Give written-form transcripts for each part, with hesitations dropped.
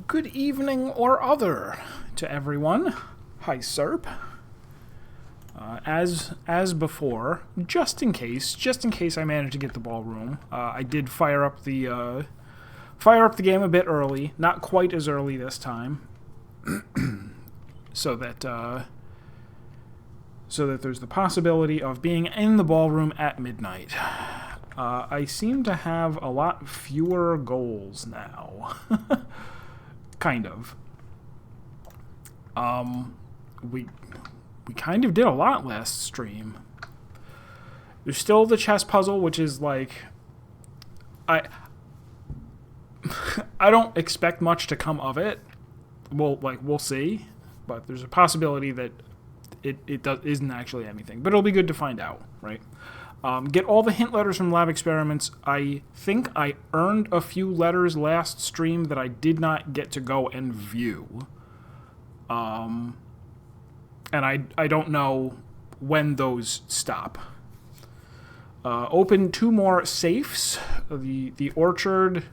Good evening or other to everyone. Hi, Serp. As before, just in case I manage to get the ballroom, I did fire up the game a bit early, not quite as early this time, so that there's the possibility of being in the ballroom at midnight. I seem to have a lot fewer goals now. Kind of. We kind of did a lot last stream. There's still the chess puzzle, which is like... I don't expect much to come of it. We'll see. But there's a possibility that it isn't actually anything. But it'll be good to find out, right? Get all the hint letters from lab experiments. I think I earned a few letters last stream that I did not get to go and view. And I don't know when those stop. Open 2 more safes. The orchard.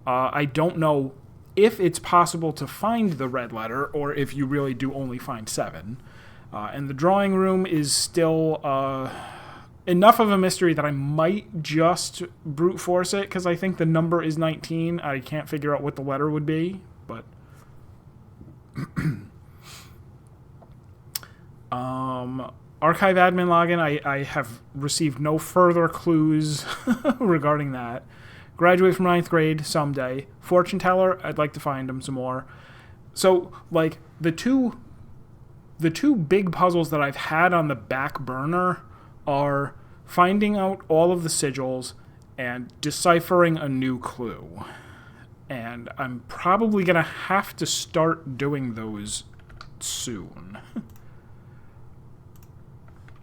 I don't know if it's possible to find the red letter or if you really do only find 7. And the drawing room is still... enough of a mystery that I might just brute force it, because I think the number is 19. I can't figure out what the letter would be, but... Archive admin login, I have received no further clues regarding that. Graduate from 9th grade someday. Fortune teller, I'd like to find him some more. So, like, the two big puzzles that I've had on the back burner are finding out all of the sigils and deciphering a new clue. And I'm probably going to have to start doing those soon.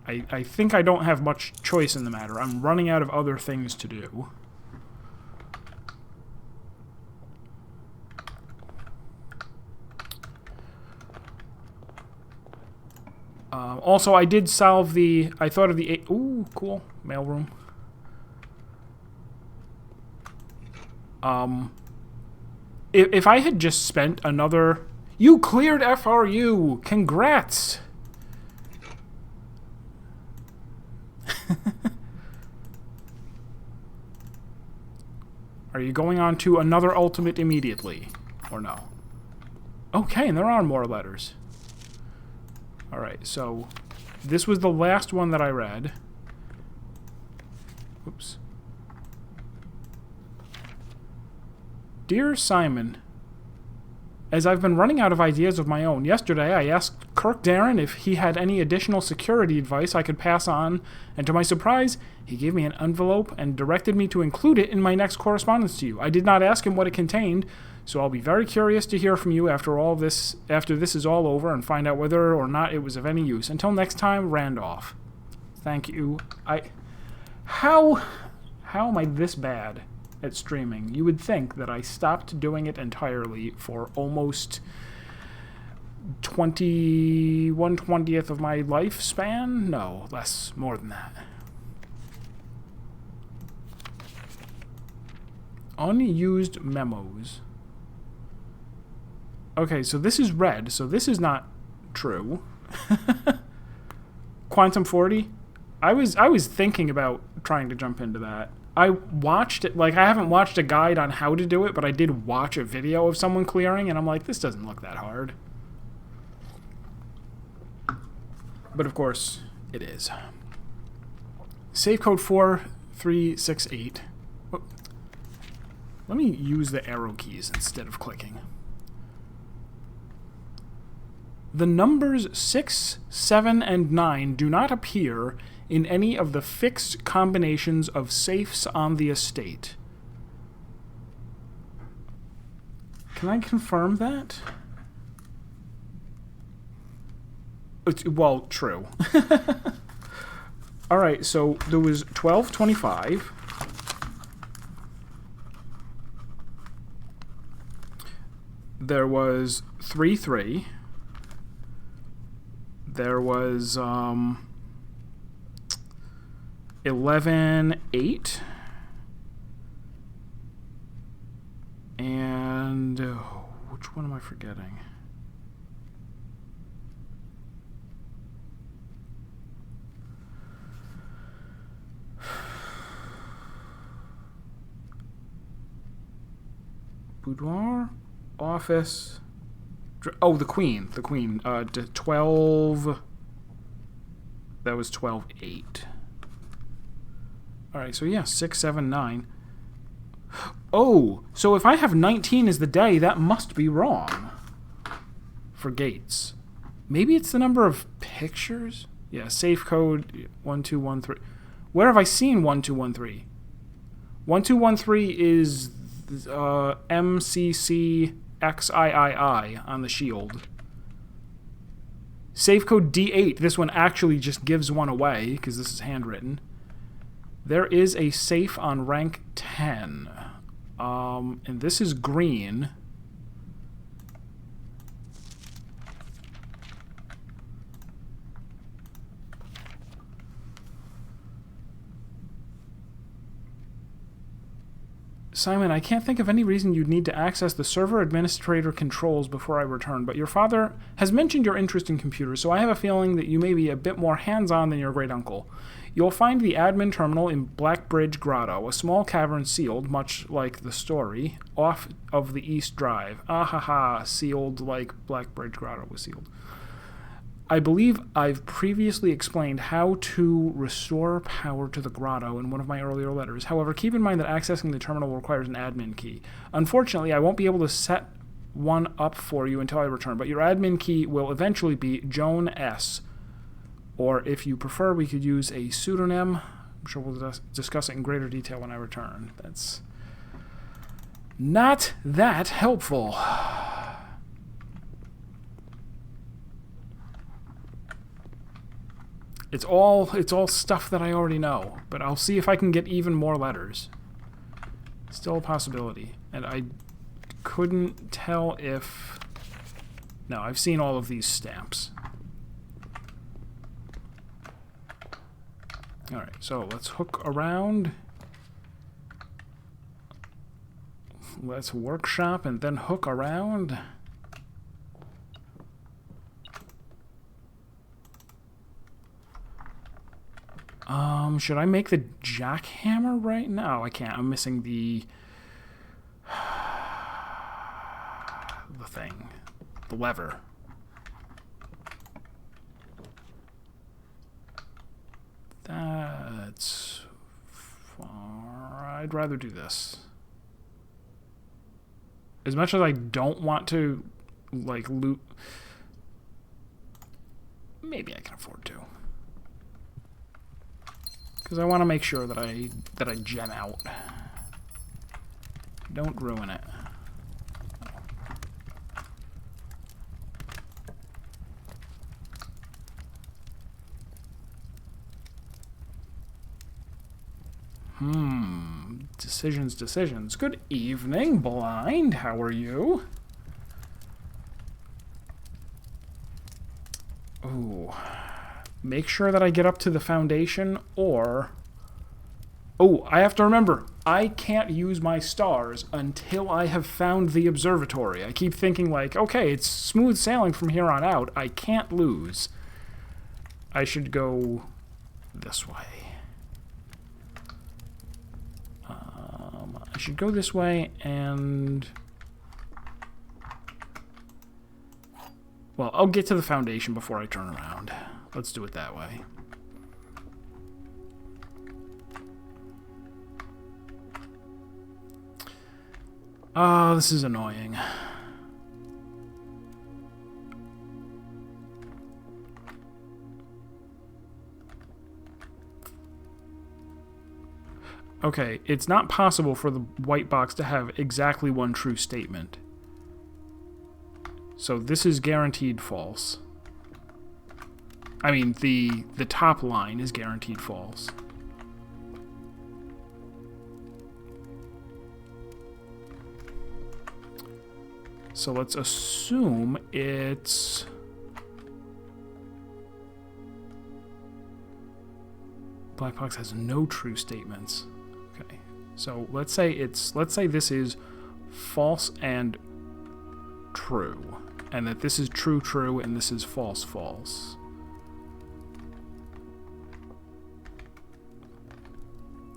I think I don't have much choice in the matter. I'm running out of other things to do. Also, I did solve the... I thought of the... Ooh, cool. Mailroom. If I had just spent another... You cleared FRU! Congrats! Are you going on to another ultimate immediately? Or no? Okay, and there are more letters. Alright, so this was the last one that I read. Oops. Dear Simon, as I've been running out of ideas of my own, yesterday I asked Kirk Darren if he had any additional security advice I could pass on, and to my surprise, he gave me an envelope and directed me to include it in my next correspondence to you. I did not ask him what it contained, so I'll be very curious to hear from you after this is all over and find out whether or not it was of any use. Until next time, Randolph. Thank you. How am I this bad at streaming? You would think that I stopped doing it entirely for almost 1/20th of my lifespan? No, more than that. Unused memos. Okay, so this is red, so this is not true. Quantum 40? I was thinking about trying to jump into that. I watched it, like, I haven't watched a guide on how to do it, but I did watch a video of someone clearing, and I'm like, this doesn't look that hard. But of course, it is. Safe code 4368. Let me use the arrow keys instead of clicking. The numbers 6, 7, and 9 do not appear in any of the fixed combinations of safes on the estate. Can I confirm that? Well, true. Alright, so there was 1225. There was 33. There was 11-8. And Which one am I forgetting? Boudoir, office. Oh, the queen. The queen. 12. That was 12-8. Alright, so yeah, 6, 7, 9. Oh, so if I have 19 as the day, that must be wrong. For gates. Maybe it's the number of pictures? Yeah, safe code 1213. Where have I seen 1213? 1213 is MCCXIII on the shield. Safe code D8. This one actually just gives one away because this is handwritten. There is a safe on rank 10. And this is green. Simon, I can't think of any reason you'd need to access the server administrator controls before I return, but your father has mentioned your interest in computers, so I have a feeling that you may be a bit more hands-on than your great-uncle. You'll find the admin terminal in Blackbridge Grotto, a small cavern sealed, much like the story, off of the East Drive. Ahaha, sealed like Blackbridge Grotto was sealed. I believe I've previously explained how to restore power to the grotto in one of my earlier letters. However, keep in mind that accessing the terminal requires an admin key. Unfortunately, I won't be able to set one up for you until I return, but your admin key will eventually be Joan S. Or if you prefer, we could use a pseudonym. I'm sure we'll discuss it in greater detail when I return. That's not that helpful. It's all stuff that I already know, but I'll see if I can get even more letters. Still a possibility. And I couldn't tell if... No, I've seen all of these stamps. Alright, so let's hook around. Let's workshop and then hook around. Should I make the jackhammer right now? I can't. I'm missing the thing. The lever. That's far. I'd rather do this. As much as I don't want to, like, loot... Maybe I can afford to. Because I want to make sure that I gem out. Don't ruin it. Decisions. Good evening, Blind. How are you? Ooh. Make sure that I get up to the foundation, or... Oh, I have to remember, I can't use my stars until I have found the observatory. I keep thinking, like, okay, it's smooth sailing from here on out. I can't lose. I should go this way. I should go this way, and... Well, I'll get to the foundation before I turn around. Let's do it that way. Oh, this is annoying. Okay, it's not possible for the white box to have exactly one true statement. So this is guaranteed false. I mean, the top line is guaranteed false. So let's assume it's... Black box has no true statements. Okay. So let's say this is false and true. And that this is true, true, and this is false, false.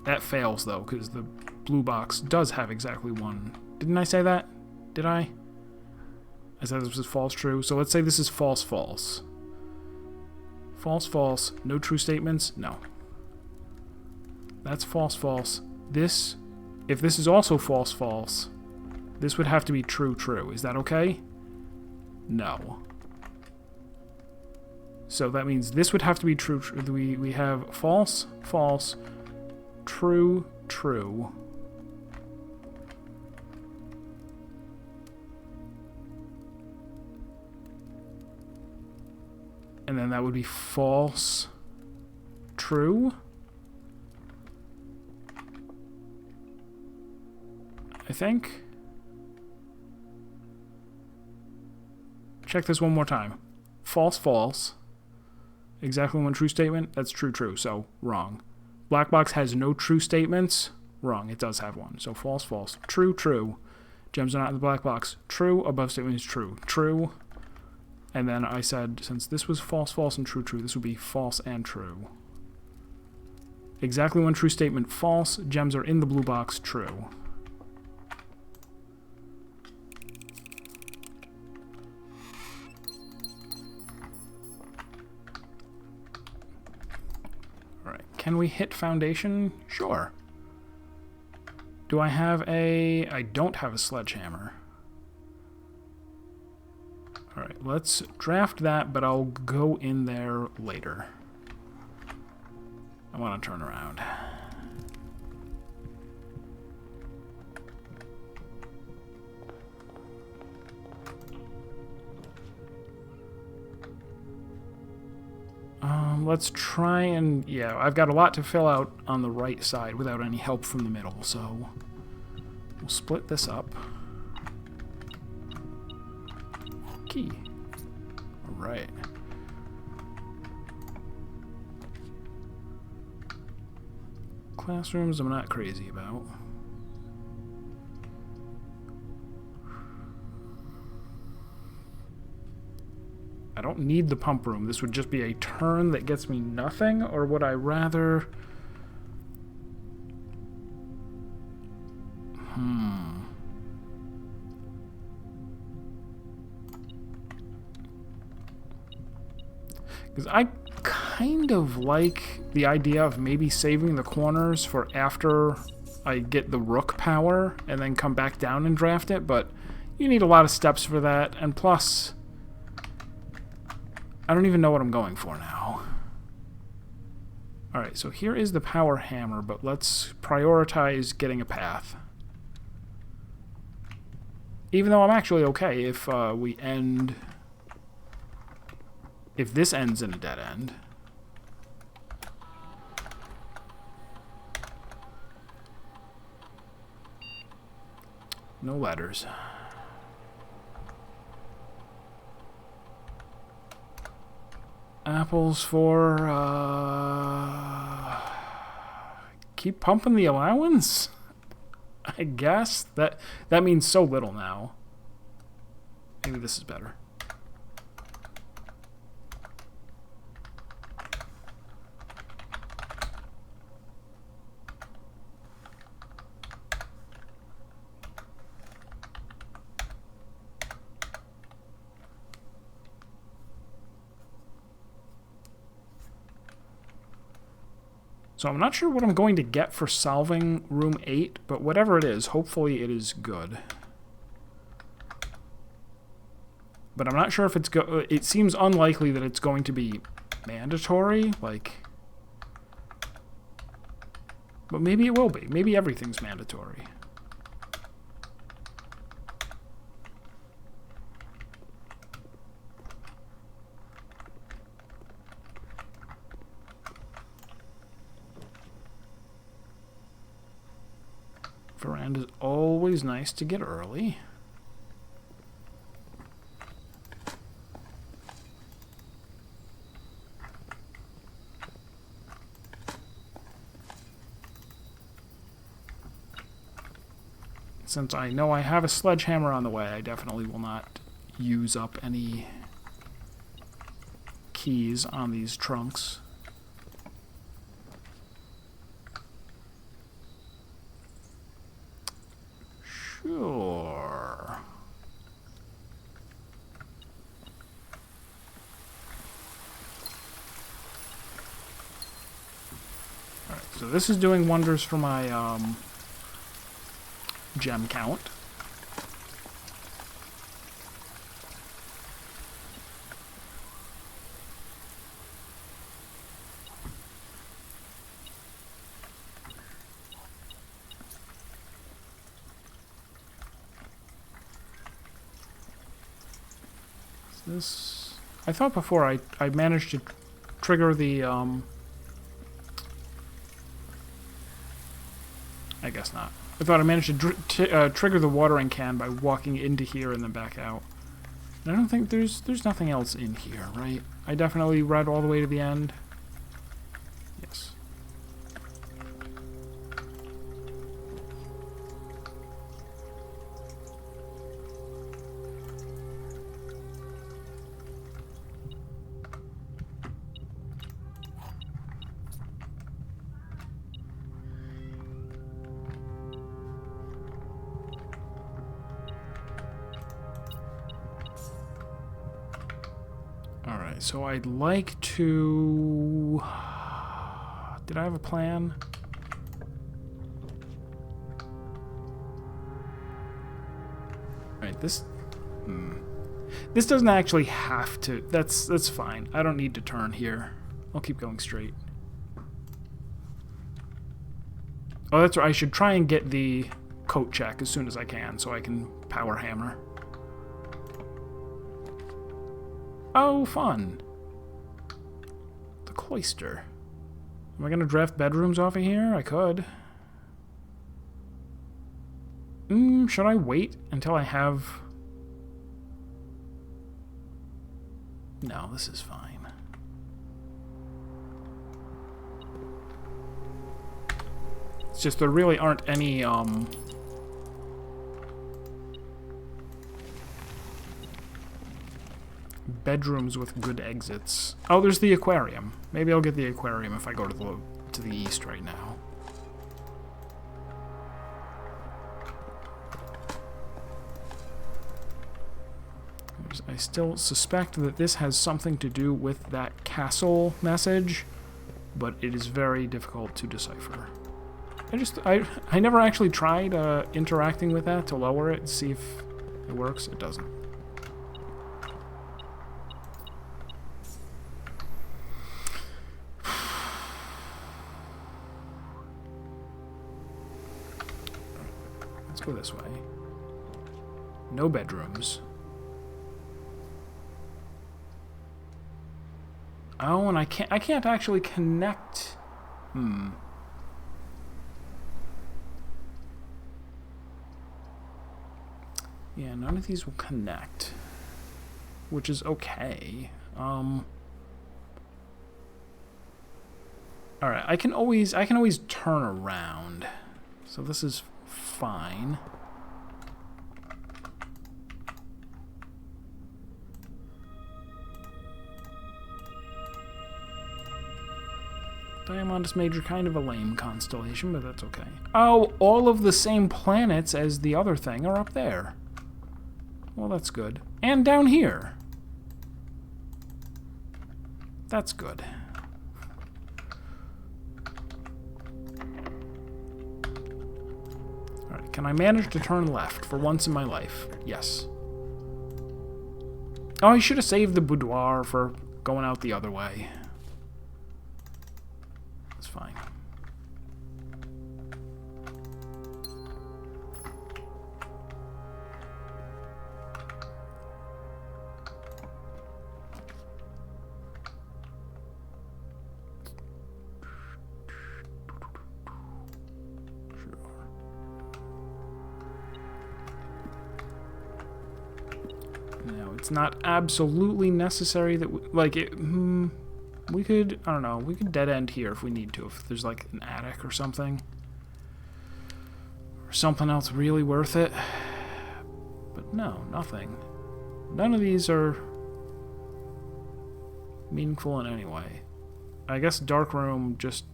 That fails, though, because the blue box does have exactly one. Didn't I say that? Did I? I said this was false, true. So let's say this is false, false. False, false. No true statements? No. That's false, false. This, if this is also false, false, this would have to be true, true. Is that okay? No. So that means this would have to be true, true. We have false, false, true, true. And then that would be false, true. I think. Check this one more time. False, false. Exactly one true statement. That's true, true. So, wrong. Black box has no true statements. Wrong. It does have one. So, false, false. True, true. Gems are not in the black box. True. Above statement is true. True. And then I said, since this was false, false, and true, true, this would be false and true. Exactly one true statement. False. Gems are in the blue box. True. Can we hit foundation? Sure. Do I have a... I don't have a sledgehammer. Alright, let's draft that, but I'll go in there later. I want to turn around. Let's try and... Yeah, I've got a lot to fill out on the right side without any help from the middle, so... We'll split this up. Key. Alright. Classrooms I'm not crazy about. I don't need the pump room. This would just be a turn that gets me nothing, or would I rather... Because I kind of like the idea of maybe saving the corners for after I get the rook power and then come back down and draft it, but you need a lot of steps for that, and plus... I don't even know what I'm going for now. Alright, so here is the power hammer, but let's prioritize getting a path. Even though I'm actually okay if we end... If this ends in a dead end. No letters. Apples for, keep pumping the allowance? I guess. That means so little now. Maybe this is better. So I'm not sure what I'm going to get for solving room 8, but whatever it is, hopefully it is good. But I'm not sure if it's it seems unlikely that it's going to be mandatory, like... But maybe it will be. Maybe everything's mandatory. Veranda's always nice to get early. Since I know I have a sledgehammer on the way, I definitely will not use up any keys on these trunks. Sure. Alright, so this is doing wonders for my gem count. This, I thought before I managed to trigger the, I guess not. I thought I managed to trigger the watering can by walking into here and then back out. And I don't think there's nothing else in here, right? I definitely read all the way to the end. Yes. Alright, so I'd like to... Did I have a plan? Alright, this... This doesn't actually have to... That's fine. I don't need to turn here. I'll keep going straight. Oh, that's right. I should try and get the coat check as soon as I can so I can power hammer. Oh, fun. The cloister. Am I going to draft bedrooms off of here? I could. Should I wait until I have... No, this is fine. It's just there really aren't any, bedrooms with good exits. Oh, there's the aquarium. Maybe I'll get the aquarium if I go to the east right now. I still suspect that this has something to do with that castle message, but it is very difficult to decipher. I never actually tried interacting with that to lower it and see if it works. It doesn't. Let's go this way. No bedrooms. Oh, and I can't actually connect. Yeah, none of these will connect, which is okay. All right, I can always turn around, so this is fine. Diamondus Major, kind of a lame constellation, but that's okay. Oh, all of the same planets as the other thing are up there. Well, that's good. And down here. That's good. Alright, can I manage to turn left for once in my life? Yes. Oh, I should have saved the boudoir for going out the other way. Fine. Now, it's not absolutely necessary that we could, I don't know, we could dead end here if we need to, if there's like an attic or something. Or something else really worth it. But no, nothing. None of these are meaningful in any way. I guess dark room just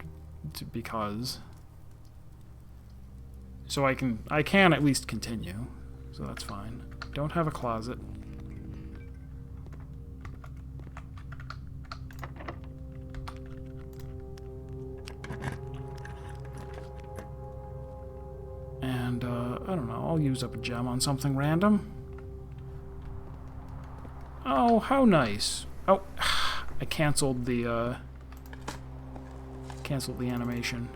because. So I can at least continue. So that's fine. Don't have a closet. And I don't know, I'll use up a gem on something random. Oh, how nice. Oh, I canceled the animation.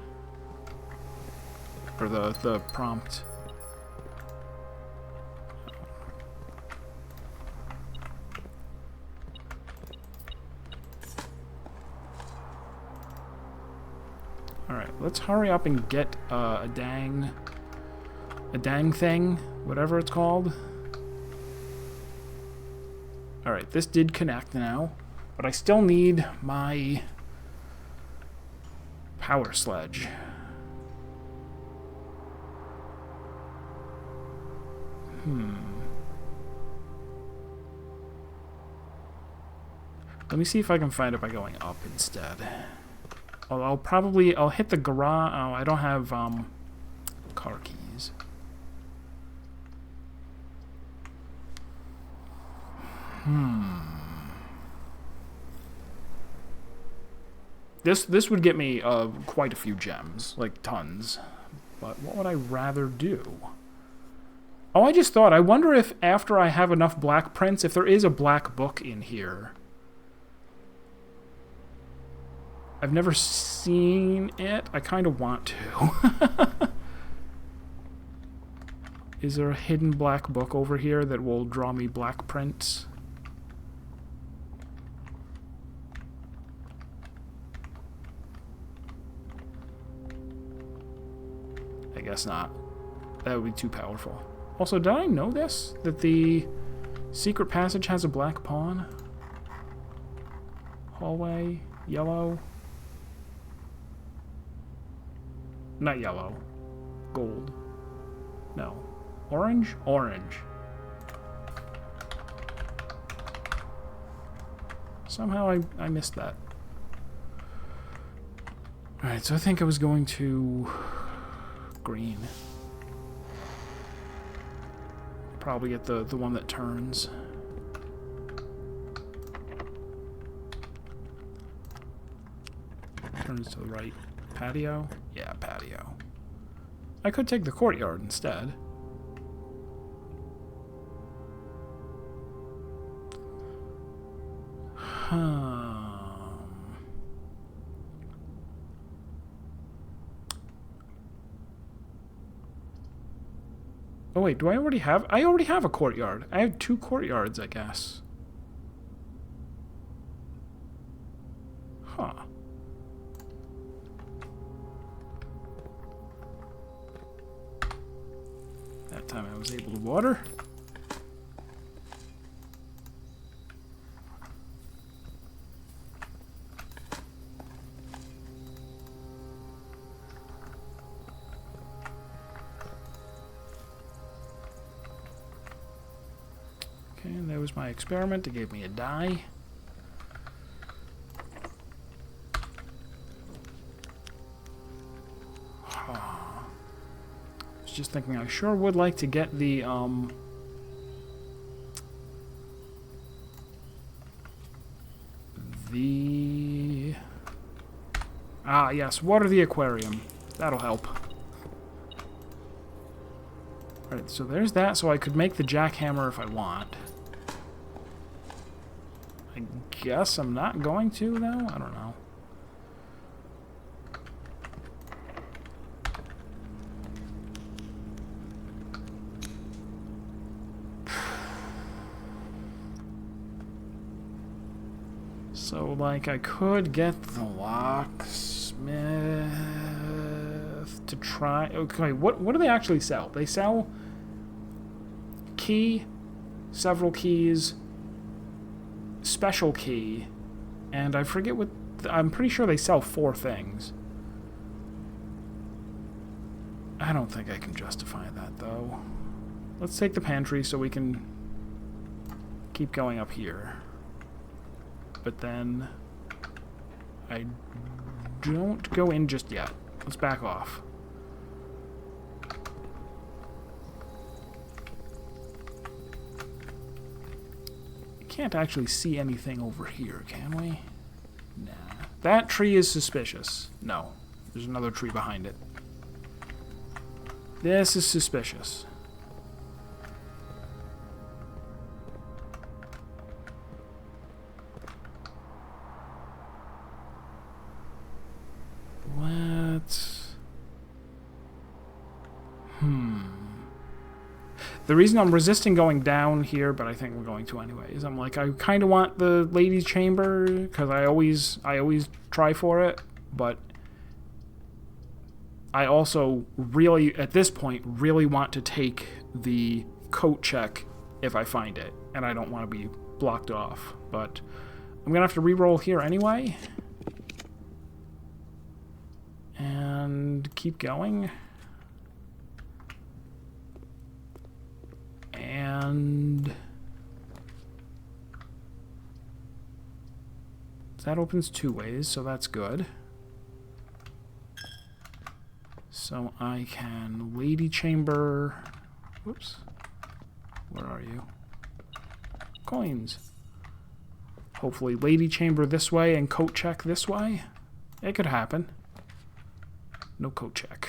Or the prompt. Alright, let's hurry up and get a dang thing, whatever it's called. Alright, this did connect now, but I still need my power sledge. Let me see if I can find it by going up instead. I'll hit the garage. Oh, I don't have car keys. This would get me quite a few gems, like tons. But what would I rather do? Oh, I just thought, I wonder if after I have enough black prints, if there is a black book in here. I've never seen it. I kind of want to. Is there a hidden black book over here that will draw me black prints? I guess not. That would be too powerful. Also, did I know this? That the secret passage has a black pawn? Hallway, yellow. Not yellow. Gold. No. Orange? Orange. Somehow I missed that. Alright, so I think I was going to green. Probably get the one that turns. Turns to the right. Patio? Yeah, patio. I could take the courtyard instead. Oh wait, do I already have... I already have a courtyard. I have 2 courtyards, I guess. Huh. That time I was able to water. Okay, and there was my experiment. It gave me a die. Just thinking I sure would like to get the yes, water the aquarium. That'll help. Alright, so there's that, so I could make the jackhammer if I want. I guess I'm not going to, though? I don't know. So, like, I could get the locksmith to try... Okay, what do they actually sell? They sell key, several keys, special key, and I forget what... I'm pretty sure they sell 4 things. I don't think I can justify that, though. Let's take the pantry so we can keep going up here. But then I don't go in just yet. Let's back off. Can't actually see anything over here, can we? Nah. That tree is suspicious. No. There's another tree behind it. This is suspicious. Let's... The reason I'm resisting going down here, but I think we're going to anyway, is I'm like, I kind of want the ladies' chamber, because I always try for it, but I also really, at this point, really want to take the coat check if I find it, and I don't want to be blocked off, but I'm going to have to re-roll here anyway, and keep going. And that opens two ways, so that's good. So I can lady chamber. Whoops. Where are you? Coins. Hopefully lady chamber this way and coat check this way. It could happen. No coat check.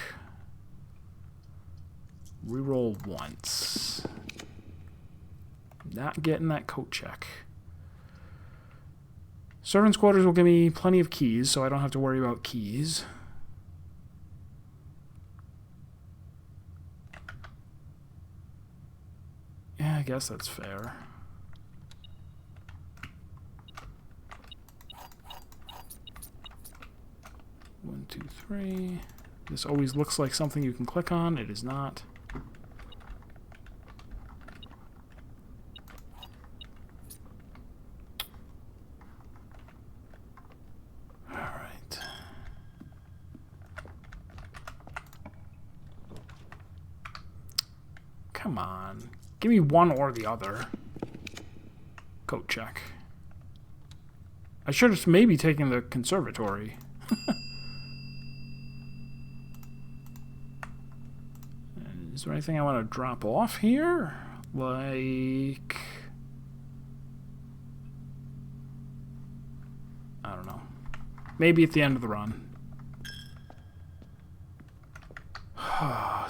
Reroll once. Not getting that coat check. Servants' quarters will give me plenty of keys, so I don't have to worry about keys. Yeah, I guess that's fair. One, two, three. This always looks like something you can click on. It is not. Come on. Give me one or the other. Coat check. I should have maybe taken the conservatory. Is there anything I want to drop off here? Like... I don't know. Maybe at the end of the run.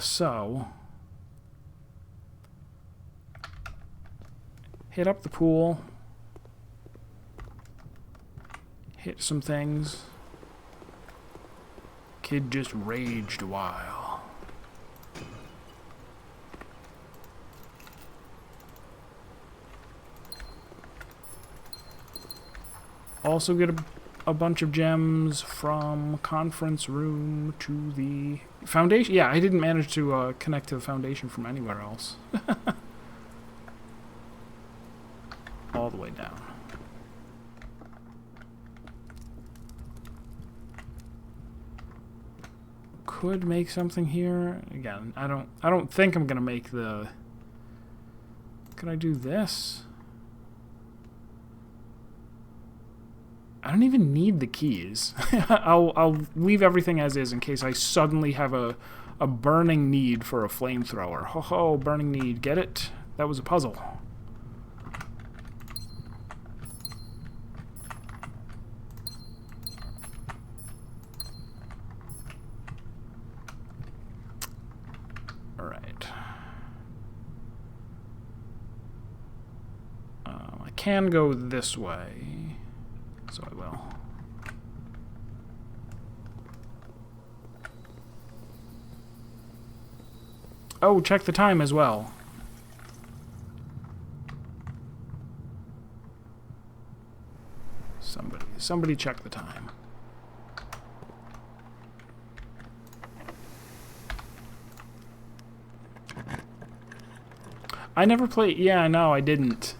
So... hit up the pool. Hit some things. Kid just raged a while. Also get a bunch of gems from conference room to the foundation. Yeah, I didn't manage to connect to the foundation from anywhere else. All the way down. Could make something here. Again, I don't think I'm gonna make the... Could I do this? I don't even need the keys. I'll leave everything as is in case I suddenly have a burning need for a flamethrower. Ho ho, burning need. Get it? That was a puzzle. Can go this way, so I will. Oh, check the time as well. Somebody check the time. I never played. Yeah, no, I didn't.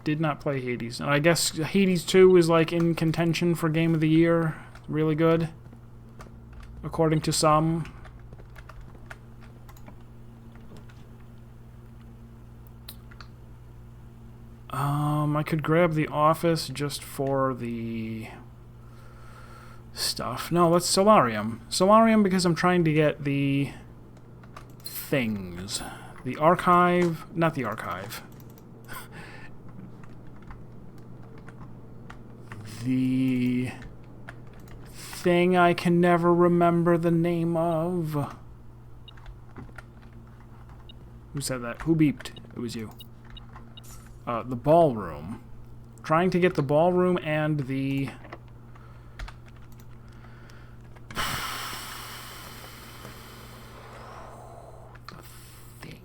Did not play Hades. And I guess Hades 2 is like in contention for Game of the Year. Really good. According to some. I could grab the office just for the stuff. No, let's Solarium. Solarium because I'm trying to get the things. The archive, not the archive. The thing I can never remember the name of. Who said that? Who beeped? It was you. The ballroom. Trying to get the ballroom and the... thing.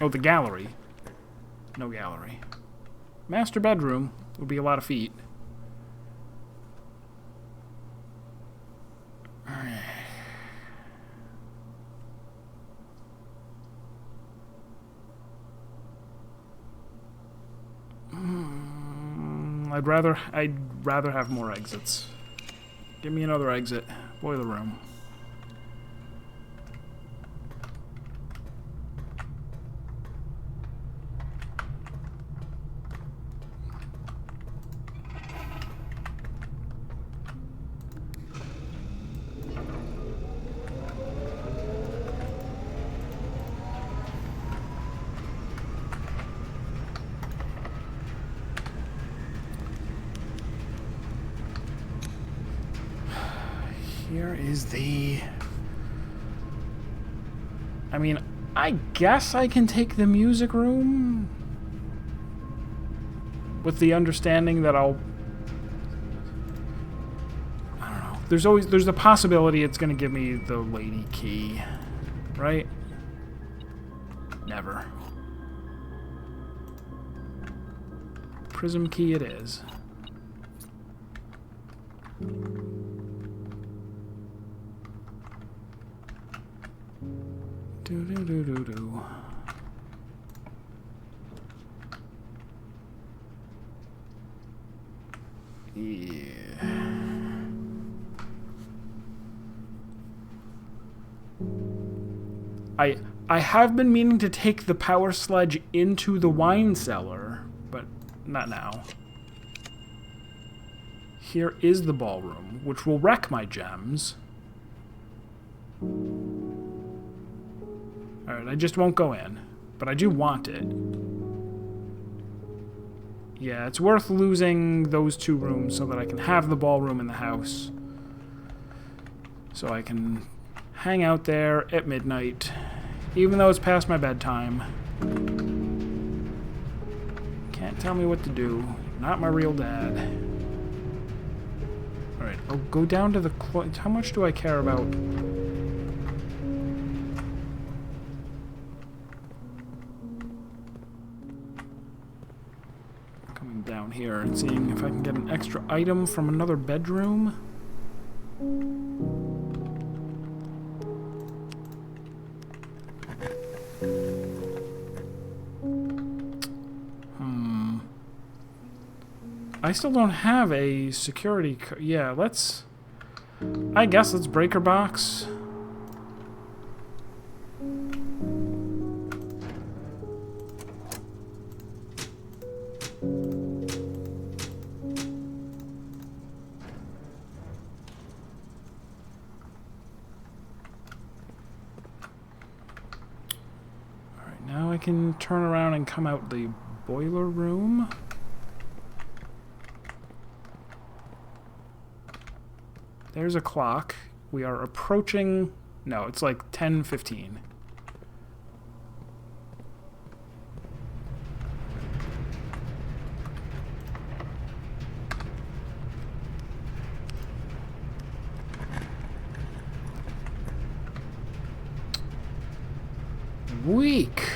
Oh, the gallery. No gallery. Master bedroom would be a lot of feet. I'd rather have more exits. Give me another exit. Boiler room. Here is the... I mean, I guess I can take the music room with the understanding that I'll... I don't know. There's a possibility it's going to give me the lady key, right? Never. Prism key it is. Do. Yeah. I have been meaning to take the power sledge into the wine cellar, but not now. Here is the ballroom, which will wreck my gems. Alright, I just won't go in. But I do want it. Yeah, it's worth losing those two rooms so that I can have the ballroom in the house. So I can hang out there at midnight, even though it's past my bedtime. Can't tell me what to do. Not my real dad. Alright, I'll go down to the... How much do I care about... down here and seeing if I can get an extra item from another bedroom. I still don't have a security yeah, I guess let's break her box. Now I can turn around and come out the boiler room. There's a clock. We are approaching... No, it's like 10:15. Weak.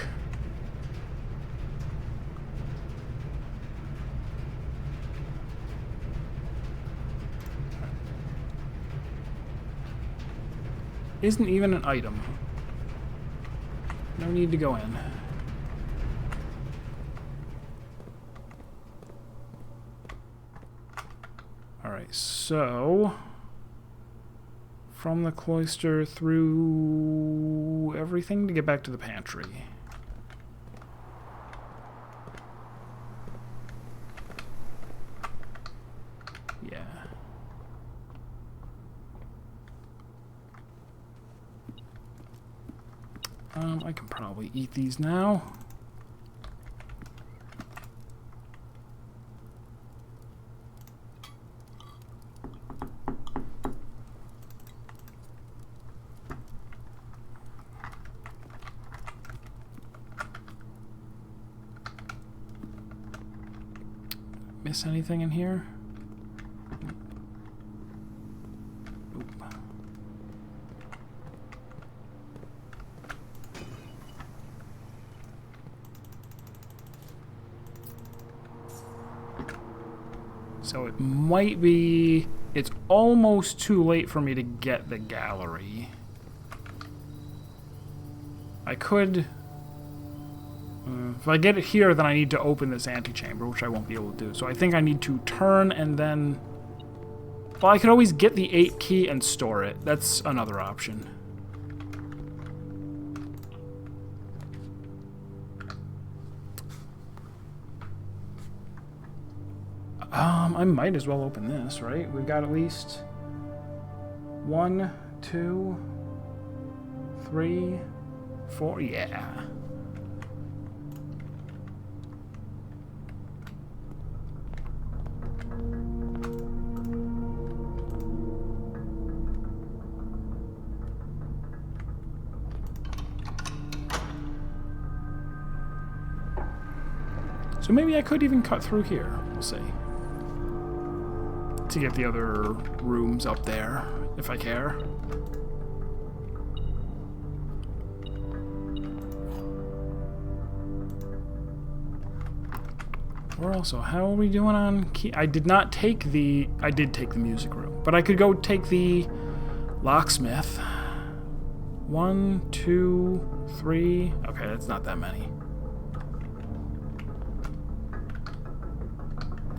Isn't even an item. No need to go in. Alright, so from the cloister through everything to get back to the pantry. Yeah. I can probably eat these now. Miss anything in here? Oop. So it might be... It's almost too late for me to get the gallery. I could... if I get it here, then I need to open this antechamber, which I won't be able to do. So I think I need to turn and then... Well, I could always get the 8 key and store it. That's another option. I might as well open this, right? We've got at least 1, 2, 3, 4. Yeah. So maybe I could even cut through here. We'll see. To get the other rooms up there, if I care. Or also, how are we doing on key? I did not take the... I did take the music room. But I could go take the locksmith. 1, 2, 3... Okay, that's not that many.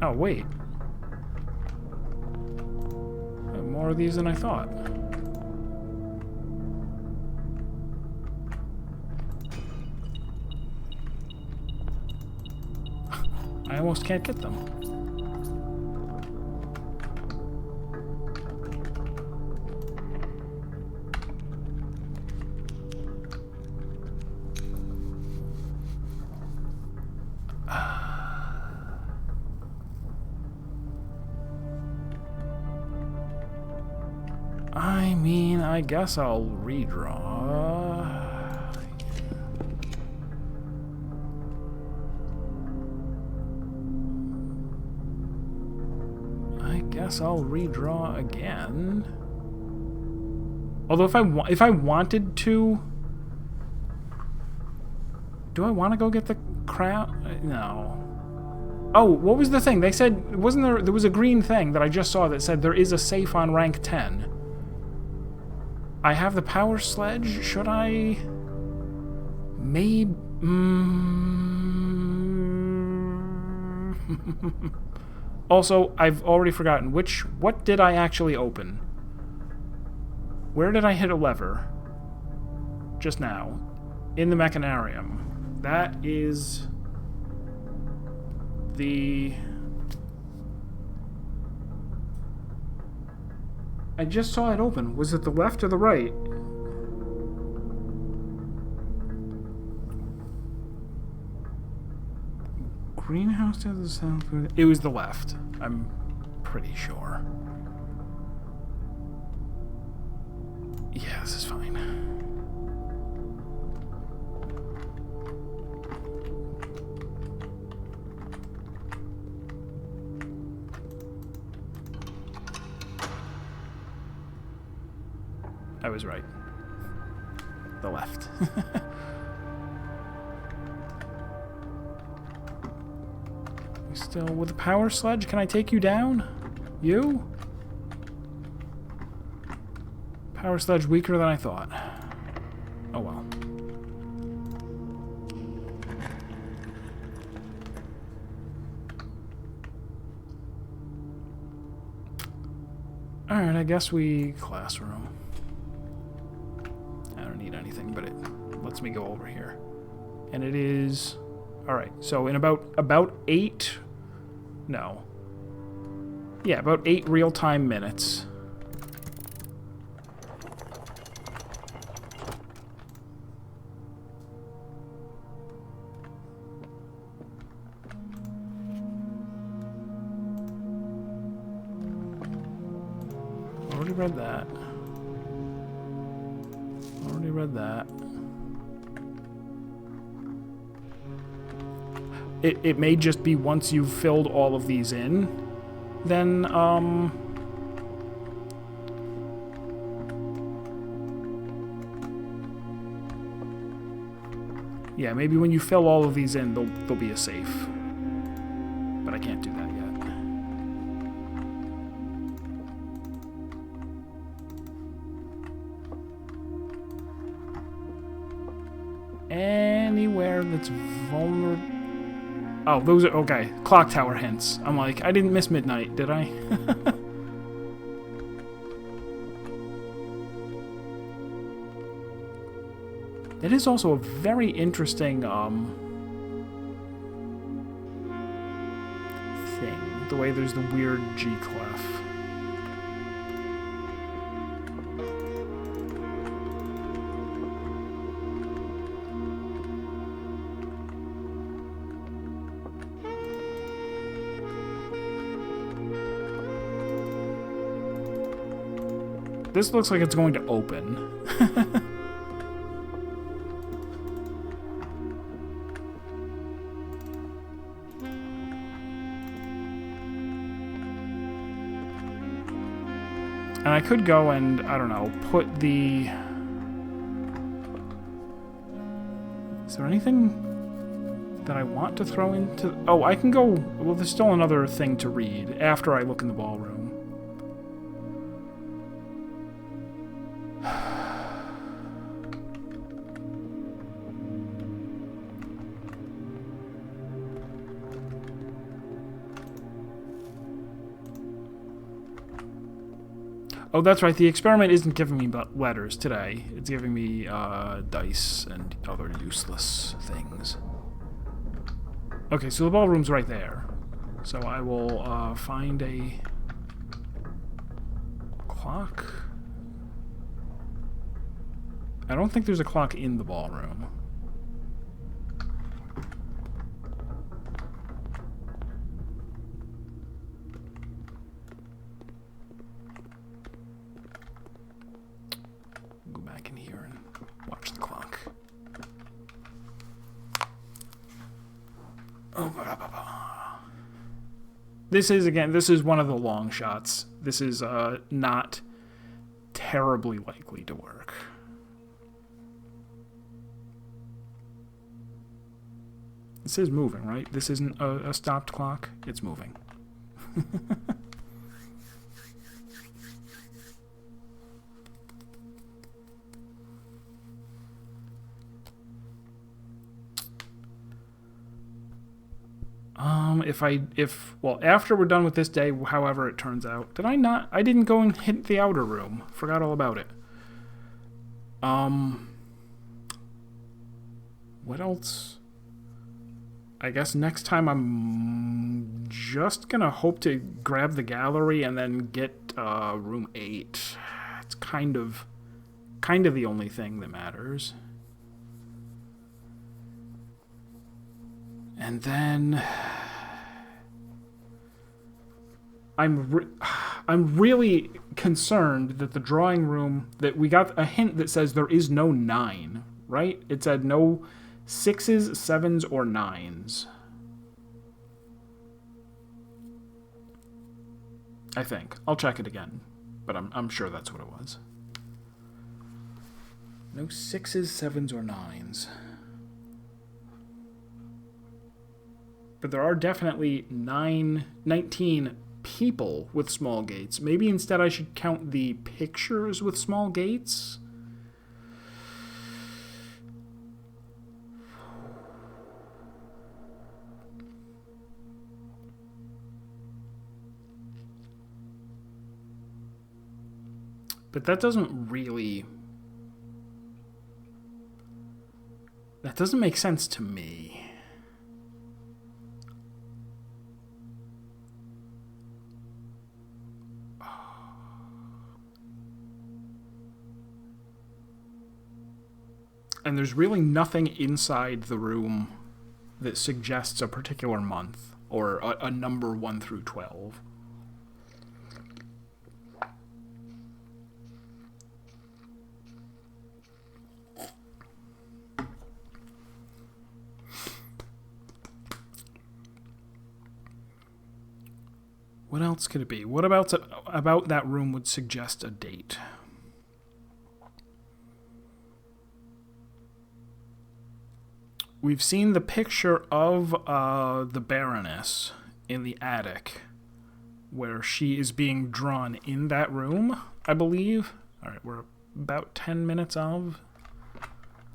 Oh, wait. I have more of these than I thought. I almost can't get them. I mean, I guess I'll redraw. I guess I'll redraw again. Although if I wanted to, do I want to go get the crown? No. Oh, what was the thing? They said, wasn't there? There was a green thing that I just saw that said there is a safe on rank 10. I have the power sledge. Should I? Maybe. Also, I've already forgotten what did I actually open? Where did I hit a lever? Just now. In the mechanarium. That is the... I just saw it open. Was it the left or the right? Greenhouse to the south. It was the left. I'm pretty sure. Yeah, this is fine. I was right. The left. Still with the power sledge, can I take you down? You? Power sledge weaker than I thought. Oh well. Alright, I guess we... classroom. I don't need anything, but it lets me go over here. And it is... Alright, so in about 8... No. Yeah, about 8 real-time minutes. Already read that. Already read that. It may just be once you've filled all of these in, then, yeah, maybe when you fill all of these in, there'll be a safe. But I can't do that yet. Anywhere that's vulnerable... Oh, those are... Okay, clock tower hints. I'm like, I didn't miss midnight, did I? It is also a very interesting, thing. The way there's the weird G-clef. This looks like it's going to open. And I could go and, I don't know, put the... Is there anything that I want to throw into... Oh, I can go... Well, there's still another thing to read after I look in the ballroom. Oh, that's right. The experiment isn't giving me letters today. It's giving me dice and other useless things. Okay, so the ballroom's right there. So I will find a clock. I don't think there's a clock in the ballroom. This is one of the long shots. This is not terribly likely to work. This is moving, right? This isn't a stopped clock. It's moving. Well, after we're done with this day, however it turns out, I didn't go and hit the outer room. Forgot all about it. What else? I guess next time I'm just gonna hope to grab the gallery and then get, room 8. It's kind of the only thing that matters. And then... I'm really concerned that the drawing room... that we got a hint that says there is no 9, right? It said no 6s, 7s, or 9s. I think. I'll check it again. But I'm sure that's what it was. No 6s, 7s, or 9s. But there are definitely 19 people with small gates. Maybe instead I should count the pictures with small gates? But that doesn't really... That doesn't make sense to me. And there's really nothing inside the room that suggests a particular month or a number 1 through 12. What else could it be? What about that room would suggest a date? We've seen the picture of the Baroness in the attic, where she is being drawn in that room, I believe. All right, we're about 10 minutes of.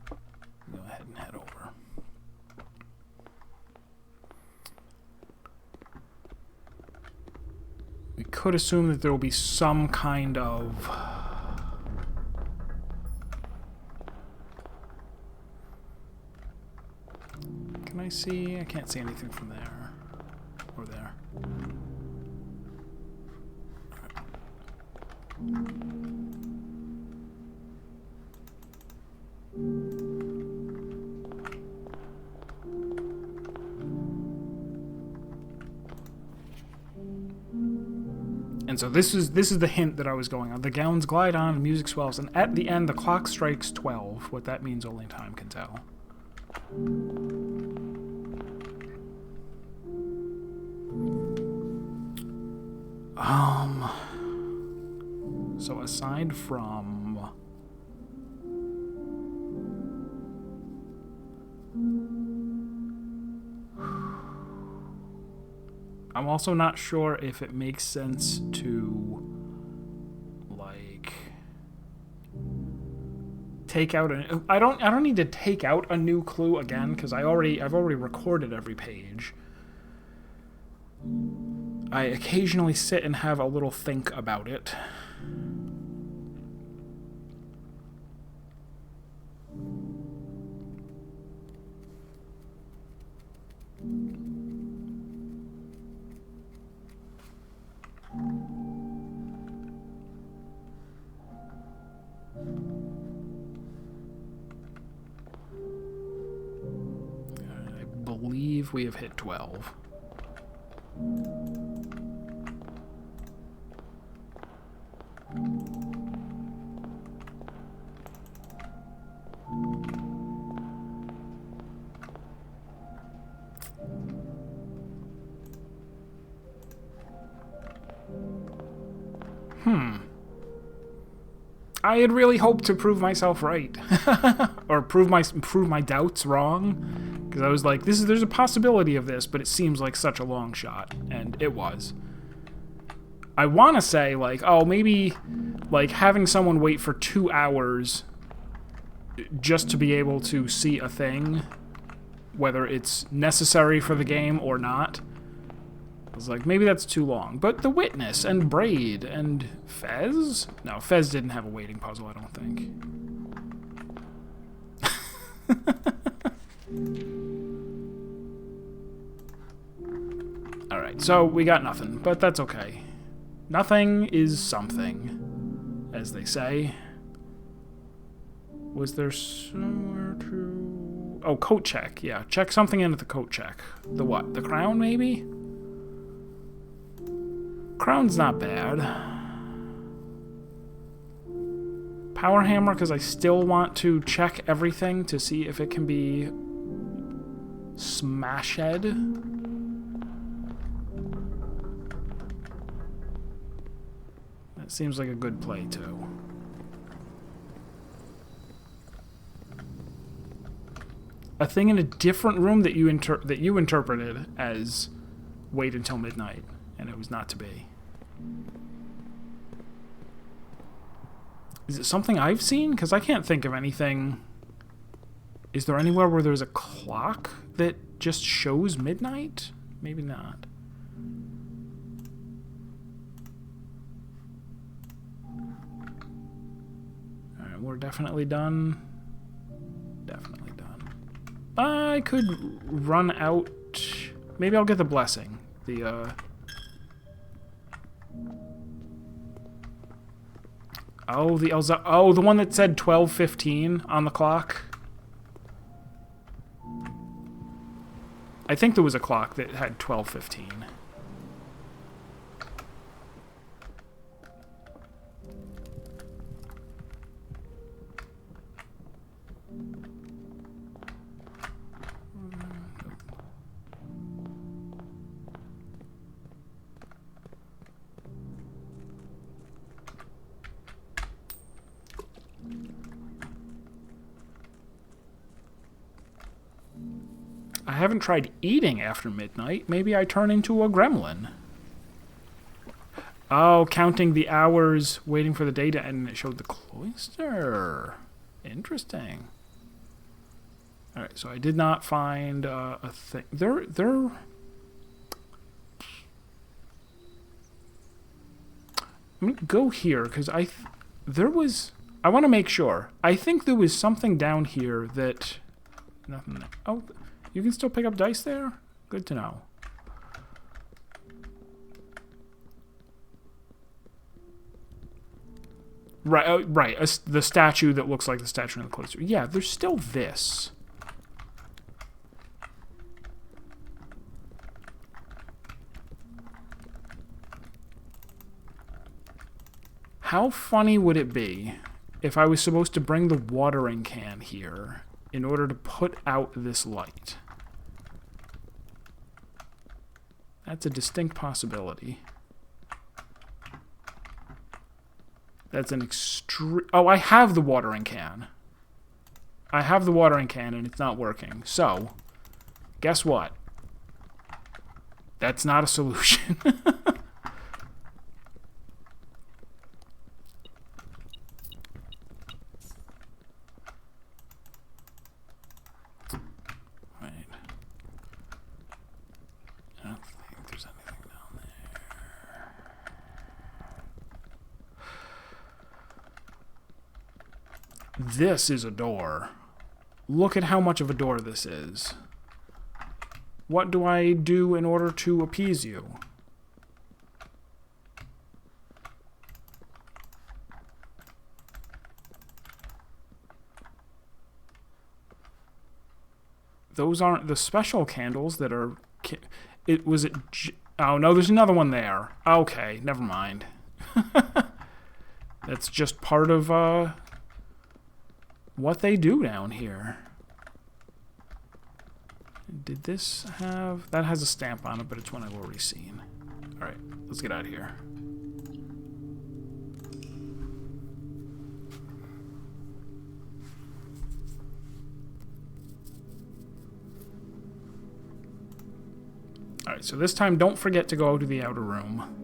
Go ahead and head over. We could assume that there will be some kind of... Can I see? I can't see anything from there. Or there. And so this is the hint that I was going on. The gowns glide on, the music swells, and at the end the clock strikes 12. What that means only time can tell. So aside from... I'm also not sure if it makes sense to, like, take out a... I don't need to take out a new clue again, because I've already recorded every page. I occasionally sit and have a little think about it. I believe we have hit 12. I had really hoped to prove myself right, or prove my doubts wrong, because I was like, there's a possibility of this, but it seems like such a long shot, and it was. I want to say, like, oh, maybe, like, having someone wait for 2 hours just to be able to see a thing, whether it's necessary for the game or not. I was like, maybe that's too long. But the Witness and Braid and Fez? No, Fez didn't have a waiting puzzle, I don't think. Alright, so we got nothing, but that's okay. Nothing is something, as they say. Was there somewhere to... Oh, coat check. Yeah, check something in at the coat check. The what? The crown, maybe? Crown's not bad. Power hammer, because I still want to check everything to see if it can be smashed. That seems like a good play, too. A thing in a different room that you interpreted as wait until midnight, and it was not to be. Is it something I've seen? Because I can't think of anything. Is there anywhere where there's a clock that just shows midnight? Maybe not. And we're definitely done. Definitely done. I could run out. Maybe I'll get the blessing. Oh, the Elza. Oh, the one that said 12:15 on the clock. I think there was a clock that had 12:15. I haven't tried eating after midnight. Maybe I turn into a gremlin. Oh, counting the hours, waiting for the day to end, and it showed the cloister. Interesting. Alright, so I did not find a thing. I'm going to go here, because I want to make sure. I think there was something down here that... Nothing there. Oh, you can still pick up dice there? Good to know. Right, right. The statue that looks like the statue in the cloister. Yeah, there's still this. How funny would it be if I was supposed to bring the watering can here in order to put out this light? That's a distinct possibility. That's an extreme... Oh, I have the watering can. I have the watering can and it's not working. So, guess what? That's not a solution. This is a door. Look at how much of a door this is. What do I do in order to appease you? Those aren't the special candles that are... Oh, no, there's another one there. Okay, never mind. That's just part of, what they do down here. Did this have... That has a stamp on it, but it's one I've already seen. Alright, let's get out of here. Alright, so this time don't forget to go to the outer room.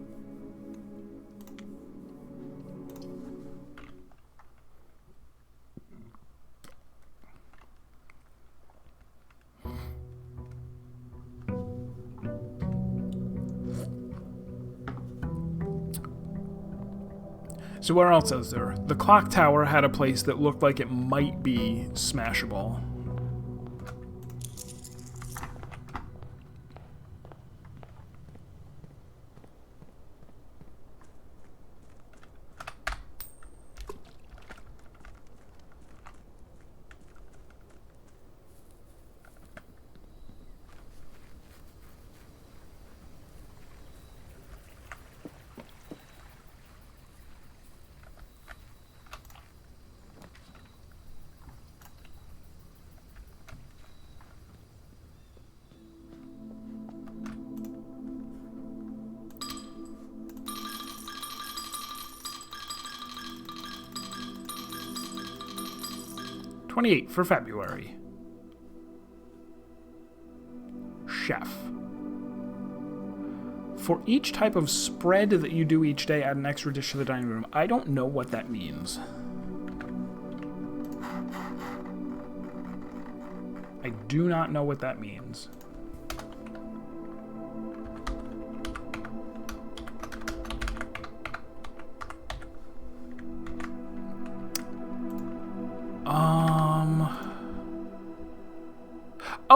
So where else is there? The clock tower had a place that looked like it might be smashable. $28 for February. Chef. For each type of spread that you do each day, add an extra dish to the dining room. I don't know what that means. I do not know what that means.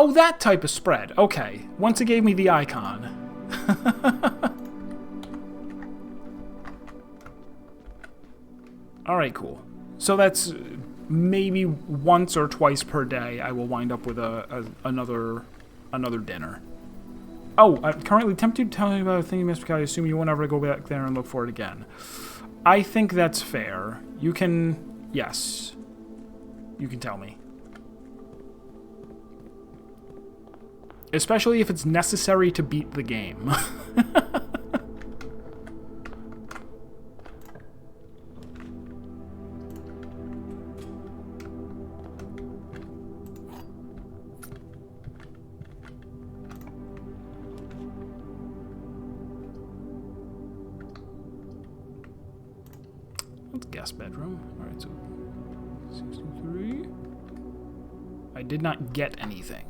Oh, that type of spread. Okay. Once it gave me the icon. Alright, cool. So that's maybe once or twice per day I will wind up with another dinner. Oh, I'm currently tempted to tell you about a thing you missed because I assume you won't ever go back there and look for it again. I think that's fair. You can... Yes. You can tell me. Especially if it's necessary to beat the game. Let's guess bedroom. Alright, so 63. I did not get anything.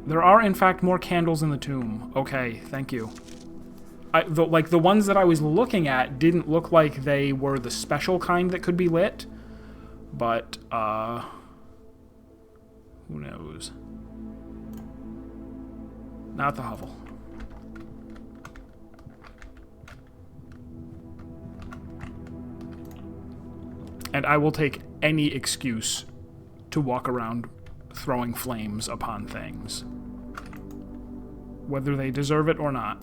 There are, in fact, more candles in the tomb. Okay, thank you. The ones that I was looking at didn't look like they were the special kind that could be lit. But, who knows? Not the hovel. And I will take any excuse to walk around throwing flames upon things, whether they deserve it or not.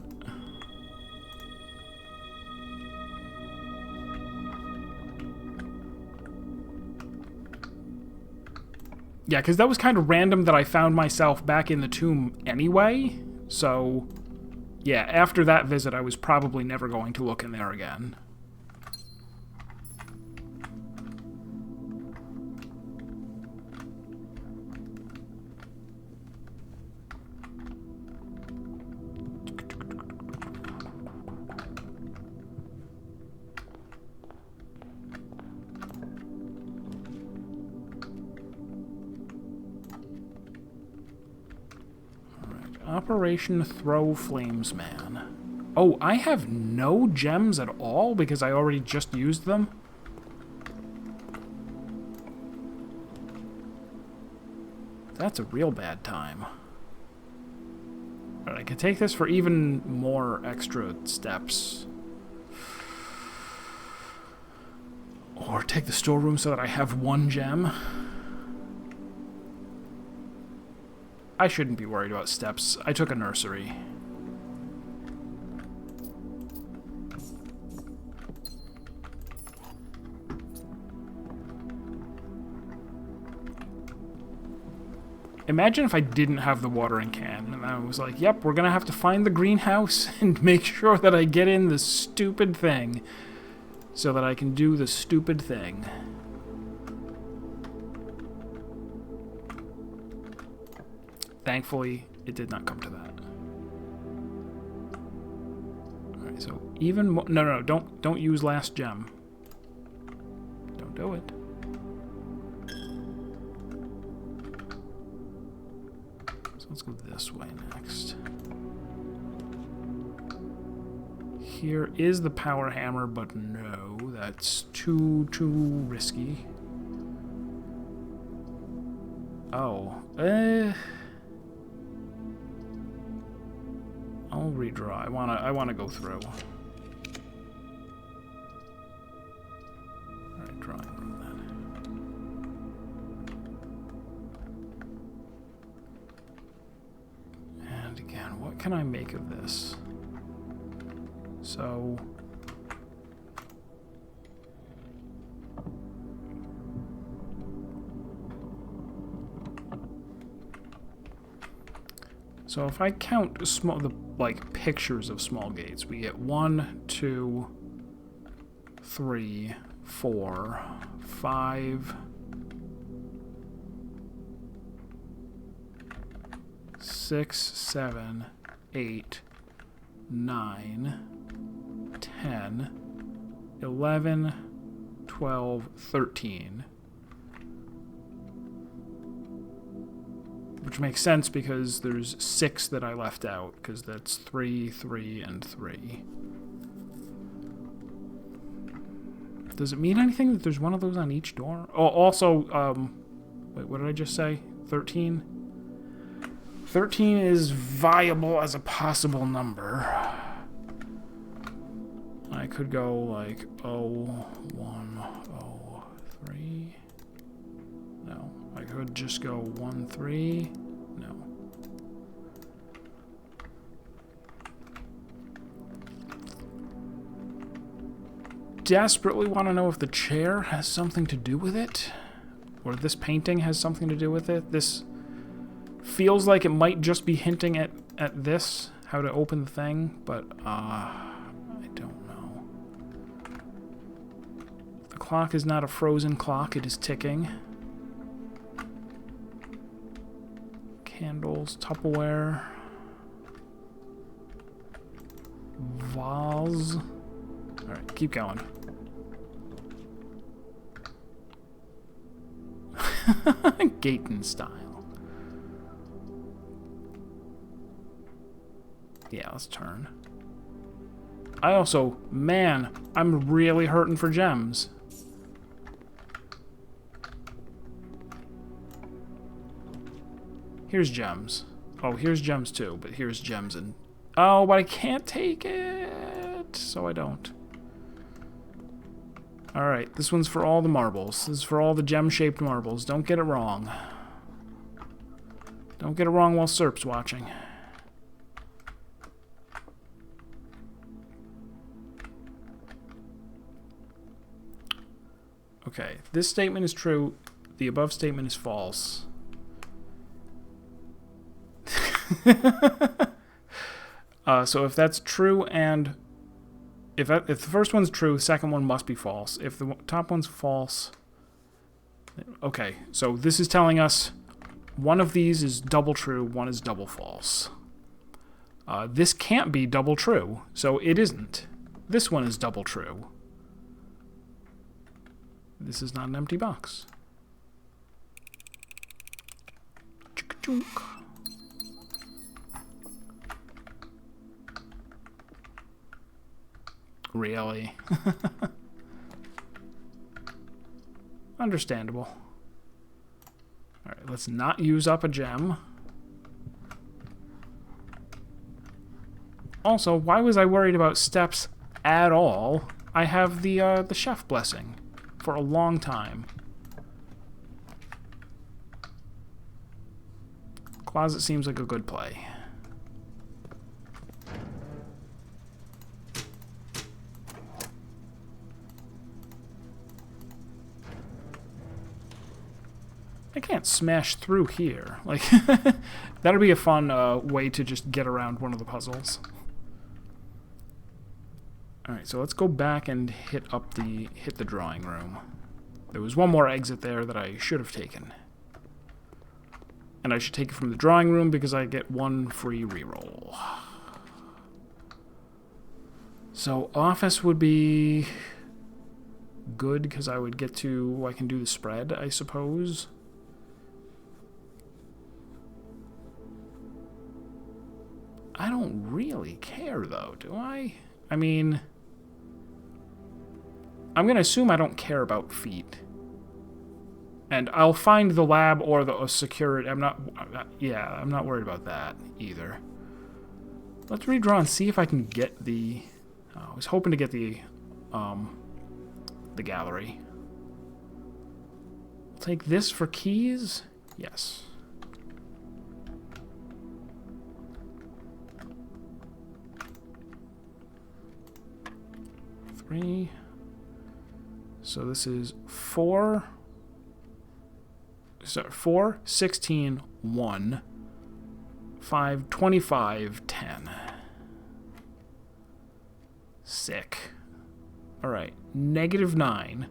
Yeah, because that was kind of random that I found myself back in the tomb anyway, so yeah, after that visit I was probably never going to look in there again. Operation Throw Flames Man. Oh, I have no gems at all because I already just used them? That's a real bad time. Alright, I could take this for even more extra steps. Or take the storeroom so that I have one gem. I shouldn't be worried about steps. I took a nursery. Imagine if I didn't have the watering can, and I was like, yep, we're gonna have to find the greenhouse and make sure that I get in the stupid thing so that I can do the stupid thing. Thankfully, it did not come to that. Alright, so even more... No, don't use last gem. Don't do it. So let's go this way next. Here is the power hammer, but no, that's too risky. Oh, I'll redraw. I wanna go through. Alright, drawing room then. And again, what can I make of this? So if I count like pictures of small gates, we get 1, 2, 3, 4, 5, 6, 7, 8, 9, 10, 11, 12, 13. Which makes sense because there's 6 that I left out, because that's 3, 3, and 3. Does it mean anything that there's one of those on each door? Oh, also, Wait, what did I just say? 13? 13 is viable as a possible number. I could go like 0, 1, 0, 3. No. I could just go 1, 3. No. Desperately want to know if the chair has something to do with it. Or this painting has something to do with it. This feels like it might just be hinting at this, how to open the thing, but I don't know. The clock is not a frozen clock, it is ticking. Candles, Tupperware. Vase. Alright, keep going. Gayton style. Yeah, let's turn. I also, man, I'm really hurting for gems. Here's gems. Oh, here's gems too, but here's gems and... Oh, but I can't take it, so I don't. Alright, this one's for all the marbles. This is for all the gem-shaped marbles. Don't get it wrong. Don't get it wrong while Serp's watching. Okay, this statement is true. The above statement is false. So if that's true and... If the first one's true, the second one must be false. If the top one's false... Okay, so this is telling us one of these is double true, one is double false. This can't be double true, so it isn't. This one is double true. This is not an empty box. Chunk. Really? Understandable. Alright, let's not use up a gem. Also, why was I worried about steps at all? I have the chef blessing for a long time. Closet seems like a good play. I can't smash through here. Like, that'd be a fun way to just get around one of the puzzles. Alright, so let's go back and hit the drawing room. There was one more exit there that I should have taken. And I should take it from the drawing room because I get one free reroll. So office would be good because I would get to... I can do the spread, I suppose. I don't really care, though, do I? I mean... I'm going to assume I don't care about feet. And I'll find the lab or the security. I'm not worried about that either. Let's redraw and see if I can get the... I was hoping to get the gallery. I'll take this for keys. Yes. Three. So this is 4, 16, 1, 5, 25, 10. Sick. Alright, -9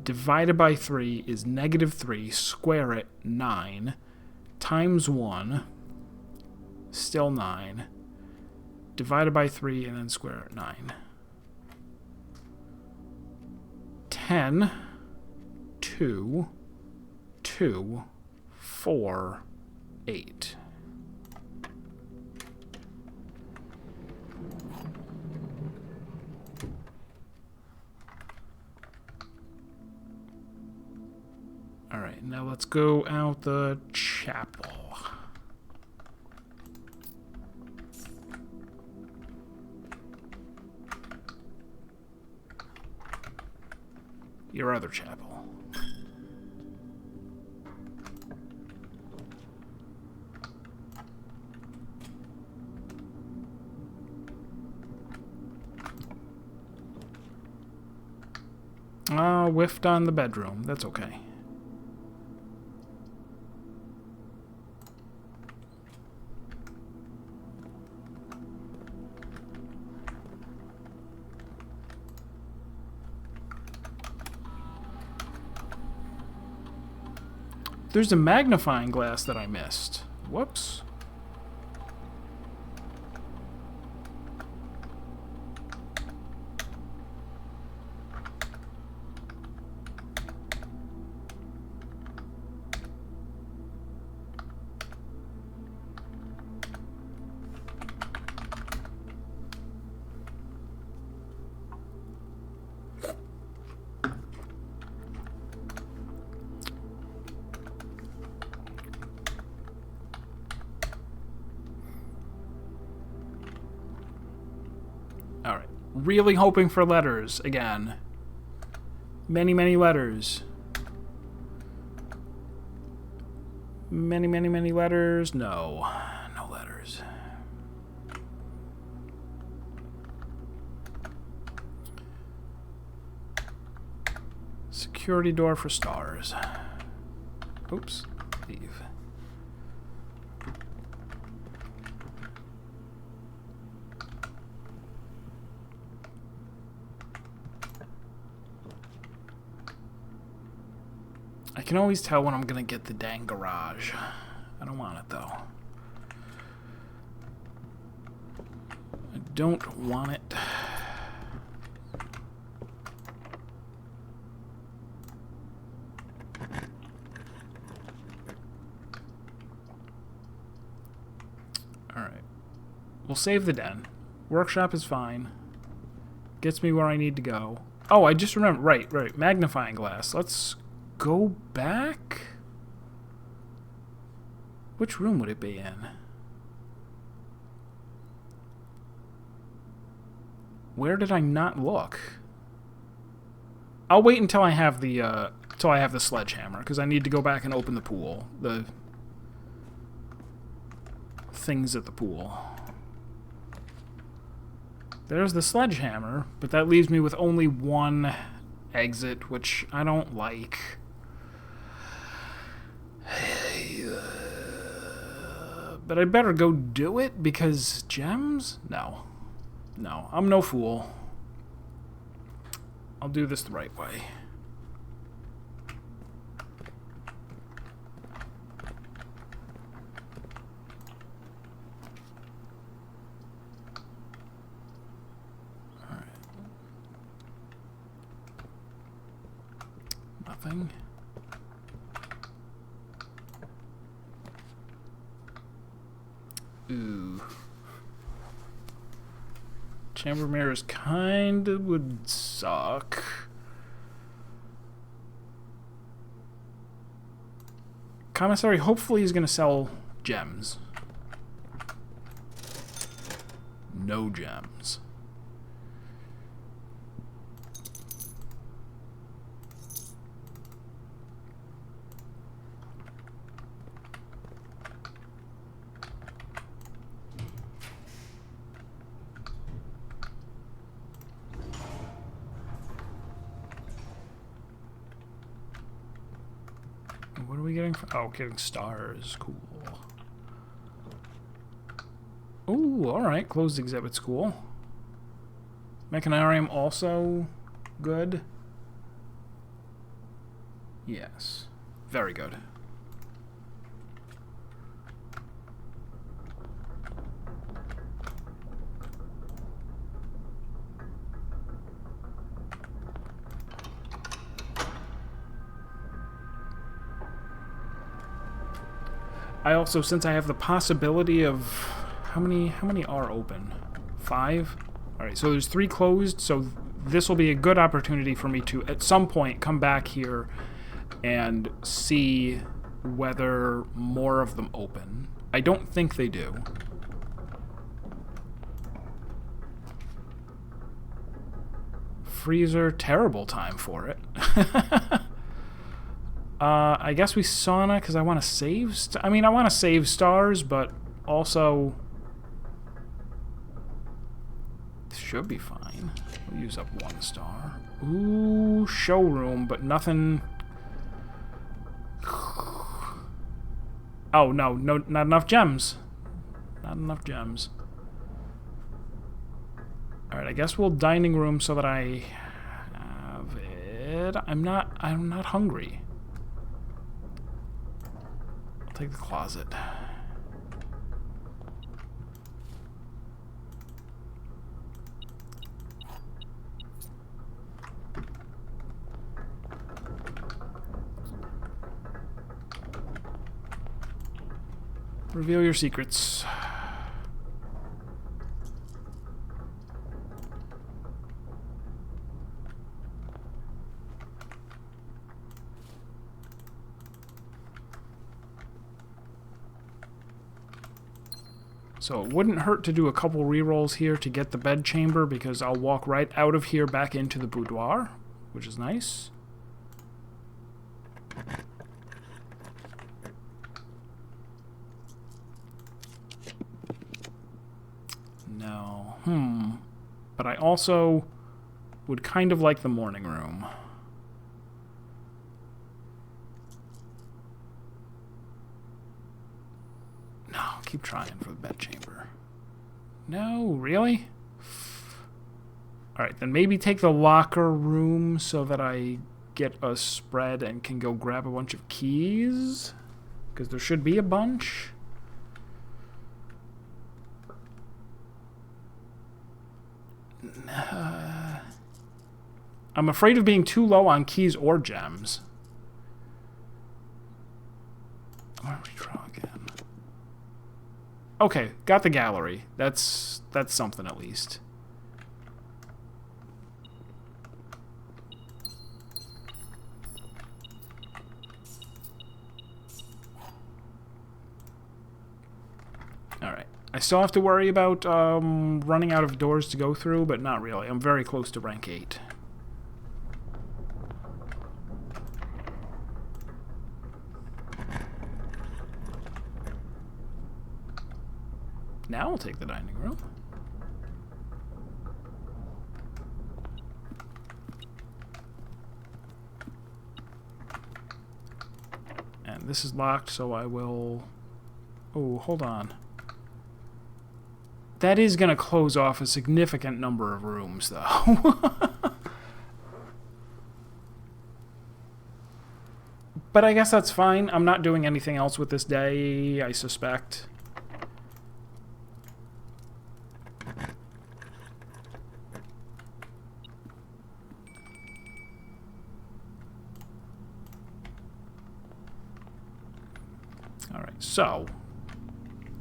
divided by 3 is -3, square it, 9, times 1, still 9, divided by 3 and then square it, 9. 10, 2, 2, 4, 8. Alright, Now let's go out the chapel. Your other chapel. Whiffed on the bedroom. That's okay. There's a magnifying glass that I missed. Whoops. Alright. Really hoping for letters again. Many, many letters. Many, many, many letters. No. No letters. Security door for stars. Oops. Leave. I can always tell when I'm gonna get the dang garage. I don't want it though. I don't want it. Alright. We'll save the den. Workshop is fine. Gets me where I need to go. Oh, I just remembered. Right. Magnifying glass. Let's go back? Which room would it be in? Where did I not look? I'll wait until I have the sledgehammer, because I need to go back and open the pool. The things at the pool. There's the sledgehammer, but that leaves me with only one exit, which I don't like. But I'd better go do it, because gems? No. No, I'm no fool. I'll do this the right way. Alright. Nothing. Ooh. Chamber mirrors kinda would suck. Commissary hopefully is gonna sell gems. No gems. What are we getting? Oh, getting stars. Cool. Ooh, alright. Closed exhibit's cool. Mechanarium also good. Yes. Very good. I also, since I have the possibility of how many are open? 5? Alright, so there's 3 closed, so this will be a good opportunity for me to, at some point, come back here and see whether more of them open. I don't think they do. Freezer, terrible time for it. I guess we sauna because I want to save... I mean, I want to save stars, but also... This should be fine. We'll use up 1 star. Ooh, showroom, but nothing... Oh, no, not enough gems. Not enough gems. Alright, I guess we'll dining room so that I have it. I'm not hungry. I'll take the closet. Reveal your secrets. So it wouldn't hurt to do a couple rerolls here to get the bed chamber, because I'll walk right out of here back into the boudoir, which is nice. No. But I also would kind of like the morning room. No, keep trying for the bed chamber. No, really? Alright, then maybe take the locker room so that I get a spread and can go grab a bunch of keys. Because there should be a bunch. I'm afraid of being too low on keys or gems. I'm gonna redraw again. Okay, got the gallery. That's something at least. Alright. I still have to worry about running out of doors to go through, but not really. I'm very close to rank 8. Now I'll take the dining room. And this is locked, so I will... Oh, hold on. That is going to close off a significant number of rooms, though. But I guess that's fine. I'm not doing anything else with this day, I suspect. Alright, so...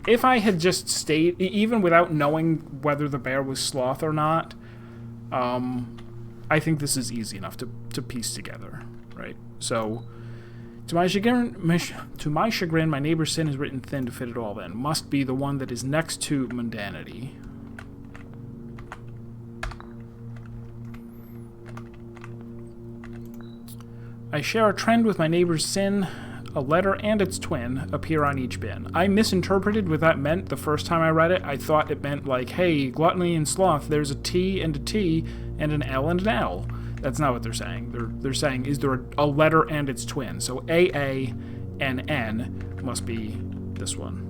If I had just stayed, even without knowing whether the bear was sloth or not, I think this is easy enough to piece together, right? So, to my chagrin, my neighbor's sin is written thin to fit it all in. Must be the one that is next to mundanity. I share a trend with my neighbor's sin. A letter and its twin appear on each bin. I misinterpreted what that meant the first time I read it. I thought it meant like, hey, gluttony and sloth, there's a T and a T and an L and an L. That's not what they're saying. They're saying, is there a letter and its twin? So AA and N must be this one.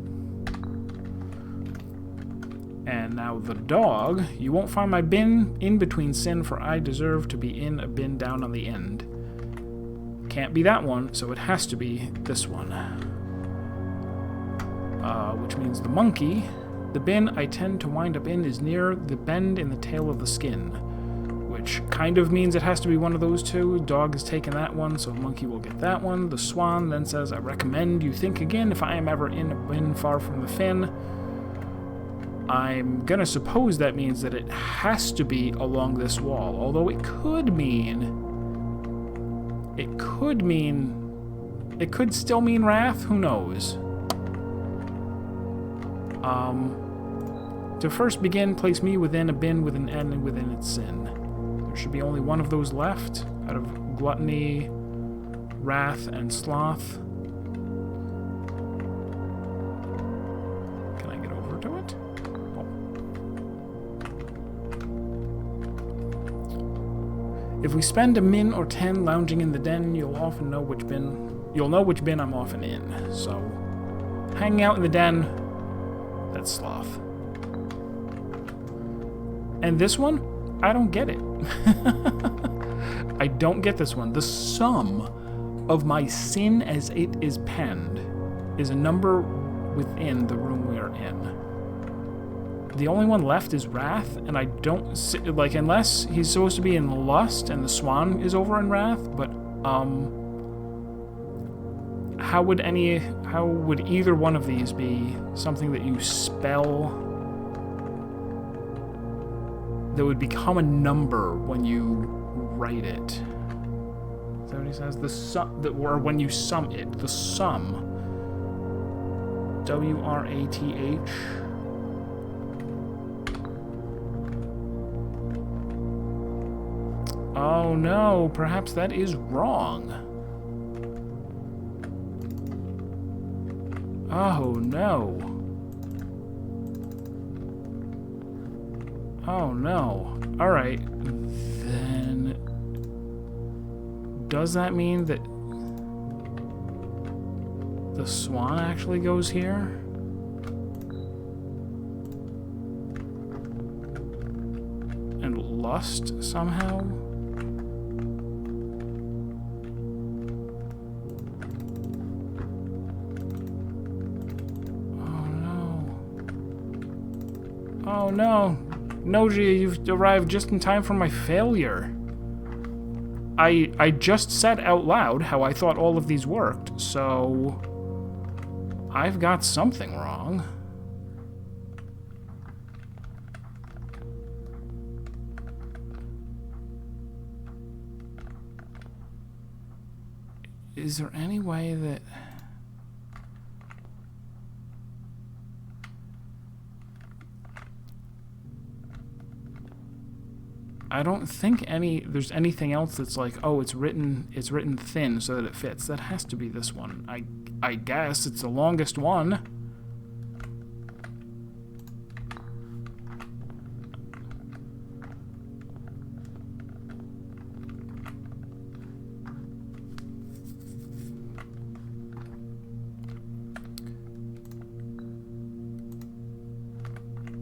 And now the dog. You won't find my bin in between sin, for I deserve to be in a bin down on the end. Can't be that one, so it has to be this one. Which means the monkey. The bin I tend to wind up in is near the bend in the tail of the skin, which kind of means it has to be one of those two. Dog has taken that one, so monkey will get that one. The swan then says, I recommend you think again if I am ever in a bin far from the fin. I'm gonna suppose that means that it has to be along this wall, although it could mean It could still mean wrath. Who knows? To first begin, place me within a bin with an N and within its sin. There should be only one of those left, out of gluttony, wrath, and sloth. Can I get over to it? Oh. If we spend a min or 10 lounging in the den, you'll know which bin I'm often in. So, hanging out in the den, that's sloth. And this one, I don't get it. I don't get this one. The sum of my sin as it is penned is a number within the room we are in. The only one left is wrath, and I don't like, unless he's supposed to be in lust and the swan is over in wrath, but how would either one of these be something that you spell that would become a number when you write it? Is that what he says? The sum, or when you sum it, the sum. W-R-A-T-H. Oh no, perhaps that is wrong. Oh no. Oh no. Alright. Then... does that mean that the swan actually goes here? And lust somehow? Oh no. Noji, you've arrived just in time for my failure. I just said out loud how I thought all of these worked, so I've got something wrong. Is there any way that... I don't think there's anything else that's like, oh, it's written thin so that it fits. That has to be this one. I guess it's the longest one.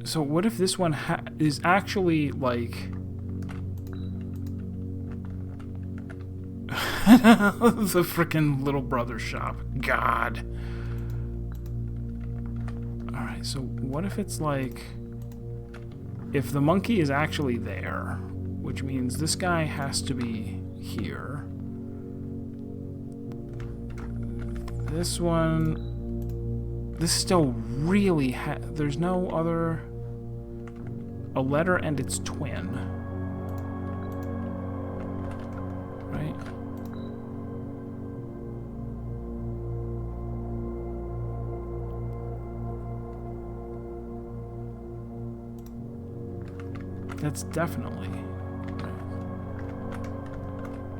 So what if this one is actually like... the frickin' little brother shop. God. Alright, so what if it's like... if the monkey is actually there, which means this guy has to be here. This one... this still really there's no other... a letter and its twin. Right? That's definitely right.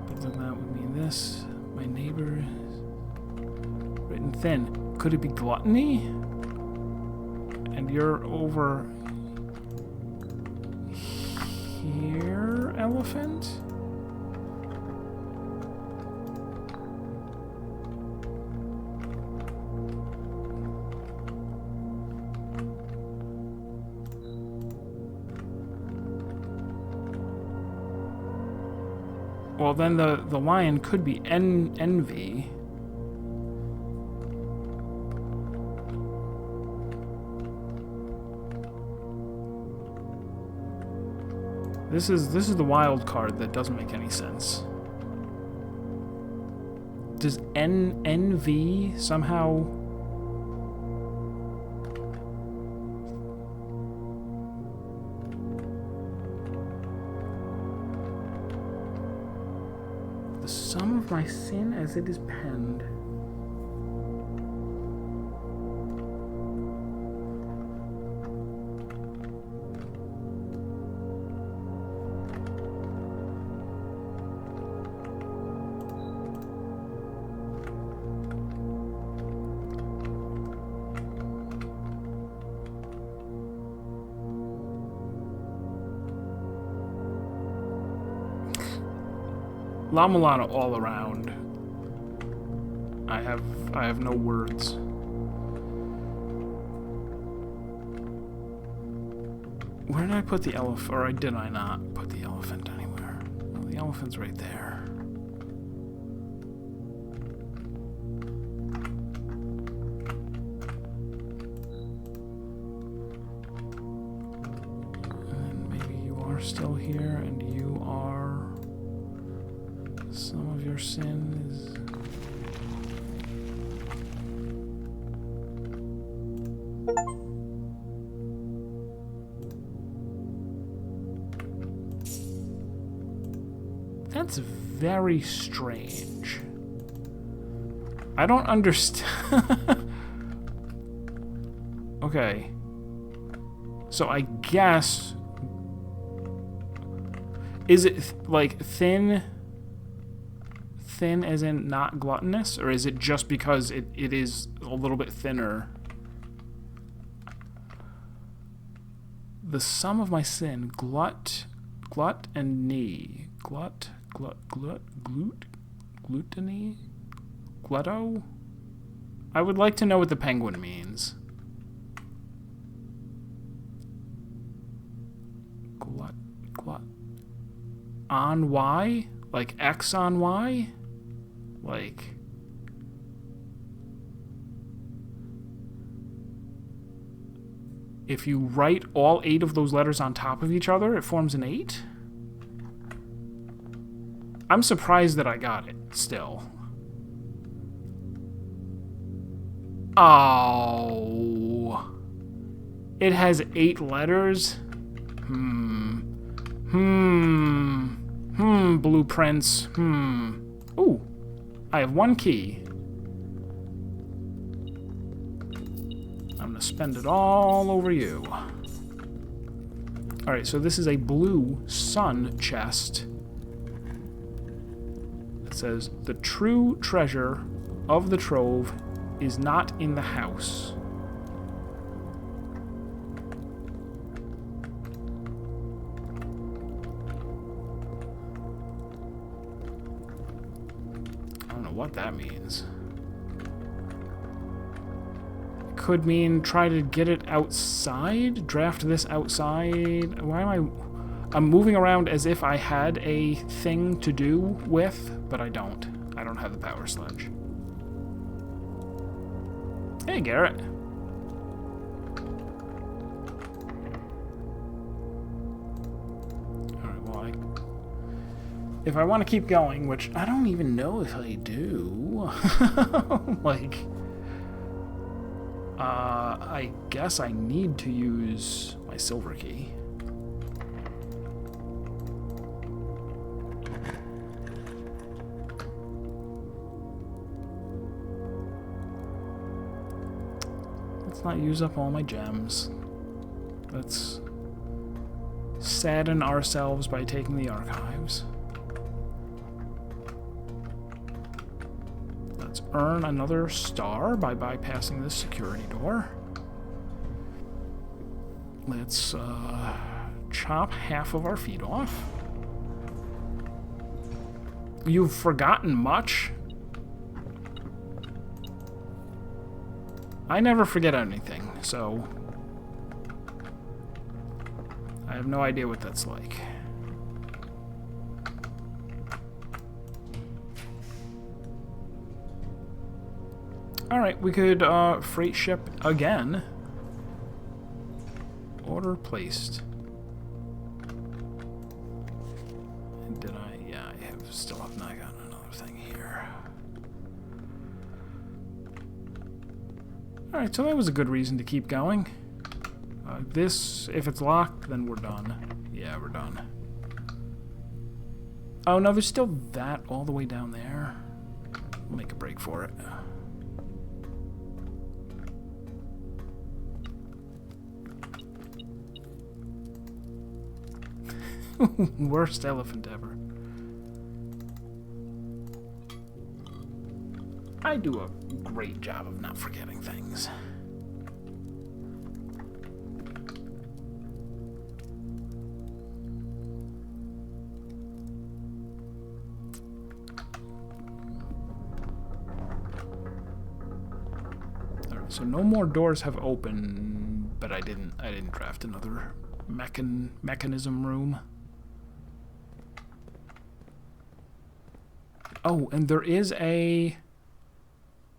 But then that would mean this. My neighbor is written thin. Could it be gluttony? And you're over here, elephant? Well, then the lion could be envy. This is the wild card that doesn't make any sense. Does envy somehow... the sum of my sin as it is penned. La Mulana all around. I have no words. Where did I put the elephant? Or did I not put the elephant anywhere? Well, the elephant's right there. And maybe you are still here, and you are... Some of your sin is... That's very strange. I don't understand. Okay. So I guess... Is it, like, thin... Thin as in not gluttonous? Or is it just because it is a little bit thinner? The sum of my sin, glut and knee. Gluttony? Glutto? I would like to know what the penguin means. Glut. On Y? Like X on Y? Like... If you write all 8 of those letters on top of each other, it forms an 8? I'm surprised that I got it, still. Oh. It has 8 letters? Blueprints. Ooh. I have 1 key. I'm gonna spend it all over you. Alright, so this is a blue sun chest. It says, the true treasure of the trove is not in the house. I don't know what that means. Could mean try to get it outside? Draft this outside? Why am I... I'm moving around as if I had a thing to do with, but I don't. I don't have the power sledge. Hey, Garrett. Alright, well, if I want to keep going, which I don't even know if I do, like... I guess I need to use my silver key. Let's not use up all my gems. Let's sadden ourselves by taking the archives. Let's earn another star by bypassing this security door. Let's chop half of our feet off. You've forgotten much? I never forget anything, so I have no idea what that's like. Alright, we could freight ship again. Order placed. Did I? Yeah, I have still have not gotten another thing here. Alright, so that was a good reason to keep going. This, if it's locked, then we're done. Yeah, we're done. Oh no, there's still that all the way down there. We'll make a break for it. Worst elephant ever. I do a great job of not forgetting things. So no more doors have opened, but I didn't draft another mechanism room. Oh, and there is a...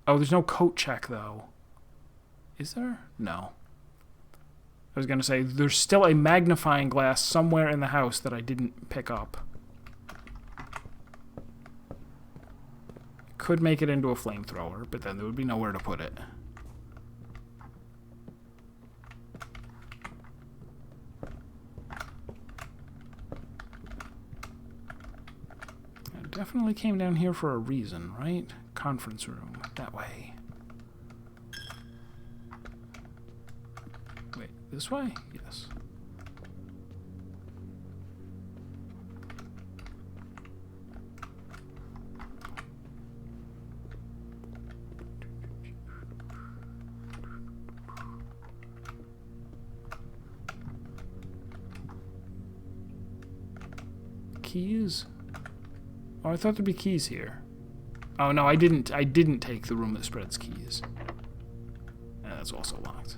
Oh, there's no coat check, though. Is there? No. I was going to say, there's still a magnifying glass somewhere in the house that I didn't pick up. Could make it into a flamethrower, but then there would be nowhere to put it. I definitely came down here for a reason, right? Conference room. That way. Wait, this way? Yes. Keys? Oh, I thought there'd be keys here. Oh no, I didn't take the room that spreads keys. Yeah, that's also locked.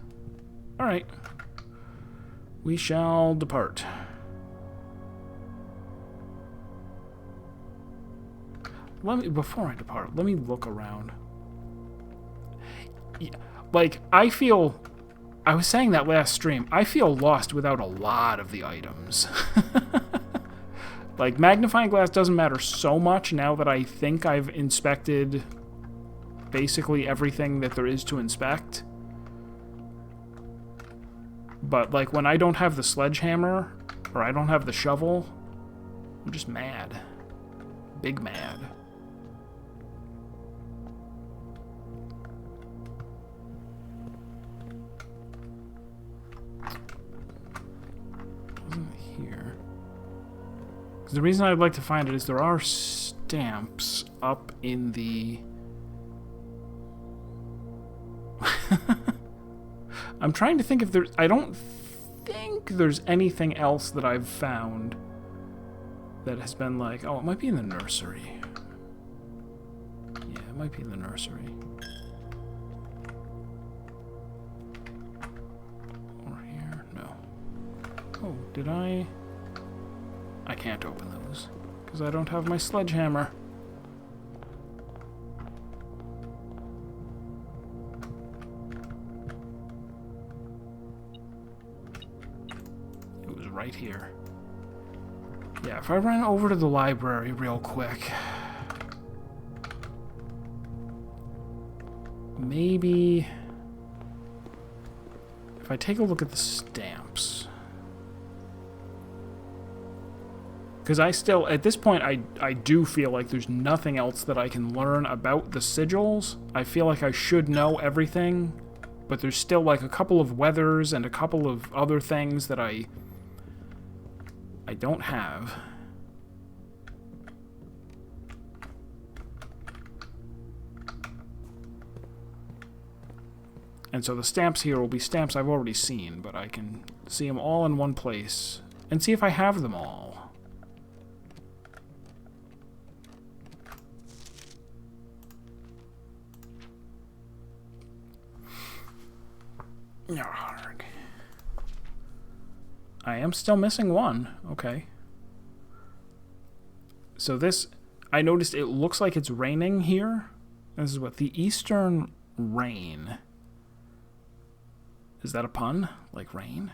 Alright. We shall depart. Before I depart, let me look around. Yeah, like, I was saying that last stream, I feel lost without a lot of the items. Like, magnifying glass doesn't matter so much now that I think I've inspected basically everything that there is to inspect. But, like, when I don't have the sledgehammer, or I don't have the shovel, I'm just mad. Big mad. Wasn't here. The reason I'd like to find it is there are stamps up in the... I'm trying to think if there's... I don't think there's anything else that I've found that has been like... Oh, it might be in the nursery. Yeah, it might be in the nursery. Or here? No. Oh, did I can't open those, because I don't have my sledgehammer. It was right here. Yeah, if I ran over to the library real quick... Maybe... If I take a look at the stamps... Because I still, at this point, I do feel like there's nothing else that I can learn about the sigils. I feel like I should know everything, but there's still like a couple of weathers and a couple of other things that I don't have. And so the stamps here will be stamps I've already seen, but I can see them all in one place and see if I have them all. Yarg. I am still missing one. Okay. So this, I noticed it looks like it's raining here. This is what? The Eastern Rain. Is that a pun? Like rain?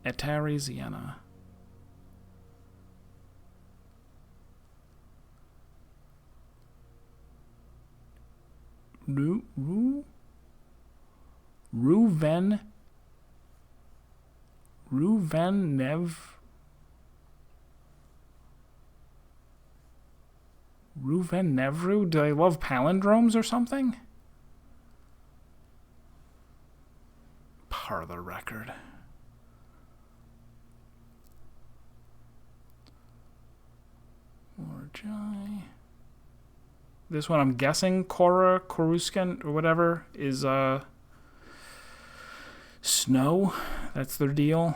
Etariziana. Ruvennevru? Do they love palindromes or something? Parlor record. Orjai. This one, I'm guessing Koruskan or whatever is snow. That's their deal.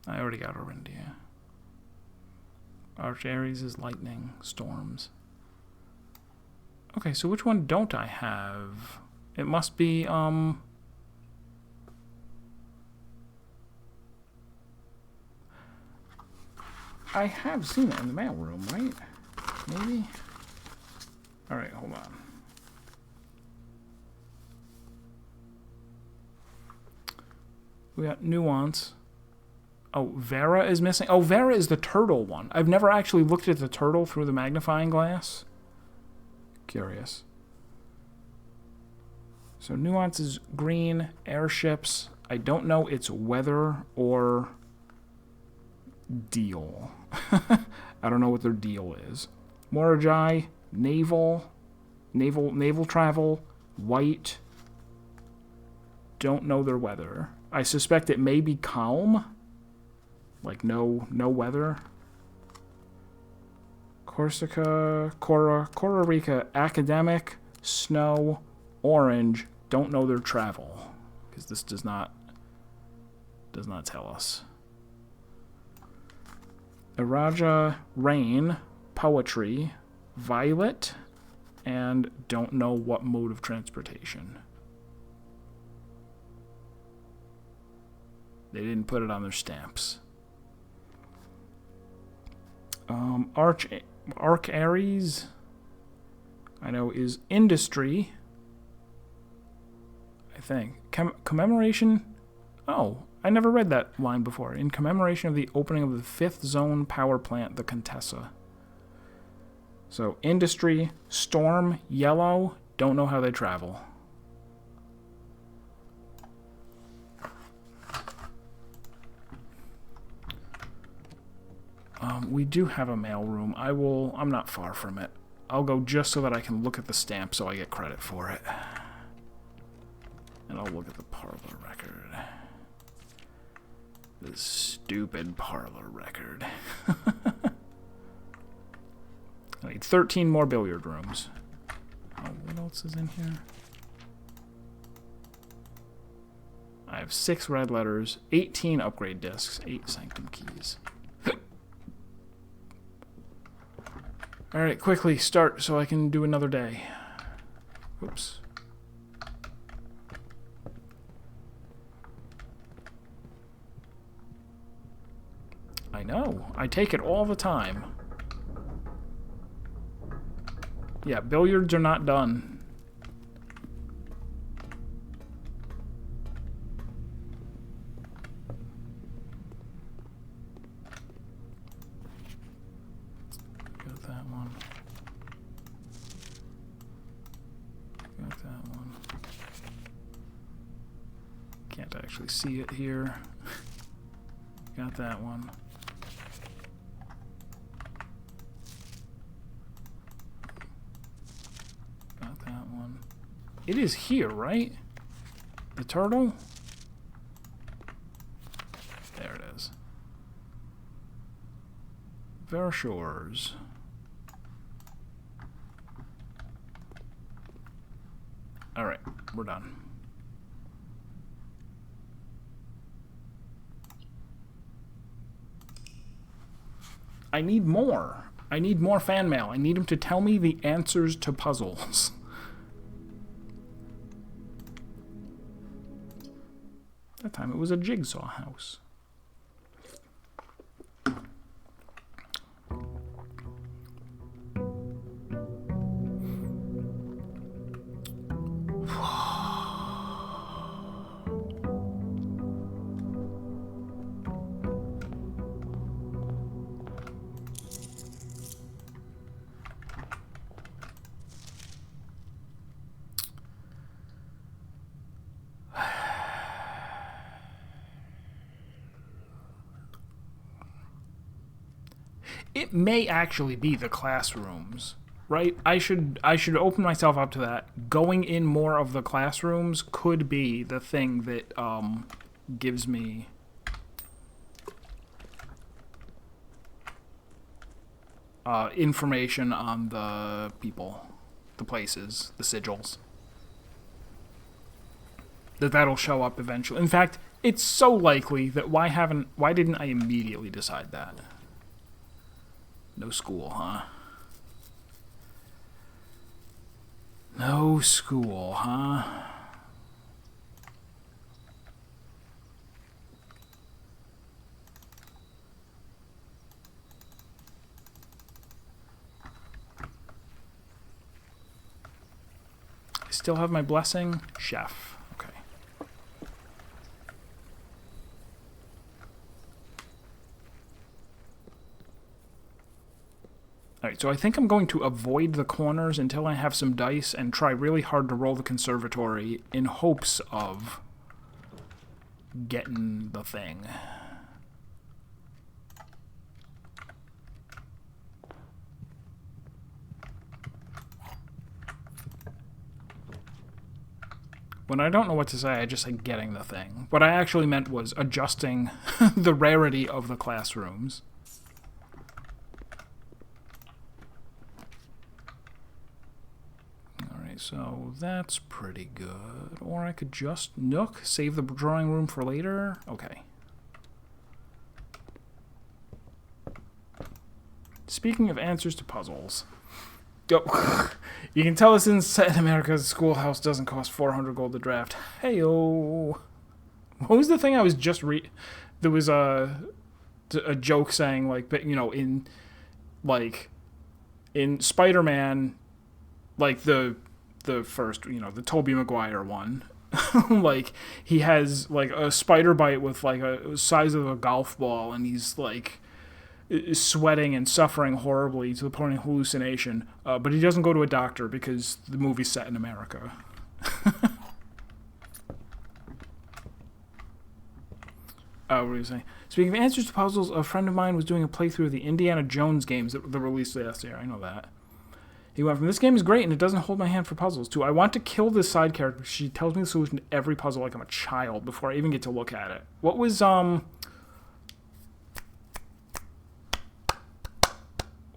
I already got Orindia. Arch Aries is lightning, storms. Okay, so which one don't I have? It must be, I have seen it in the mailroom, right? Maybe? Alright, hold on. We got Nuance. Oh, Vera is missing. Oh, Vera is the turtle one. I've never actually looked at the turtle through the magnifying glass. Curious. So Nuance is green. Airships. I don't know its weather or deal. I don't know what their deal is. Morajai, naval travel, white. Don't know their weather. I suspect it may be calm. Like no weather. Corsica, Costa Rica, academic, snow, orange. Don't know their travel because this does not tell us. Iraja, rain, poetry, violet, and don't know what mode of transportation. They didn't put it on their stamps. Arc Aries, I know, is industry. I think. Commemoration. Oh, I never read that line before. In commemoration of the opening of the 5th zone power plant, the Contessa. So, industry, storm, yellow, don't know how they travel. We do have a mailroom. I'm not far from it. I'll go just so that I can look at the stamp so I get credit for it. And I'll look at the parlor record. This stupid parlor record. I need 13 more billiard rooms. Oh, what else is in here? I have 6 red letters, 18 upgrade discs, 8 sanctum keys. Alright, quickly start so I can do another day. Oops. I know. I take it all the time. Yeah, billiards are not done. Got that one. Got that one. Can't actually see it here. Got that one. Got that one. It is here, right? The turtle? There it is. Vershores. Alright, we're done. I need more. I need more fan mail. I need him to tell me the answers to puzzles. That time it was a jigsaw house. It may actually be the classrooms, right? I should open myself up to that. Going in more of the classrooms could be the thing that gives me information on the people, the places, the sigils. That'll show up eventually. In fact, it's so likely that why didn't I immediately decide that? No school, huh? No school, huh? I still have my blessing. Chef. Okay. Alright, so I think I'm going to avoid the corners until I have some dice and try really hard to roll the conservatory in hopes of getting the thing. When I don't know what to say, I just say getting the thing. What I actually meant was adjusting the rarity of the classrooms. Alright, so that's pretty good. Or I could just nook, save the drawing room for later. Okay. Speaking of answers to puzzles. You can tell us in America's schoolhouse doesn't cost 400 gold to draft. Hey-o. What was the thing I was just there was a joke saying, like, you know, in Spider-Man, like the first, you know, the Tobey Maguire one, like, he has, like, a spider bite with, like, a size of a golf ball, and he's, like, sweating and suffering horribly to the point of hallucination, but he doesn't go to a doctor because the movie's set in America. What were you saying? Speaking of answers to puzzles, a friend of mine was doing a playthrough of the Indiana Jones games that were released last year. I know that. He went from, this game is great and it doesn't hold my hand for puzzles, to, I want to kill this side character. She tells me the solution to every puzzle like I'm a child before I even get to look at it. What was, what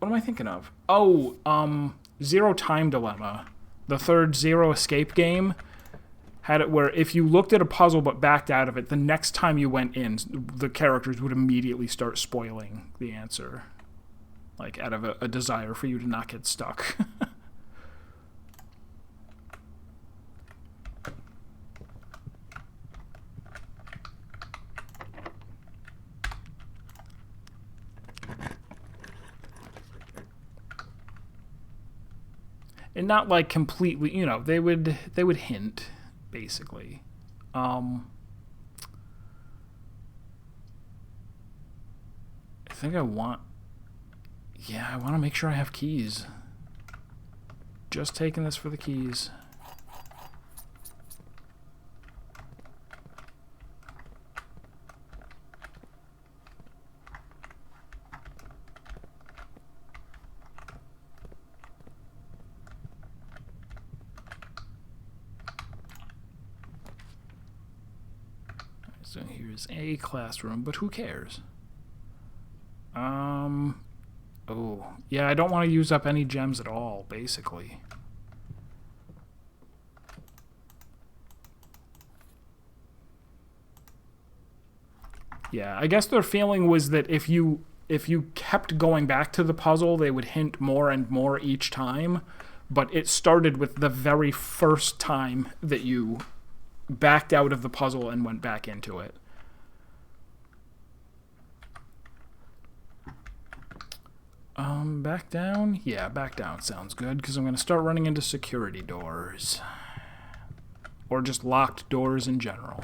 am I thinking of? Oh, Zero Time Dilemma. The third Zero Escape game had it where if you looked at a puzzle but backed out of it, the next time you went in, the characters would immediately start spoiling the answer. Like, out of a desire for you to not get stuck. And not, like, completely, you know, they would hint, basically. I think I want... Yeah, I want to make sure I have keys. Just taking this for the keys. So here's a classroom, but who cares? Oh, yeah, I don't want to use up any gems at all, basically. Yeah, I guess their feeling was that if you kept going back to the puzzle, they would hint more and more each time, but it started with the very first time that you backed out of the puzzle and went back into it. Back down? Yeah, back down sounds good, because I'm going to start running into security doors. Or just locked doors in general.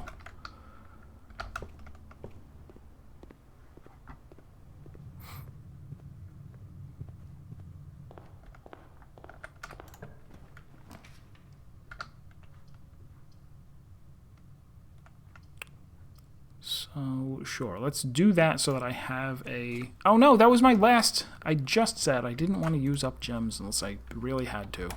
So, sure, let's do that so that I have a... Oh no, that was my last... I just said I didn't want to use up gems unless I really had to.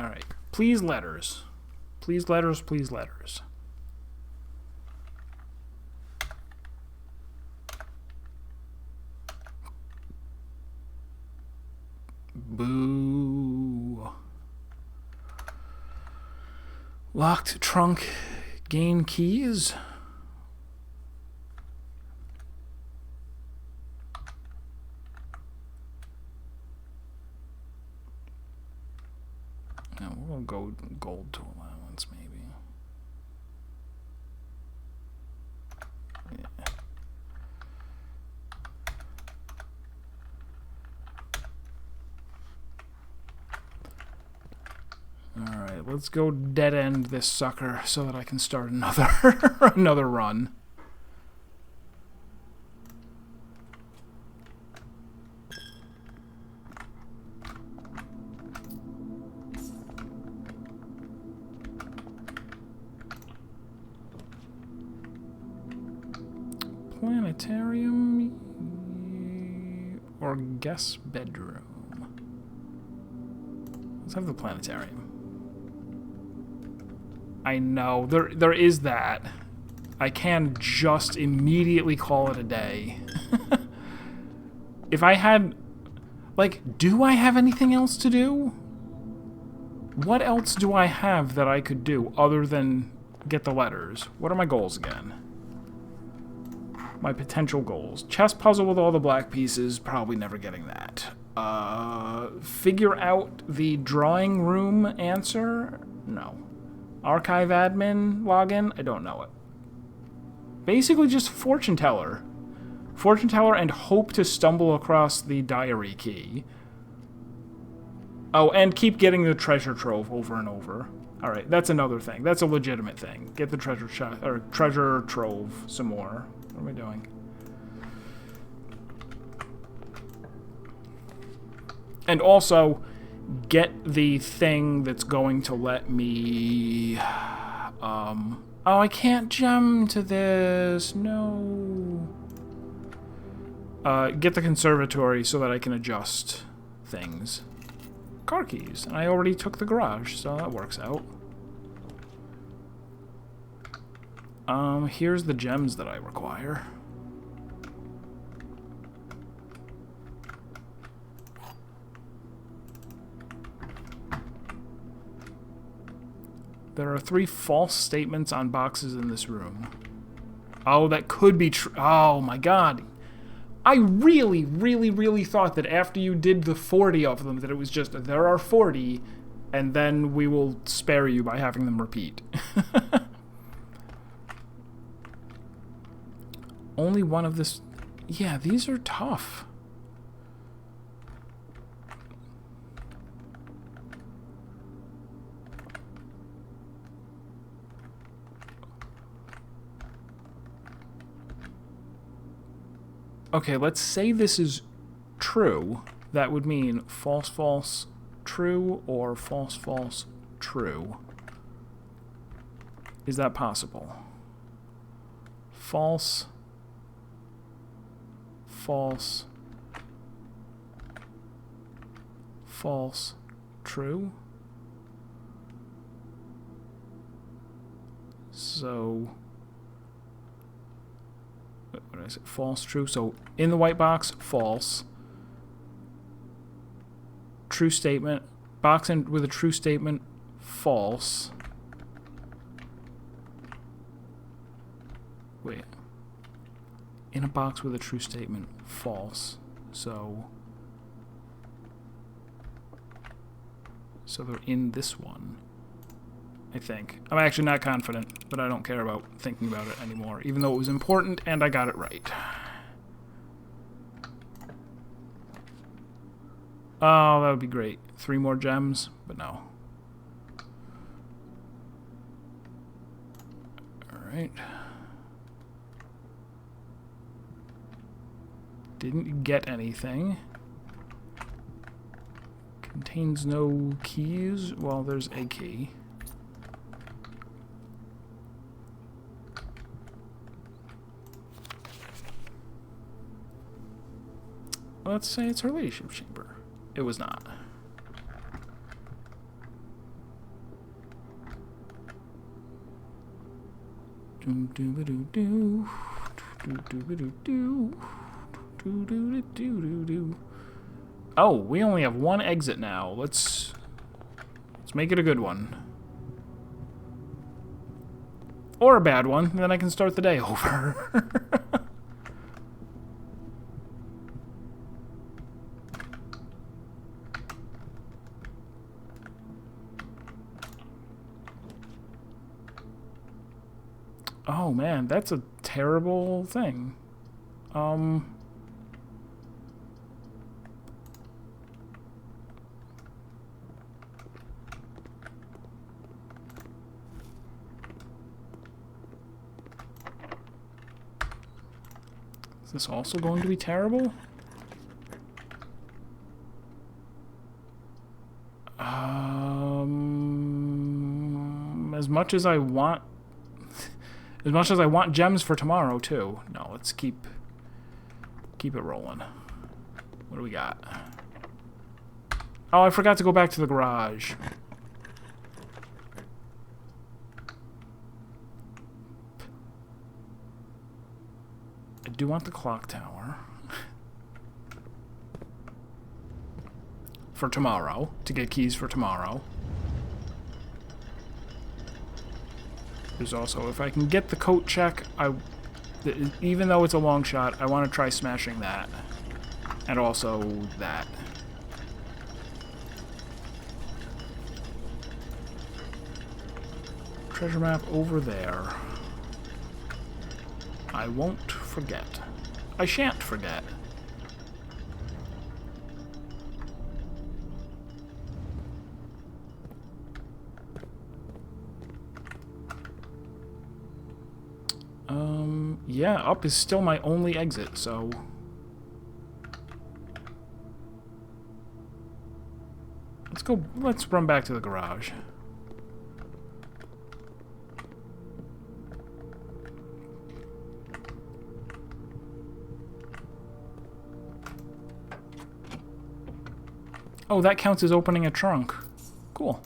Alright. Please letters. Please letters, please letters. Boo. Locked trunk. Gain keys. Now we'll go gold to allowance, maybe. Yeah. Alright, let's go dead end this sucker so that I can start another another run. Planetarium or guest bedroom? Let's have the planetarium. I know, there is that. I can just immediately call it a day. If I had... Like, do I have anything else to do? What else do I have that I could do other than get the letters? What are my goals again? My potential goals. Chess puzzle with all the black pieces. Probably never getting that. Figure out the drawing room answer? No. Archive admin login? I don't know it. Basically just fortune teller. Fortune teller and hope to stumble across the diary key. Oh, and keep getting the treasure trove over and over. Alright, that's another thing. That's a legitimate thing. Get the treasure trove some more. What am I doing? And also, get the thing that's going to let me... oh, I can't gem to this. No. Get the conservatory so that I can adjust things. Car keys. And I already took the garage, so that works out. Here's the gems that I require. There are 3 false statements on boxes in this room. Oh, that could be true. Oh my god. I really, really, really thought that after you did the 40 of them, that it was just, there are 40, and then we will spare you by having them repeat. Only one of this... Yeah, these are tough. Okay, let's say this is true. That would mean false, false, true, or false, false, true. Is that possible? False, false, false, true. So... what did I say? False, true. So in the white box, false. True statement. Box in with a true statement, false. Wait. In a box with a true statement, false. So they're in this one. I think. I'm actually not confident, but I don't care about thinking about it anymore, even though it was important and I got it right. Oh, that would be great. 3 more gems, but no. Alright. Didn't get anything. Contains no keys. Well, there's a key. Let's say it's her ladyship chamber. It was not. Oh, we only have one exit now. Let's make it a good one. Or a bad one, then I can start the day over. Oh man, that's a terrible thing. Is this also going to be terrible? As much as I want gems for tomorrow too. No, let's keep it rolling. What do we got? Oh, I forgot to go back to the garage. I do want the clock tower. For tomorrow, to get keys for tomorrow. There's also, if I can get the coat check, even though it's a long shot, I want to try smashing that. And also that. Treasure map over there. I won't forget. I shan't forget. Yeah, up is still my only exit, so... let's run back to the garage. Oh, that counts as opening a trunk. Cool.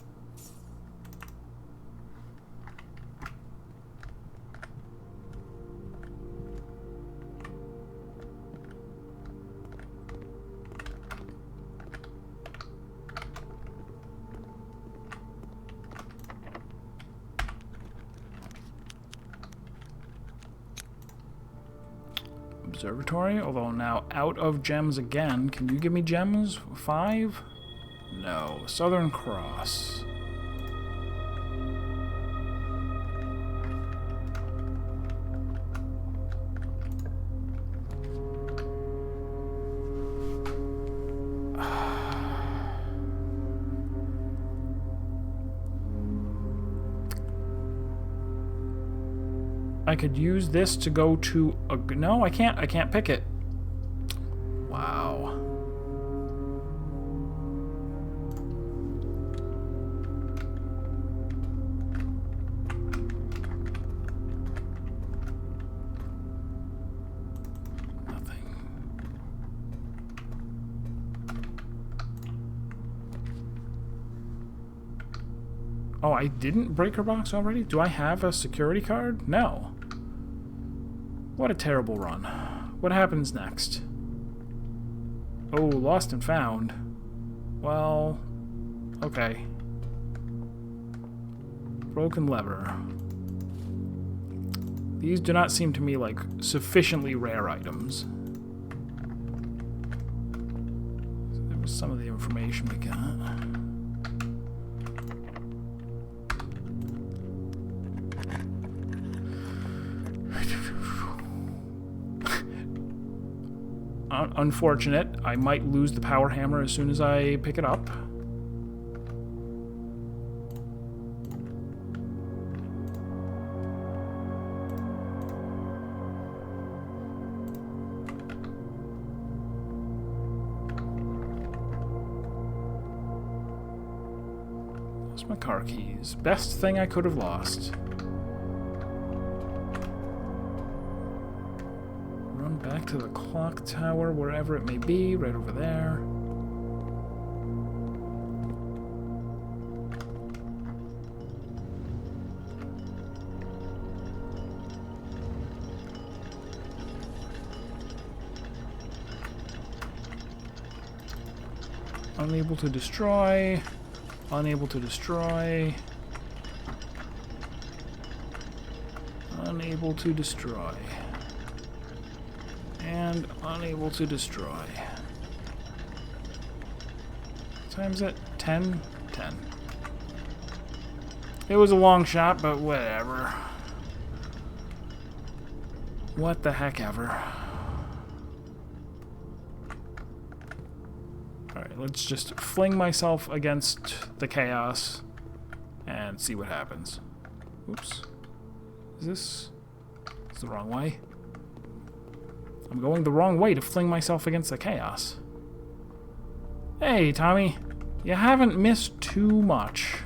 Observatory, although now out of gems again. Can you give me gems? 5? No. Southern Cross. I could use this to go to a... No, I can't. I can't pick it. Wow. Nothing. Oh, I didn't break her box already? Do I have a security card? No. What a terrible run. What happens next? Oh, lost and found. Well, okay. Broken lever. These do not seem to me like sufficiently rare items. So there was some of the information we got. Unfortunate. I might lose the power hammer as soon as I pick it up. Lost my car keys. Best thing I could have lost. Back to the clock tower, wherever it may be, right over there. Unable to destroy. Unable to destroy. Unable to destroy. And unable to destroy. What time is it? 10? 10. It was a long shot, but whatever. What the heck ever. Alright, let's just fling myself against the chaos and see what happens. Oops. Is this... It's the wrong way. I'm going the wrong way to fling myself against the chaos. Hey, Tommy. You haven't missed too much.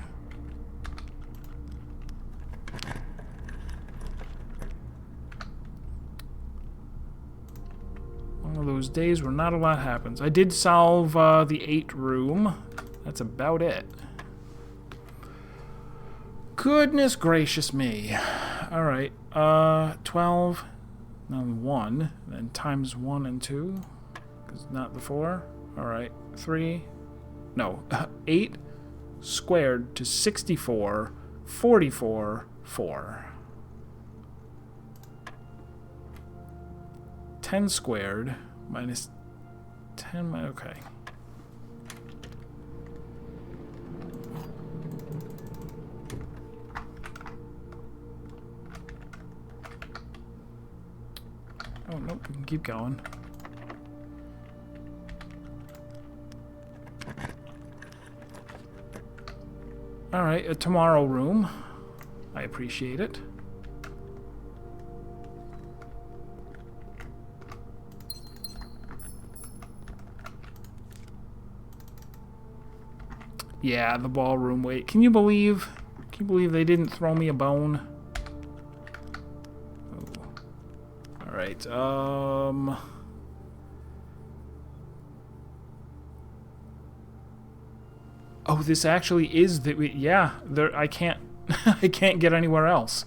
One of those days where not a lot happens. I did solve the 8 room. That's about it. Goodness gracious me. Alright, 12, now 1, then times 1 and 2, because not the 4. Alright, 3, no, 8 squared to 64, 44, 4. 10 squared minus 10, okay. Oh, nope, we can keep going. Alright, a tomorrow room. I appreciate it. Yeah, the ballroom. Wait, can you believe they didn't throw me a bone? Alright, oh, this actually is the... Yeah, there, I can't... I can't get anywhere else.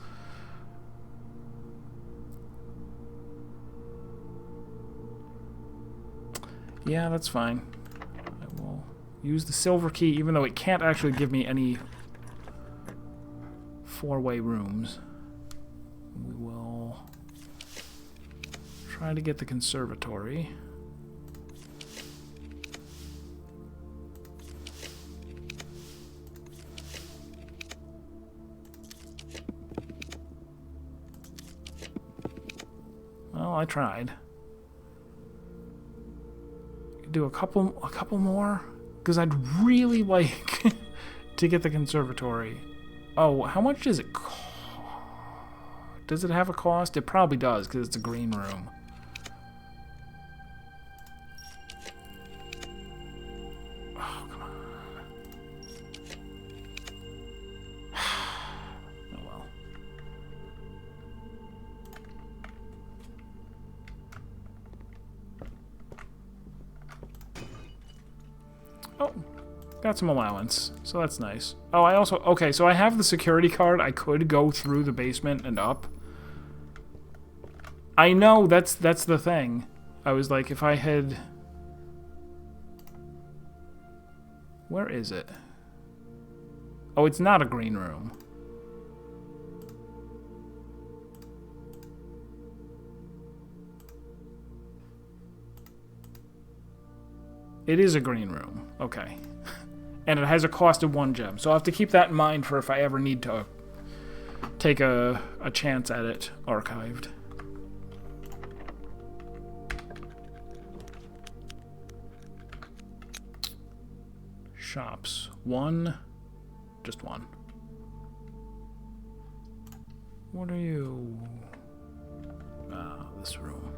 Yeah, that's fine. I will use the silver key, even though it can't actually give me any 4-way rooms. We will try to get the conservatory. Well, I tried. Do a couple more, because I'd really like to get the conservatory. Oh, how much does it cost? Does it have a cost? It probably does, because it's a green room. Oh, come on. Oh, well. Oh, got some allowance, so that's nice. Oh, I also... Okay, so I have the security card. I could go through the basement and up. I know, that's the thing. I was like, if I had... Where is it? Oh, it's not a green room. It is a green room. Okay. And it has a cost of 1 gem. So I'll have to keep that in mind for if I ever need to take a chance at it archived. Shops. 1. Just 1. What are you? Ah, this room.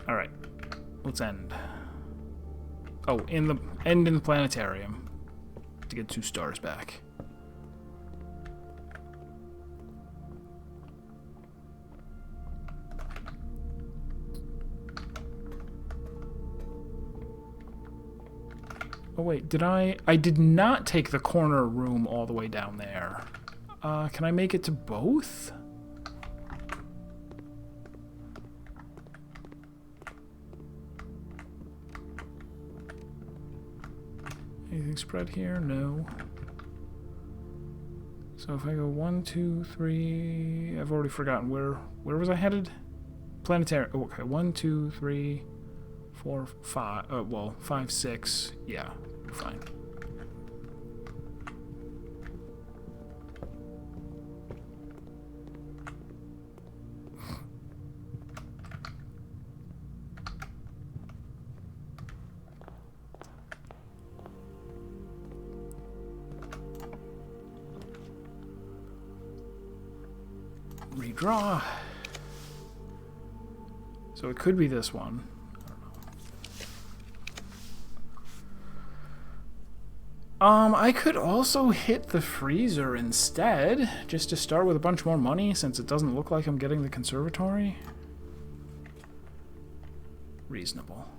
Alright. Let's end. Oh, end in the planetarium. To get 2 stars back. Oh wait, did I did not take the corner room all the way down there. Can I make it to both? Anything spread here? No. So if I go 1, 2, 3... I've already forgotten where was I headed? Planetary. Oh, okay, 1, 2, 3, 4, 5. Well, 5, 6. Yeah, we're fine. Redraw. So it could be this one. I don't know. I could also hit the freezer instead, just to start with a bunch more money, since it doesn't look like I'm getting the conservatory. Reasonable.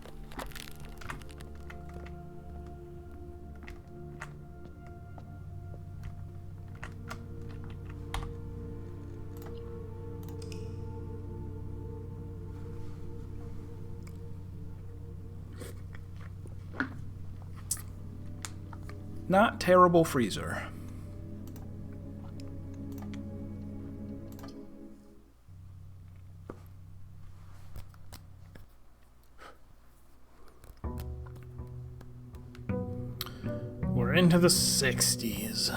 Not terrible freezer. We're into the 60s.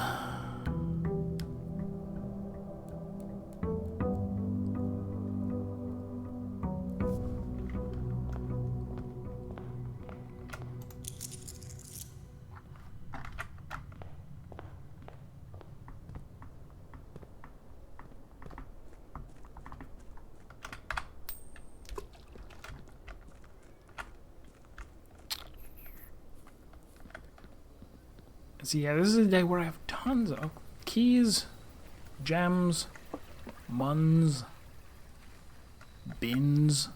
So yeah, this is a day where I have tons of keys, gems, muns, bins,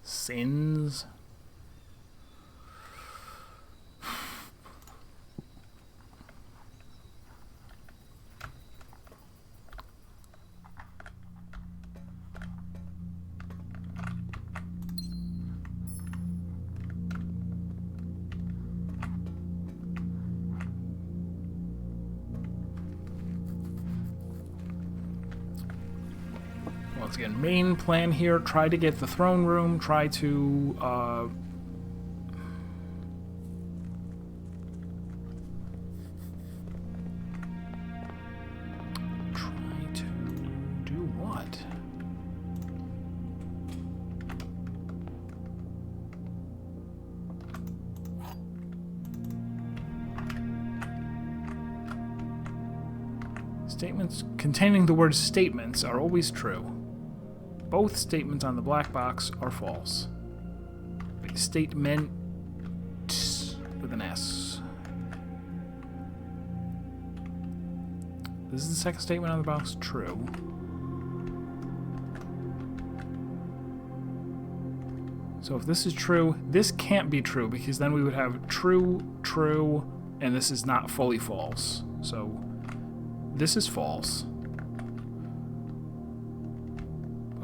sins. Once again, main plan here, try to get the throne room, try to, do what? Statements containing the word statements are always true. Both statements on the black box are false. Like statement with an S. This is the second statement on the box. True. So if this is true, this can't be true because then we would have true, true, and this is not fully false. So this is false.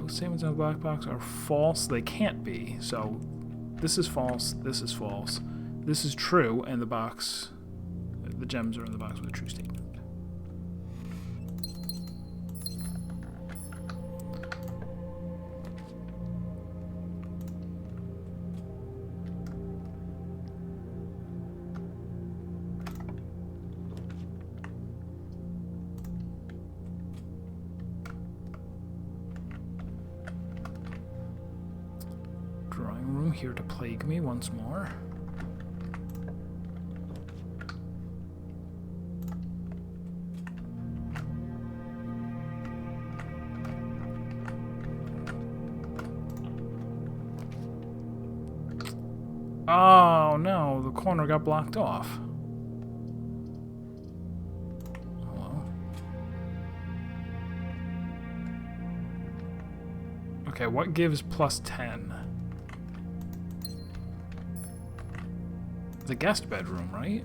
Statements on the black box are false. They can't be. So this is false. This is false. This is true, and the box, the gems are in the box with a true statement. Here to plague me once more. Oh no, the corner got blocked off. Hello. Okay, what gives plus 10? The guest bedroom, right?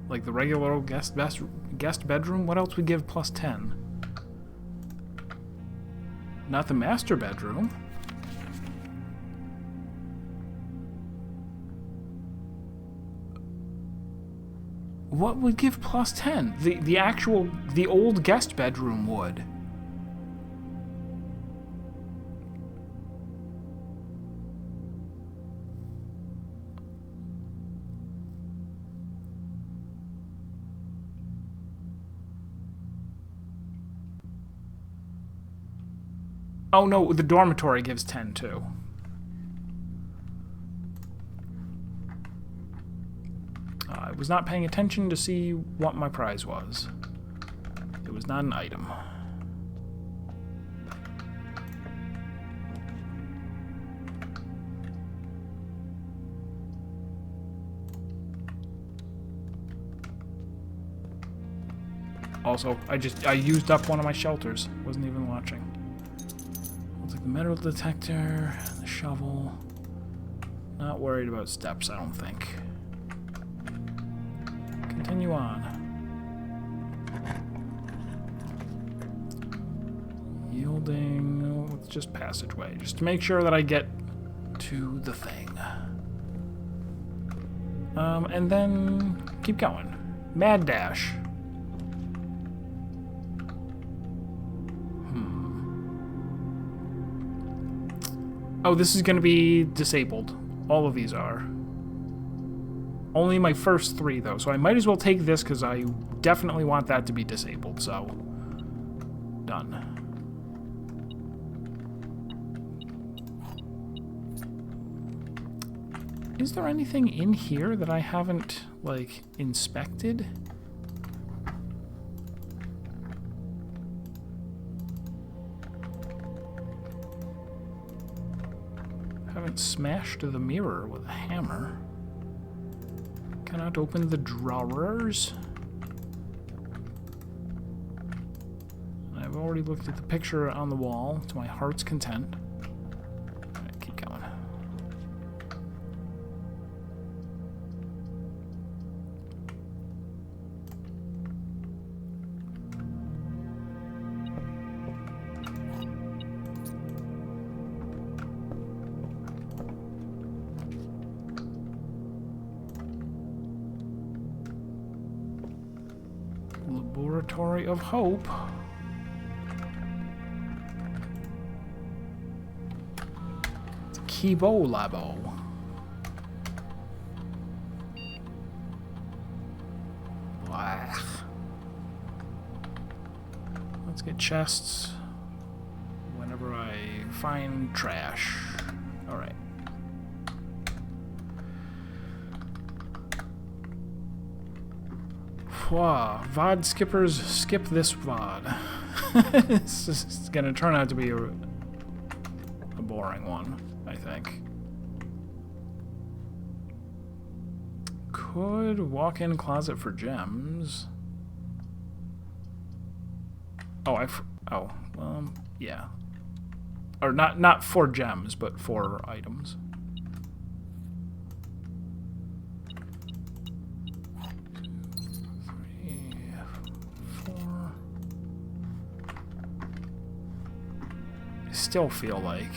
Like the regular old guest bedroom? What else would give plus 10? Not the master bedroom. What would give plus 10? The old guest bedroom would. Oh no, the dormitory gives 10 too. I was not paying attention to see what my prize was. It was not an item. Also, I used up one of my shelters. Wasn't even watching. I'll take the metal detector, the shovel. Not worried about steps, I don't think. Continue on. Yielding. Oh, it's just passageway, just to make sure that I get to the thing. And then keep going. Mad dash. Oh, this is going to be disabled. All of these are. Only my first 3, though, so I might as well take this because I definitely want that to be disabled, so... Done. Is there anything in here that I haven't, like, inspected? Haven't smashed the mirror with a hammer. Cannot open the drawers. I've already looked at the picture on the wall to my heart's content. Alright, keep going. Laboratory of Hope. It's a Kibo Labo. Blah. Let's get chests whenever I find trash. Alright. Wow, VOD skippers skip this VOD. It's just gonna turn out to be a boring one, I think. Could walk-in closet for gems. Oh, yeah. Or not for gems, but for items. Still feel like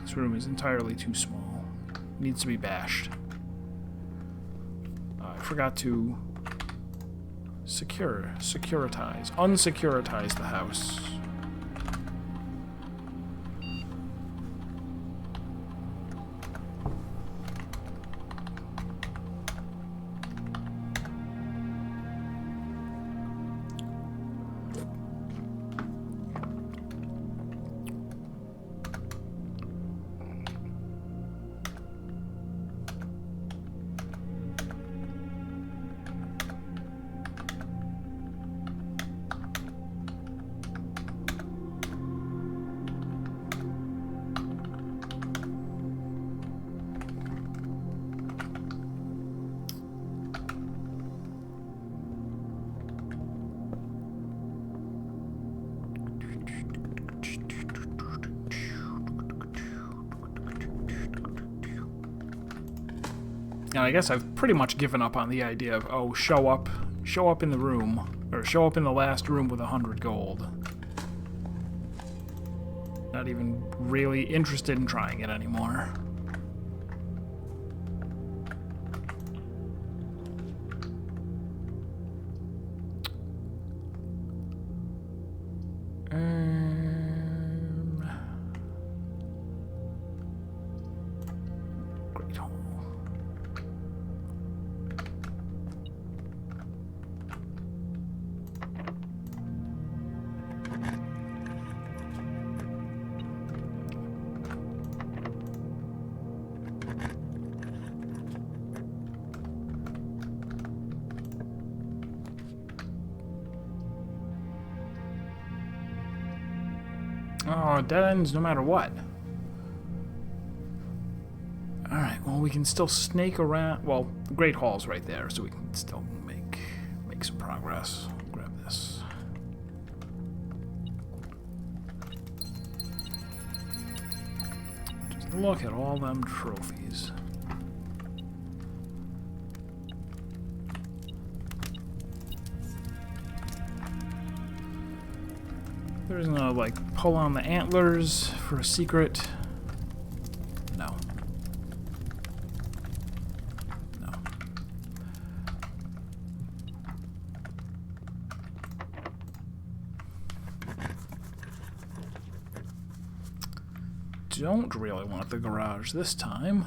this room is entirely too small. Needs to be bashed. I forgot to unsecuritize the house. And I guess I've pretty much given up on the idea of, oh, show up in the room, or show up in the last room with 100 gold. Not even really interested in trying it anymore. Oh, dead ends no matter what. Alright, well, we can still snake around. Well, the Great Hall's right there, so we can still make some progress. Grab this. Just look at all them trophies. There's no, like, pull on the antlers for a secret. No. No. Don't really want the garage this time.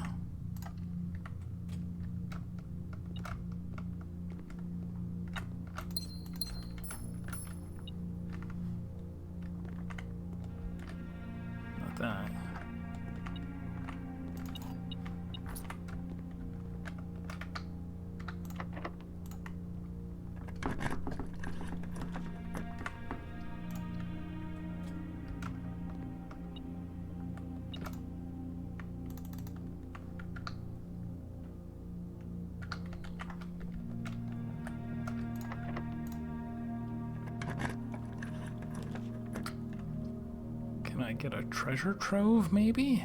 That. Can I get a treasure trove, maybe?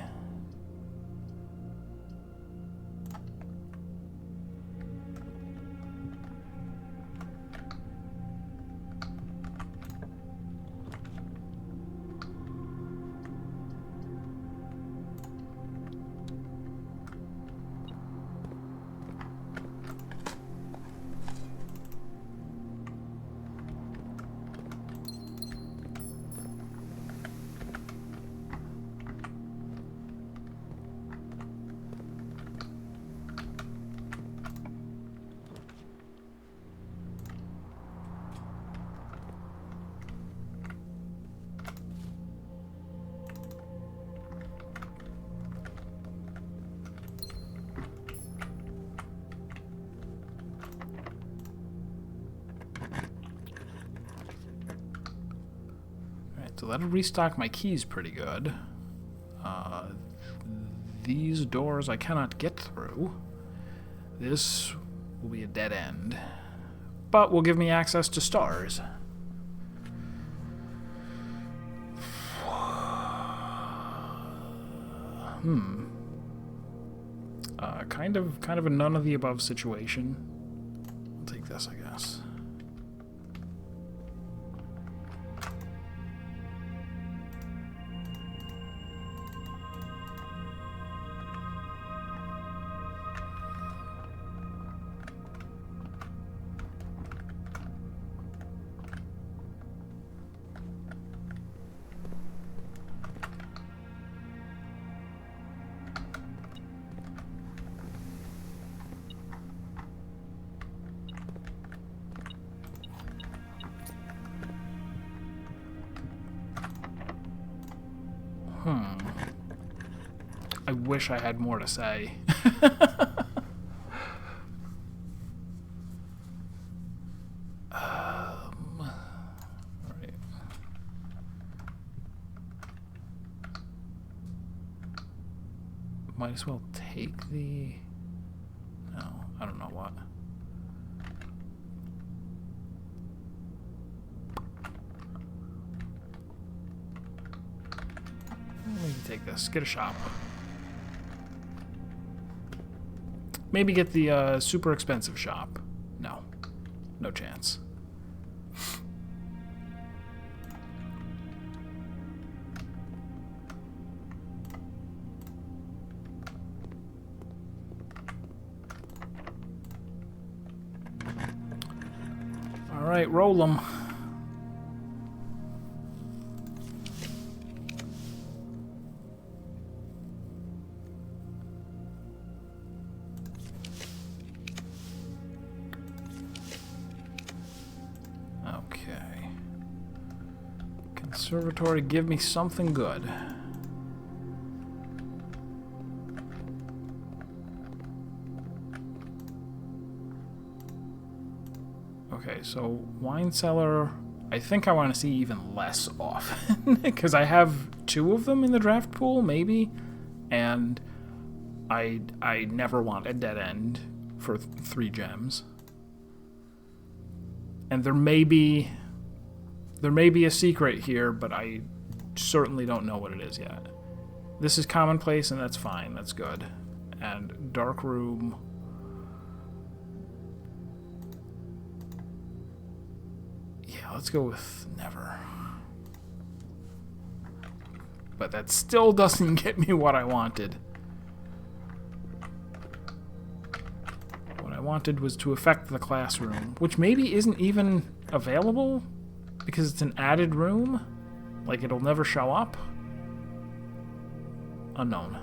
So that'll restock my keys pretty good. These doors I cannot get through. This will be a dead end. But will give me access to stars. Kind of a none of the above situation. I'll take this, I guess. I wish I had more to say. Right. Might as well take the... No, I don't know what. Maybe take this. Get a shop. Maybe get the super expensive shop. No. No chance. Alright, roll 'em. Conservatory, give me something good. Okay, so wine cellar, I think I want to see even less often, because I have 2 of them in the draft pool, maybe, and I never want a dead end for 3 gems. And there may be a secret here, but I certainly don't know what it is yet. This is commonplace, and that's fine. That's good. And dark room. Yeah, let's go with never. But that still doesn't get me what I wanted. What I wanted was to affect the classroom, which maybe isn't even available because it's an added room. Like, it'll never show up. Unknown.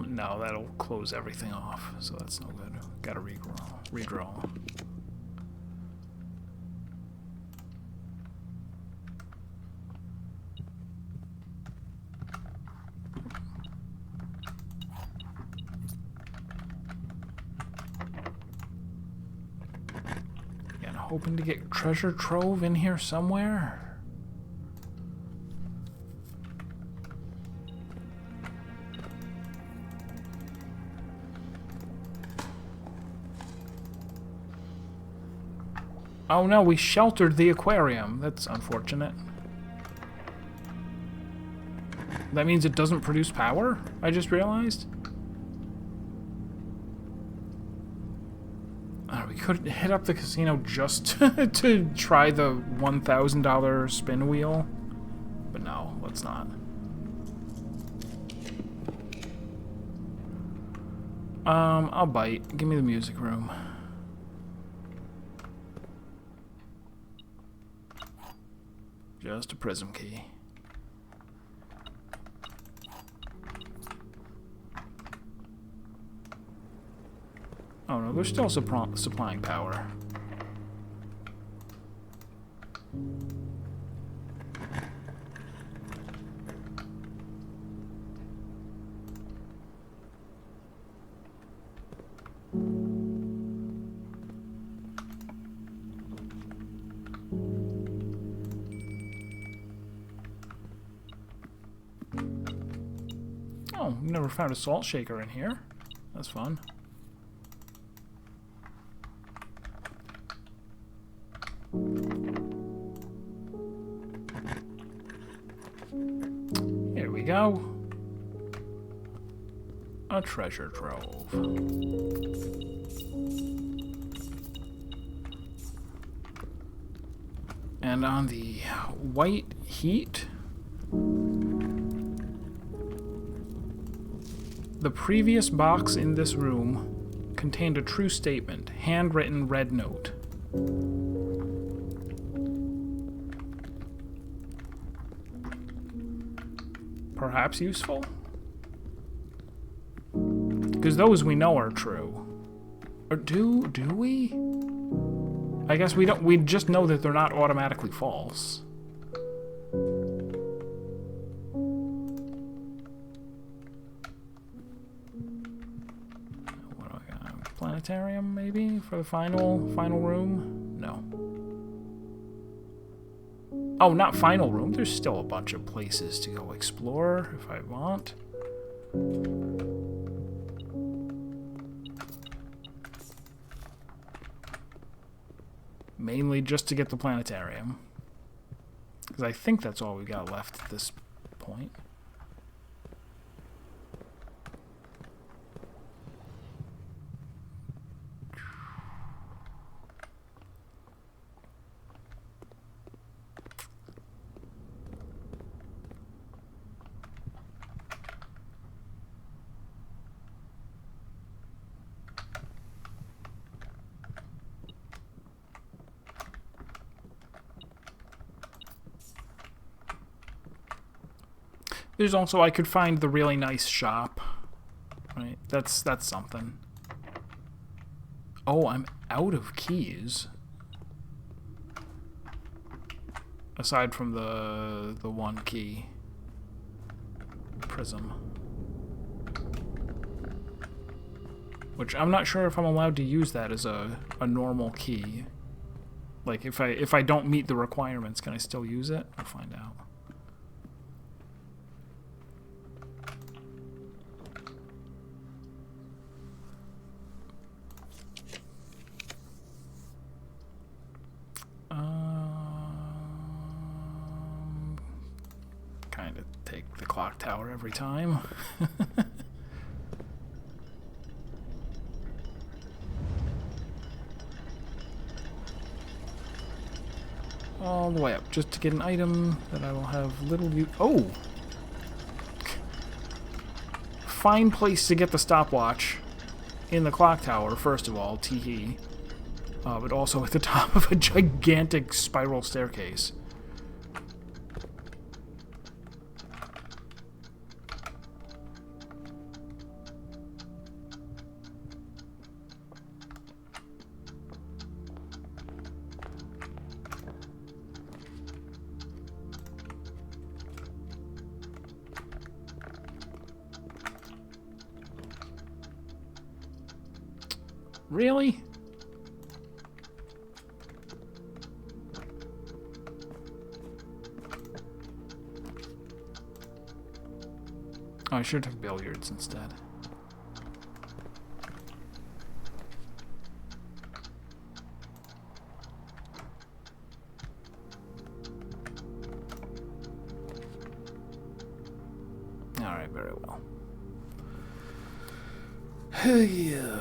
No, that'll close everything off, so that's no good. Gotta redraw. Again, hoping to get treasure trove in here somewhere. Oh no, we sheltered the aquarium. That's unfortunate. That means it doesn't produce power? I just realized. We could hit up the casino just to try the $1,000 spin wheel. But no, let's not. I'll bite. Give me the music room. Just a prism key. Oh no, they're still supplying power. Oh, never found a salt shaker in here. That's fun. Here we go. A treasure trove. And on the white heat, the previous box in this room contained a true statement, handwritten red note. Perhaps useful? Because those we know are true. Or do we? I guess we don't. We just know that they're not automatically false. What do I got? Planetarium, maybe, for the final room? No. Oh, not final room. There's still a bunch of places to go explore if I want. Mainly just to get the planetarium. Because I think that's all we got left at this point. There's also, I could find the really nice shop. Right, that's something. Oh, I'm out of keys. Aside from the one key. Prism. Which I'm not sure if I'm allowed to use that as a normal key. Like, if I don't meet the requirements, can I still use it? We'll find out. Kind of take the clock tower every time. All the way up, just to get an item that I will have little use. Oh! Fine place to get the stopwatch. In the clock tower, first of all, tee-hee. But also at the top of a gigantic spiral staircase. Really? Oh, I should have took billiards instead. Alright, very well. Yeah.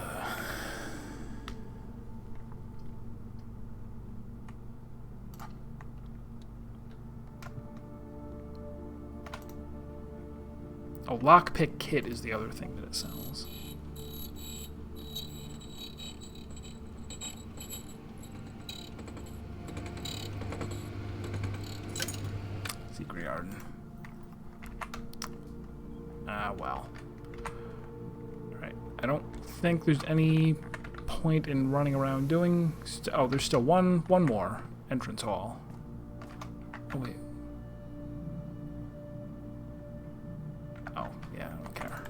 Oh, lockpick kit is the other thing that it sells. Secret garden. Ah, well. Alright, I don't think there's any point in running around doing... oh, there's still one more entrance hall. Oh, wait. Oh, yeah, I don't care.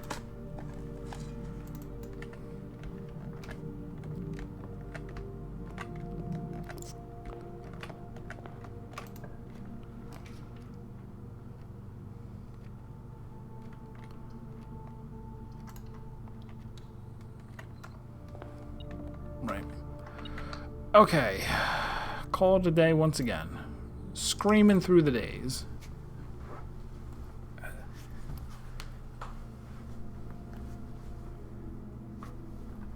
Right. Okay. Call it a day once again. Screaming through the days.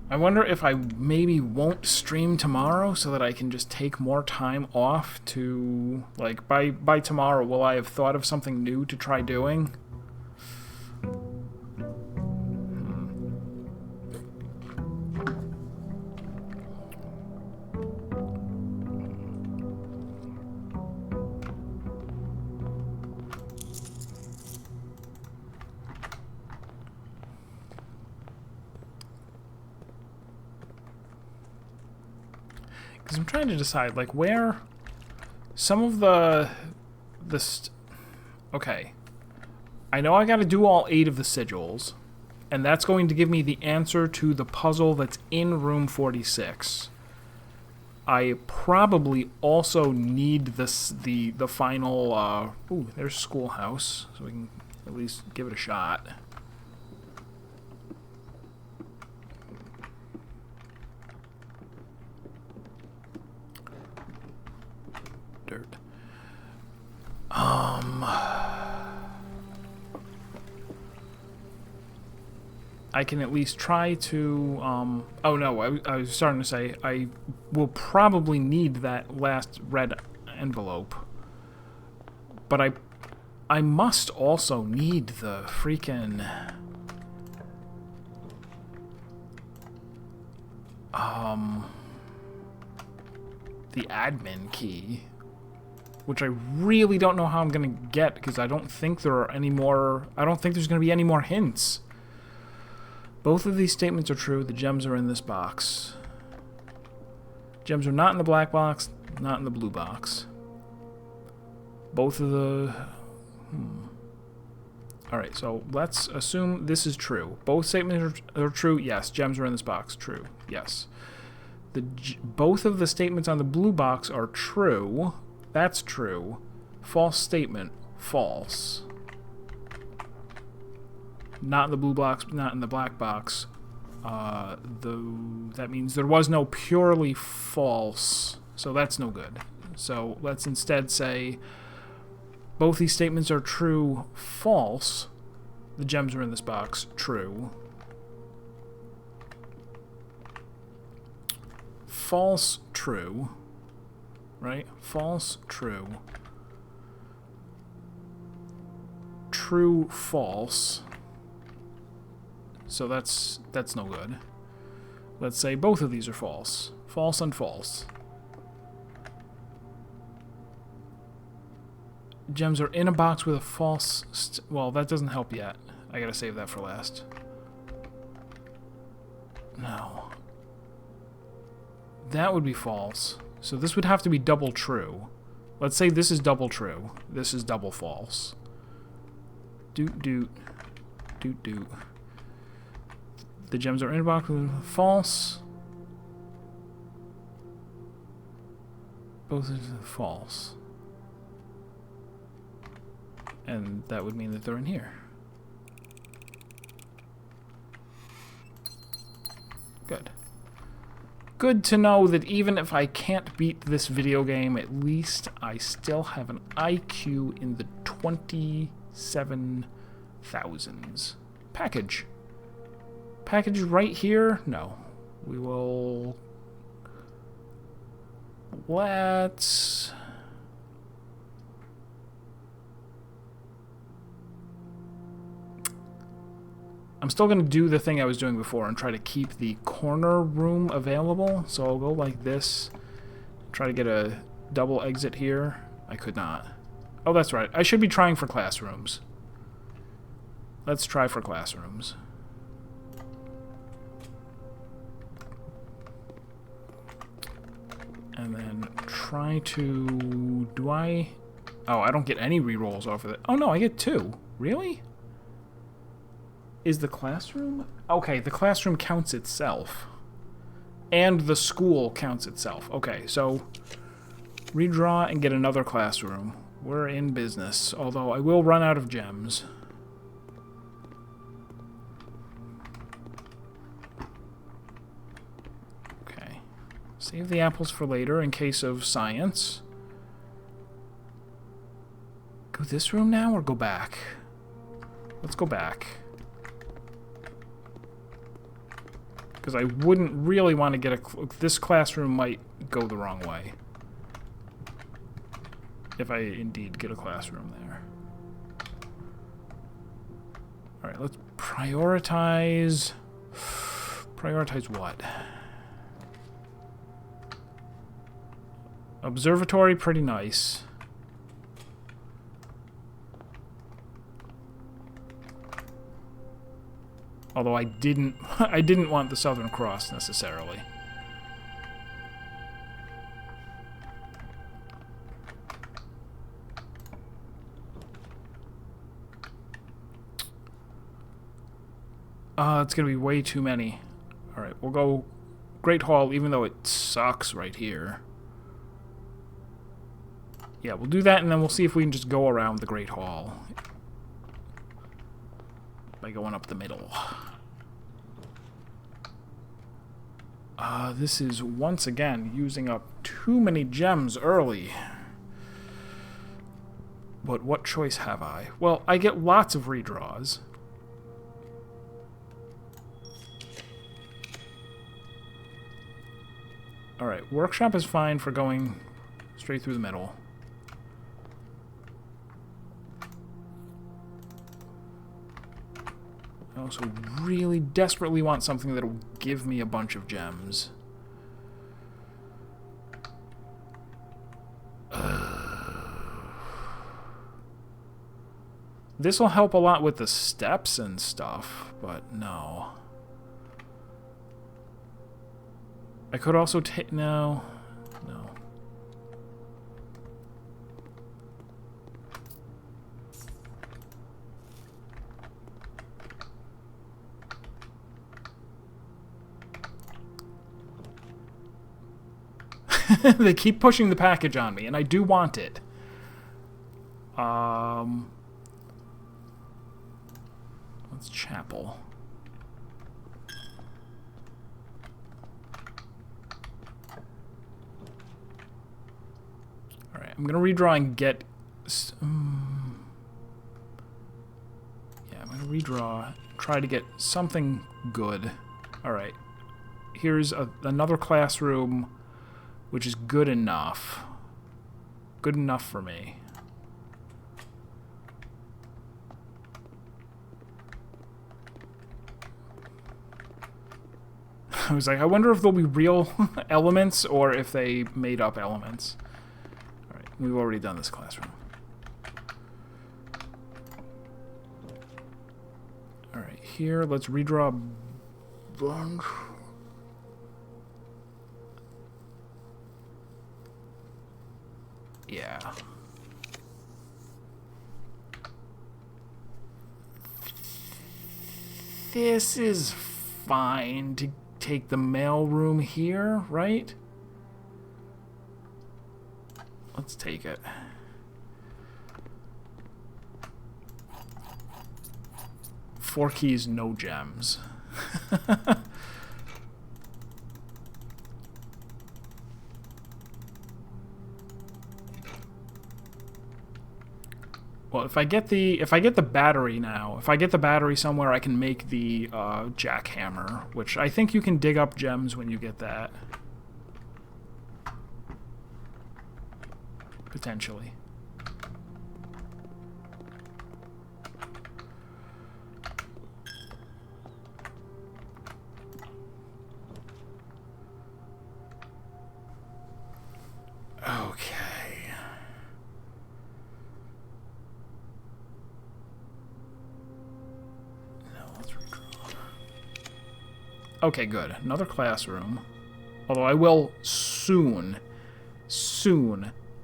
I wonder if I maybe won't stream tomorrow so that I can just take more time off to, like, by tomorrow, will I have thought of something new to try doing? Because I'm trying to decide, like, where some of okay. I know I got to do all 8 of the sigils, and that's going to give me the answer to the puzzle that's in room 46. I probably also need the final, ooh, there's schoolhouse, so we can at least give it a shot. Dirt. I can at least try to, oh no, I was starting to say, I will probably need that last red envelope. But I must also need the freaking, the admin key. which I really don't know how I'm going to get, because I don't think there are any more... I don't think there's going to be any more hints. Both of these statements are true. The gems are in this box. Gems are not in the black box, not in the blue box. Both of the... Alright, so let's assume this is true. Both statements are true. Yes, gems are in this box. True. Yes. Both of the statements on the blue box are true. That's true. False statement. False. Not in the blue box, not in the black box. That means there was no purely false, so that's no good. So let's instead say both these statements are true, false. The gems are in this box, true. False, true. Right? False, true. True, false. So that's no good. Let's say both of these are false. False and false. Gems are in a box with a false... well, that doesn't help yet. I gotta save that for last. No. That would be false. So this would have to be double true. Let's say this is double true. This is double false. Doot doot. Doot doot. The gems are in a box with false. Both are false. And that would mean that they're in here. Good. Good to know that even if I can't beat this video game, at least I still have an IQ in the 27,000s. Package. Package right here? No. We will... let's... I'm still going to do the thing I was doing before and try to keep the corner room available. So I'll go like this. Try to get a double exit here. I could not. Oh, that's right. I should be trying for classrooms. Let's try for classrooms. And then try to... do I... oh, I don't get any rerolls off of it. Oh, no, I get 2. Really? Is the classroom... okay, the classroom counts itself. And the school counts itself. Okay, so... redraw and get another classroom. We're in business, although I will run out of gems. Okay. Save the apples for later in case of science. Go this room now or go back? Let's go back. Because I wouldn't really want to get a... this classroom might go the wrong way. If I indeed get a classroom there. Alright, let's prioritize... prioritize what? Observatory, pretty nice. Although I didn't want the Southern Cross necessarily. It's gonna be way too many. Alright, we'll go Great Hall, even though it sucks right here. Yeah, we'll do that, and then we'll see if we can just go around the Great Hall. By going up the middle. This is, once again, using up too many gems early. But what choice have I? Well, I get lots of redraws. Alright, workshop is fine for going straight through the middle. I also really desperately want something that'll give me a bunch of gems. This will help a lot with the steps and stuff, but no. I could also take... No. No. They keep pushing the package on me, and I do want it. What's chapel? Alright, I'm gonna redraw and get... Yeah, I'm gonna redraw, try to get something good. Alright. Here's another classroom, which is good enough. Good enough for me. I was like, I wonder if there'll be real elements or if they made up elements. Alright, we've already done this classroom. Alright, here, let's redraw a bunch. Yeah. This is fine to take the mail room here, right? Let's take it. Four keys, no gems. Well, if I get the battery now, if I get the battery somewhere, I can make the jackhammer, which I think you can dig up gems when you get that. Potentially. Okay. Okay, good. Another classroom. Although I will soon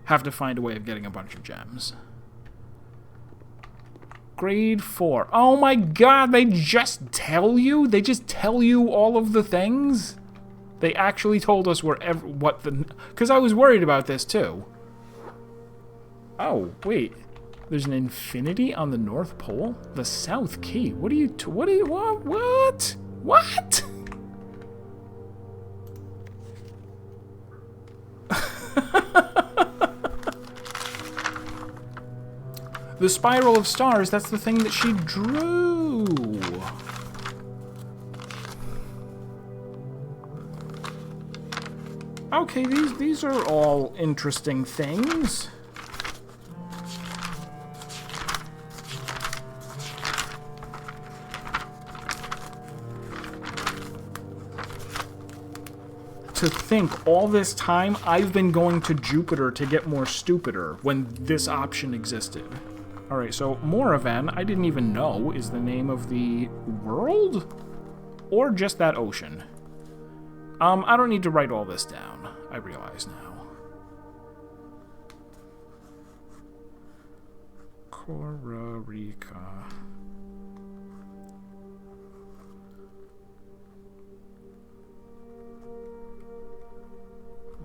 have to find a way of getting a bunch of gems. Grade 4. Oh my god, they just tell you? They just tell you all of the things? They actually told us what the... Because I was worried about this, too. Oh, wait. There's an infinity on the North Pole? The South Key? What? What? The Spiral of Stars, that's the thing that she drew. Okay, these are all interesting things. To think all this time I've been going to Jupiter to get more stupider when this option existed. Alright, so Moravan, I didn't even know, is the name of the world? Or just that ocean? I don't need to write all this down, I realize now. Korarika.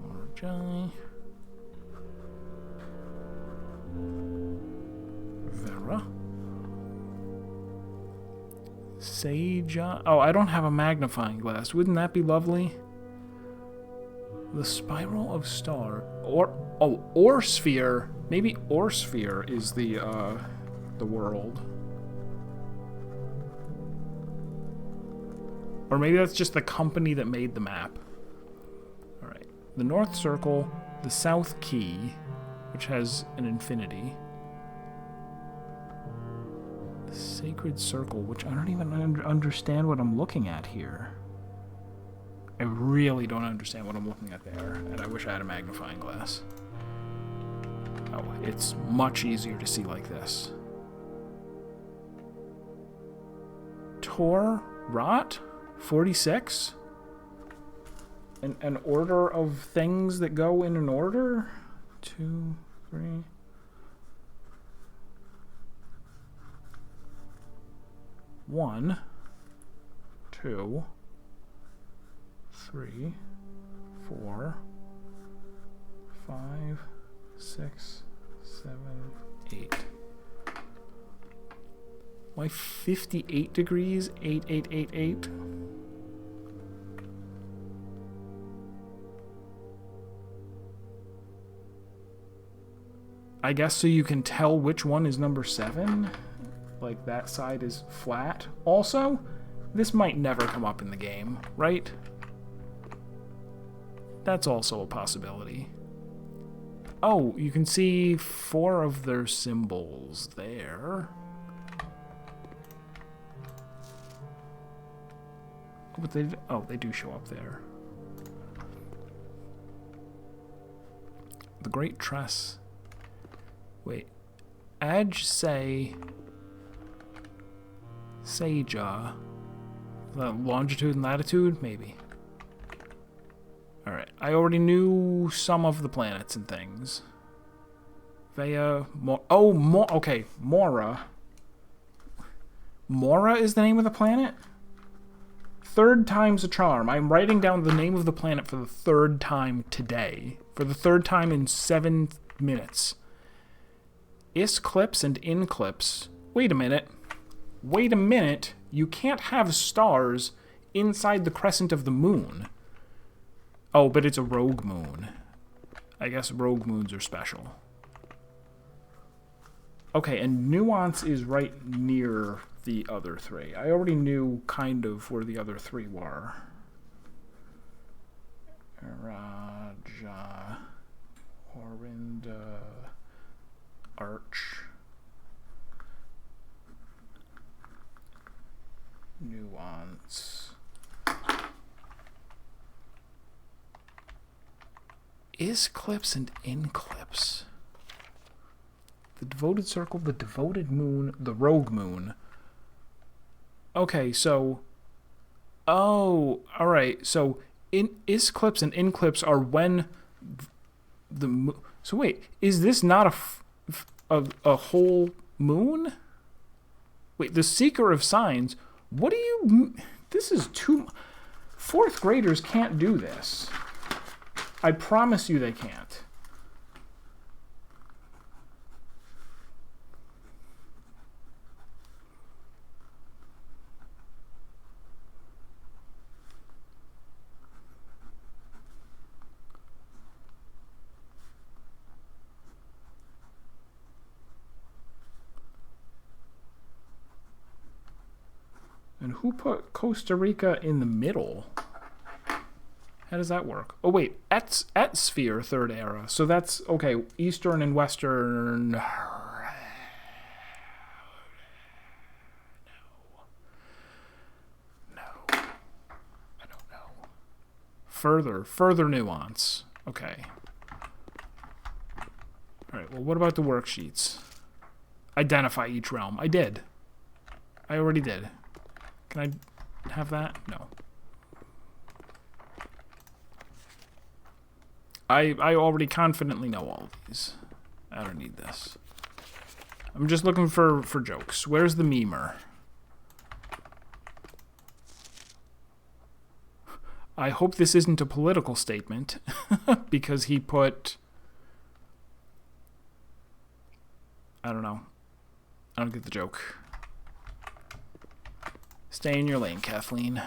Morjai. Vera. Seja. Oh, I don't have a magnifying glass. Wouldn't that be lovely? The Spiral of Star. Orsphere. Maybe Orsphere is the world. Or maybe that's just the company that made the map. Alright. The North Circle, the South Key, which has an infinity. The Sacred Circle, which I don't even understand what I'm looking at here. I really don't understand what I'm looking at there, and I wish I had a magnifying glass. Oh, it's much easier to see like this. Ihor Rot? 46? An order of things that go in an order? 2, 3... 1, 2, 3, 4, 5, 6, 7, 8. Why 58 degrees? 8, 8, 8, 8. I guess so you can tell which one is number 7. Like, that side is flat. Also, this might never come up in the game, right? That's also a possibility. Oh, you can see 4 of their symbols there. But they do show up there. The Great Tress. Wait. Adj say... Seja. Longitude and latitude? Maybe. Alright. I already knew some of the planets and things. Vea... okay. Mora. Mora is the name of the planet? 3rd time's a charm. I'm writing down the name of the planet for the 3rd time today. For the 3rd time in 7 minutes. Isclips and inclips. Wait a minute. Wait a minute. You can't have stars inside the crescent of the moon. Oh, but it's a rogue moon. I guess rogue moons are special. Okay, and Nuance is right near the other 3. I already knew kind of where the other 3 were. Raja, Orinda, Arch, Nuance. Isclips and inclips. The devoted circle, the devoted moon, the rogue moon. Okay, so... Oh, alright. So, isclips and inclips are when the... So wait, is this not a whole moon? Wait, the Seeker of Signs... What do you... This is too... 4th graders can't do this. I promise you they can't. And who put Costa Rica in the middle? How does that work? Oh, wait. At sphere, 3rd era. So that's, okay, Eastern and Western. No. I don't know. Further nuance. Okay. All right, well, what about the worksheets? Identify each realm. I did. I already did. Can I have that? No. I already confidently know all of these. I don't need this. I'm just looking for jokes. Where's the memer? I hope this isn't a political statement, because he put... I don't know. I don't get the joke. Stay in your lane, Kathleen.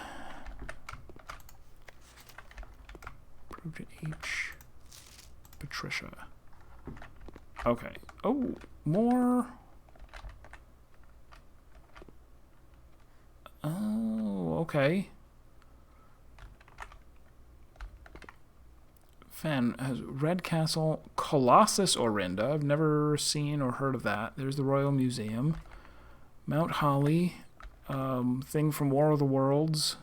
Approved at H. Patricia. Okay. Oh, more. Oh, okay. Fan has Red Castle, Colossus Orinda. I've never seen or heard of that. There's the Royal Museum. Mount Holly. Thing from War of the Worlds.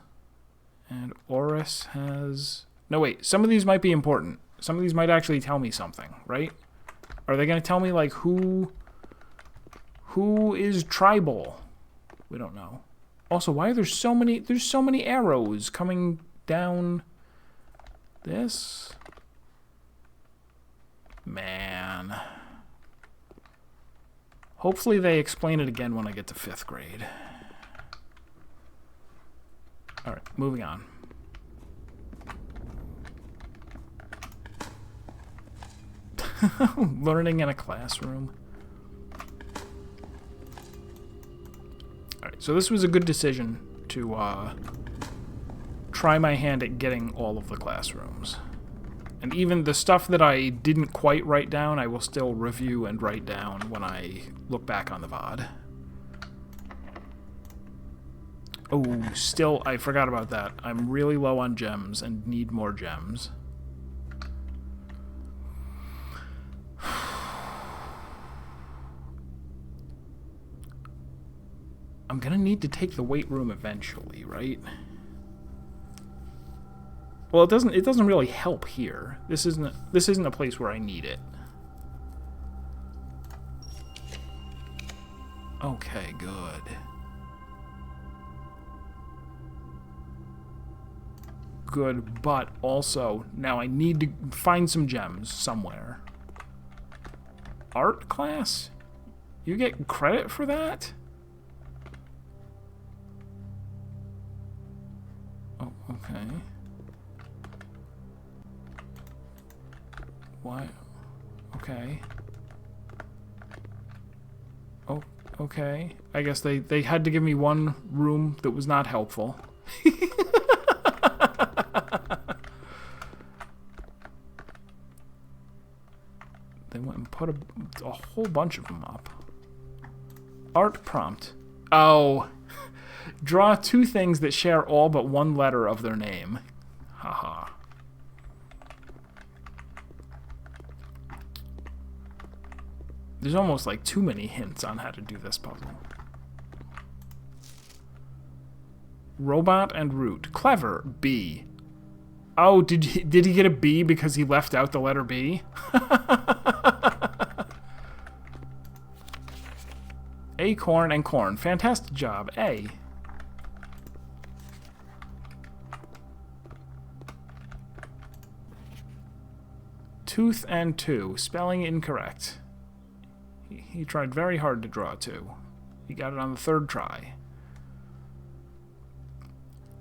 And Oris has... No, wait. Some of these might be important. Some of these might actually tell me something, right? Are they going to tell me, like, who is tribal? We don't know. Also, why are there so many... There's so many arrows coming down this? Man. Hopefully they explain it again when I get to 5th grade. Alright, moving on. Learning in a classroom. Alright, so this was a good decision to try my hand at getting all of the classrooms. And even the stuff that I didn't quite write down, I will still review and write down when I look back on the VOD. Oh, still, I forgot about that. I'm really low on gems and need more gems. I'm gonna need to take the weight room eventually, right? Well, it doesn't really help here. This isn't a place where I need it. Okay, good. Good, but also now I need to find some gems somewhere. Art class? You get credit for that? Oh, okay. Why? Okay. Oh, okay. I guess they had to give me one room that was not helpful. They went and put a whole bunch of them up. Art prompt. Oh. Draw 2 things that share all but one letter of their name. Haha. There's almost like too many hints on how to do this puzzle. Robot and root. Clever. B. Oh, did he get a B because he left out the letter B? Acorn and corn. Fantastic job. A. Tooth and 2. Spelling incorrect. He tried very hard to draw 2. He got it on the 3rd try.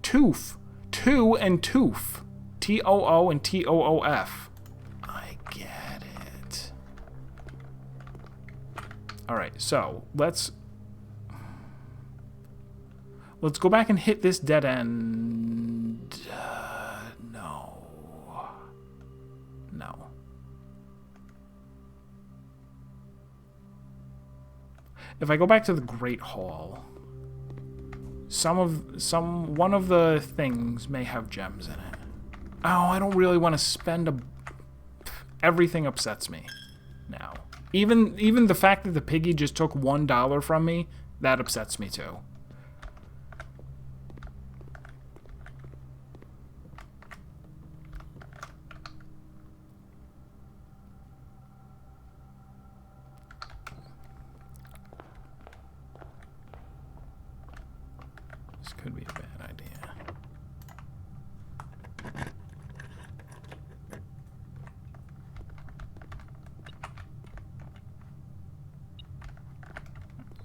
Tooth. 2 and tooth. T-O-O and T-O-O-F. I get it. Alright, so let's go back and hit this dead end. No. No. If I go back to the Great Hall, one of the things may have gems in it. Oh, I don't really want to spend everything upsets me now. Even the fact that the piggy just took $1 from me, that upsets me too. This could be a bad idea.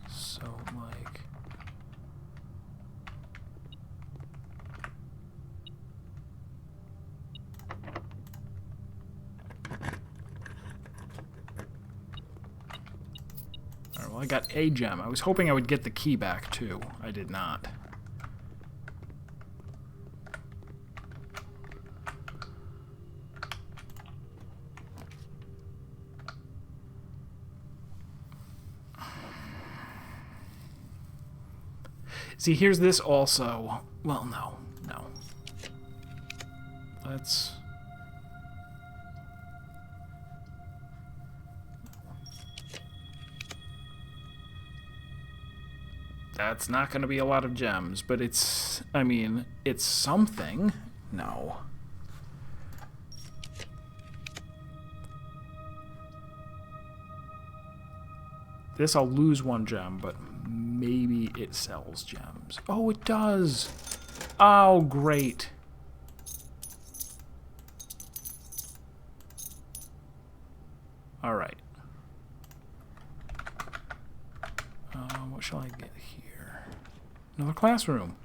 So, like... Alright, well, I got a gem. I was hoping I would get the key back, too. I did not. See, here's this also. Well, no. Let's... That's not going to be a lot of gems, but it's... I mean, it's something. No. This I'll lose 1 gem, but maybe it sells gems. Oh, it does. Oh, great. All right. What shall I get here? Another classroom.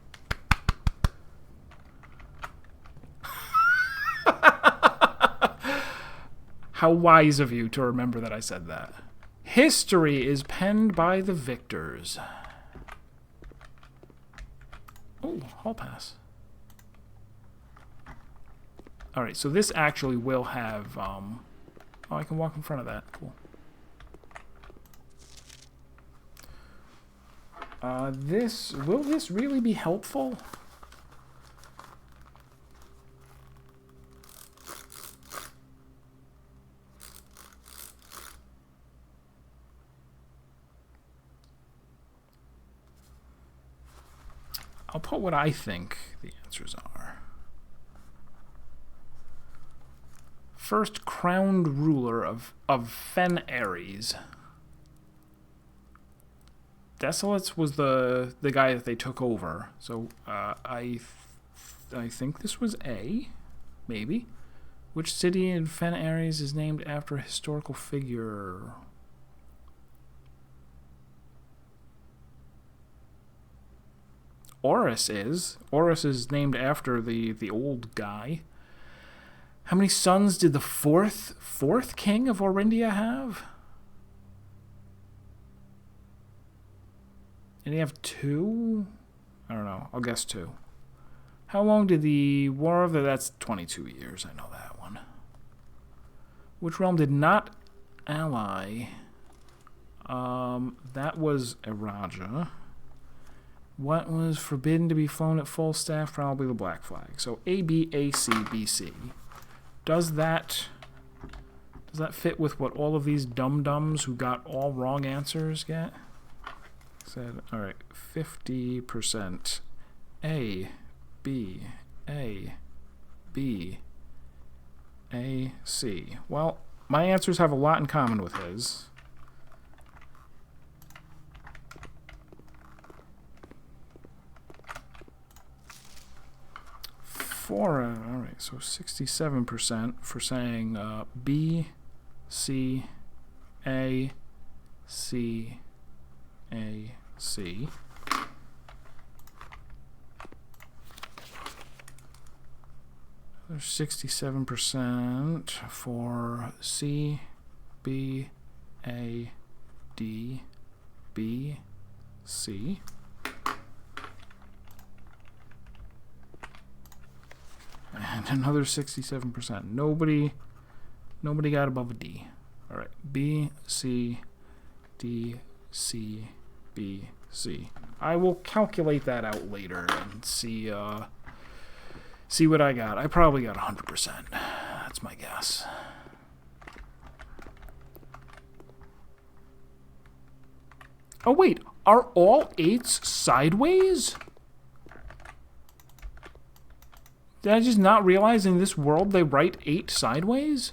How wise of you to remember that I said that. History is penned by the victors. Oh, hall pass. Alright, so this actually will have... oh, I can walk in front of that. Cool. Will this really be helpful? I'll put what I think the answers are. First crowned ruler of Fen Ares. Desolates was the guy that they took over. So I think this was A, maybe. Which city in Fen Ares is named after a historical figure? Oris is. Oris is named after the old guy. How many sons did the fourth king of Orindia have? Did he have 2? I don't know. I'll guess 2. How long did the War of the... That's 22 years. I know that one. Which realm did not ally? That was Eraja. What was forbidden to be flown at full staff? Probably the Black Flag. So A, B, A, C, B, C. Does that fit with what all of these dum-dums who got all wrong answers get? Said, all right, 50% A, B, A, B, A, C. Well, my answers have a lot in common with his. All right, so 67% for saying B, C, A, C, A, C. There's 67% for C, B, A, D, B, C. And another 67%. Nobody got above a D. All right, B, C, D, C, B, C. I will calculate that out later and see what I got. I probably got 100%. That's my guess. Oh wait, are all 8s sideways? Did I just not realize in this world they write 8 sideways?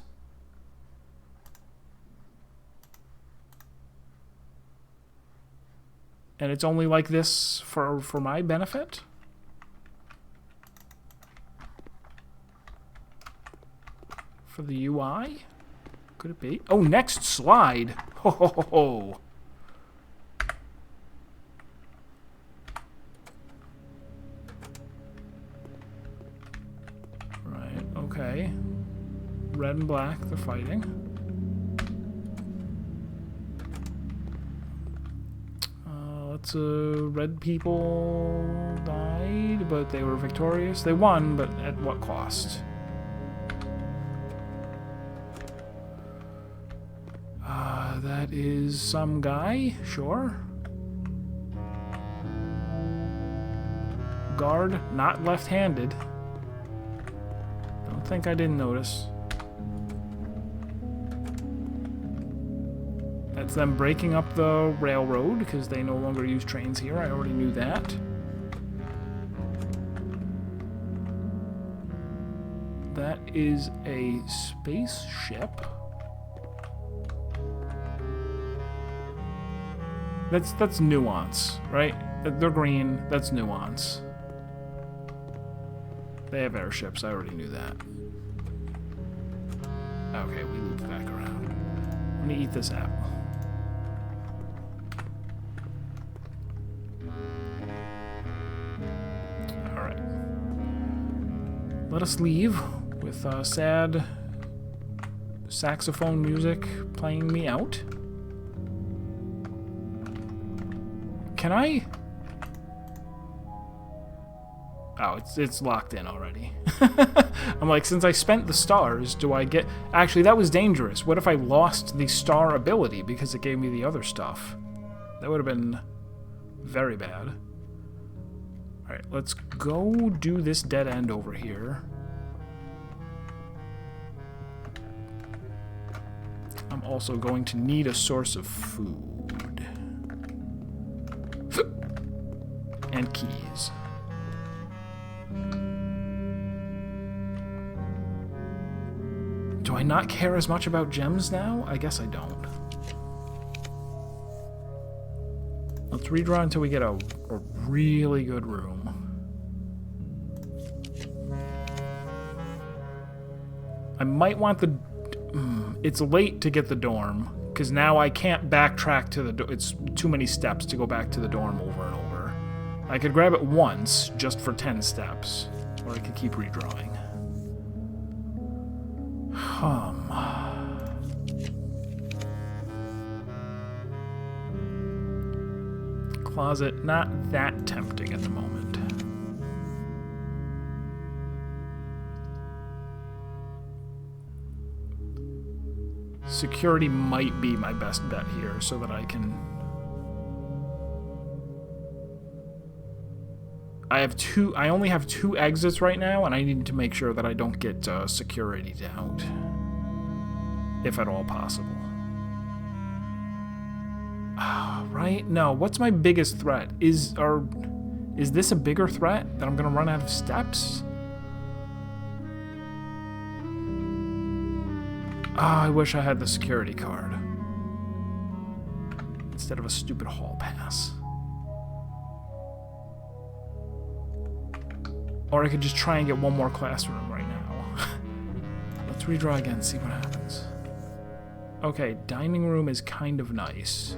And it's only like this for my benefit? For the UI? Could it be? Oh, next slide! Ho ho ho ho! Right, okay. Red and black, they're fighting. Red people died, but they were victorious. They won, but at what cost? That is some guy, sure. Guard, not left-handed. Don't think I didn't notice. That's them breaking up the railroad because they no longer use trains here. I already knew that. That is a spaceship. That's nuance, right? They're green. That's nuance. They have airships. I already knew that. Okay, we loop back around. Let me eat this apple. Alright. Let us leave with sad saxophone music playing me out. Can I? Oh, it's locked in already. I'm like, since I spent the stars, do I get... Actually, that was dangerous. What if I lost the star ability because it gave me the other stuff? That would have been very bad. Alright, let's go do this dead end over here. I'm also going to need a source of food. And keys. Do I not care as much about gems now? I guess I don't. Let's redraw until we get a really good room. I might want the... it's late to get the dorm, because now I can't backtrack to the... It's too many steps to go back to the dorm over and over. I could grab it once, just for 10 steps, or I could keep redrawing. Closet, not that tempting at the moment. Security might be my best bet here, so that I can... I only have 2 exits right now, and I need to make sure that I don't get security out. If at all possible. Right? No, what's my biggest threat? Is this a bigger threat? That I'm gonna run out of steps? I wish I had the security card. Instead of a stupid hall pass. Or I could just try and get one more classroom right now. Let's redraw again, see what happens. Okay, dining room is kind of nice.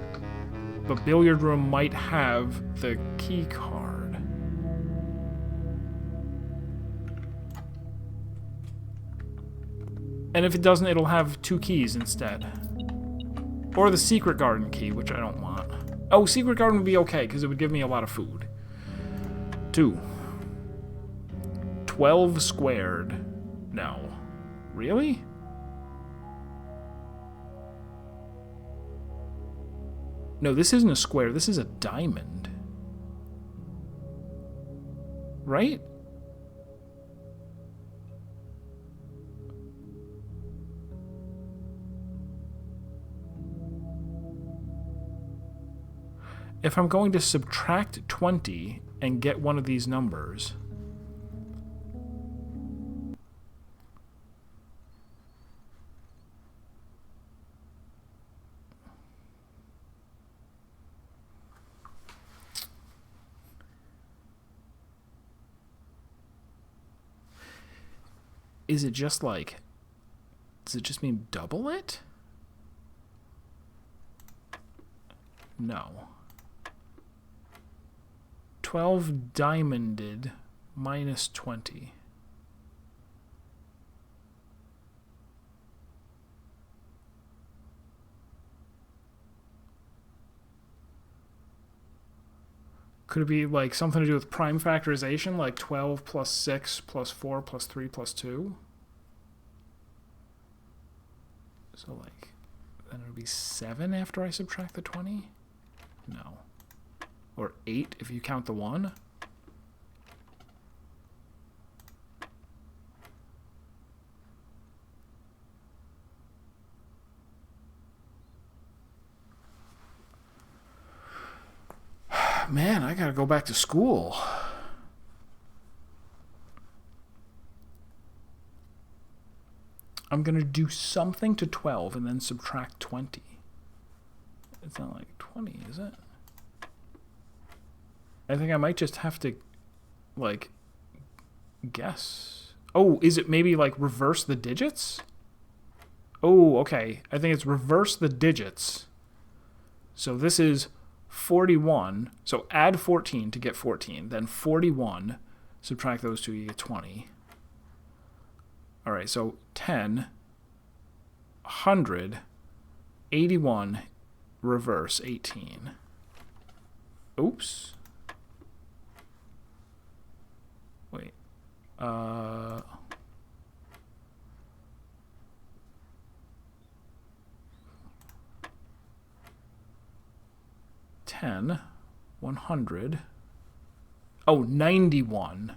But billiard room might have the key card. And if it doesn't, it'll have 2 keys instead. Or the secret garden key, which I don't want. Oh, secret garden would be okay, because it would give me a lot of food. 2. 12 squared. No. Really? No, this isn't a square. This is a diamond. Right? If I'm going to subtract 20 and get one of these numbers... Is it just like... Does it just mean double it? No. 12 diamonded minus 20. Could it be like something to do with prime factorization, like 12 plus 6 plus 4 plus 3 plus 2? So like, then it would be 7 after I subtract the 20? No. Or 8 if you count the 1? Man, I gotta go back to school. I'm gonna do something to 12 and then subtract 20. It's not like 20, is it? I think I might just have to, like, guess. Oh, is it maybe, like, reverse the digits? Oh, okay. I think it's reverse the digits. So this is 41. So add 14 to get 14. Then 41. Subtract those two, you get 20. All right, so 10, 100, 81, reverse 18. Oops. Wait. 10, 100. Oh, 91.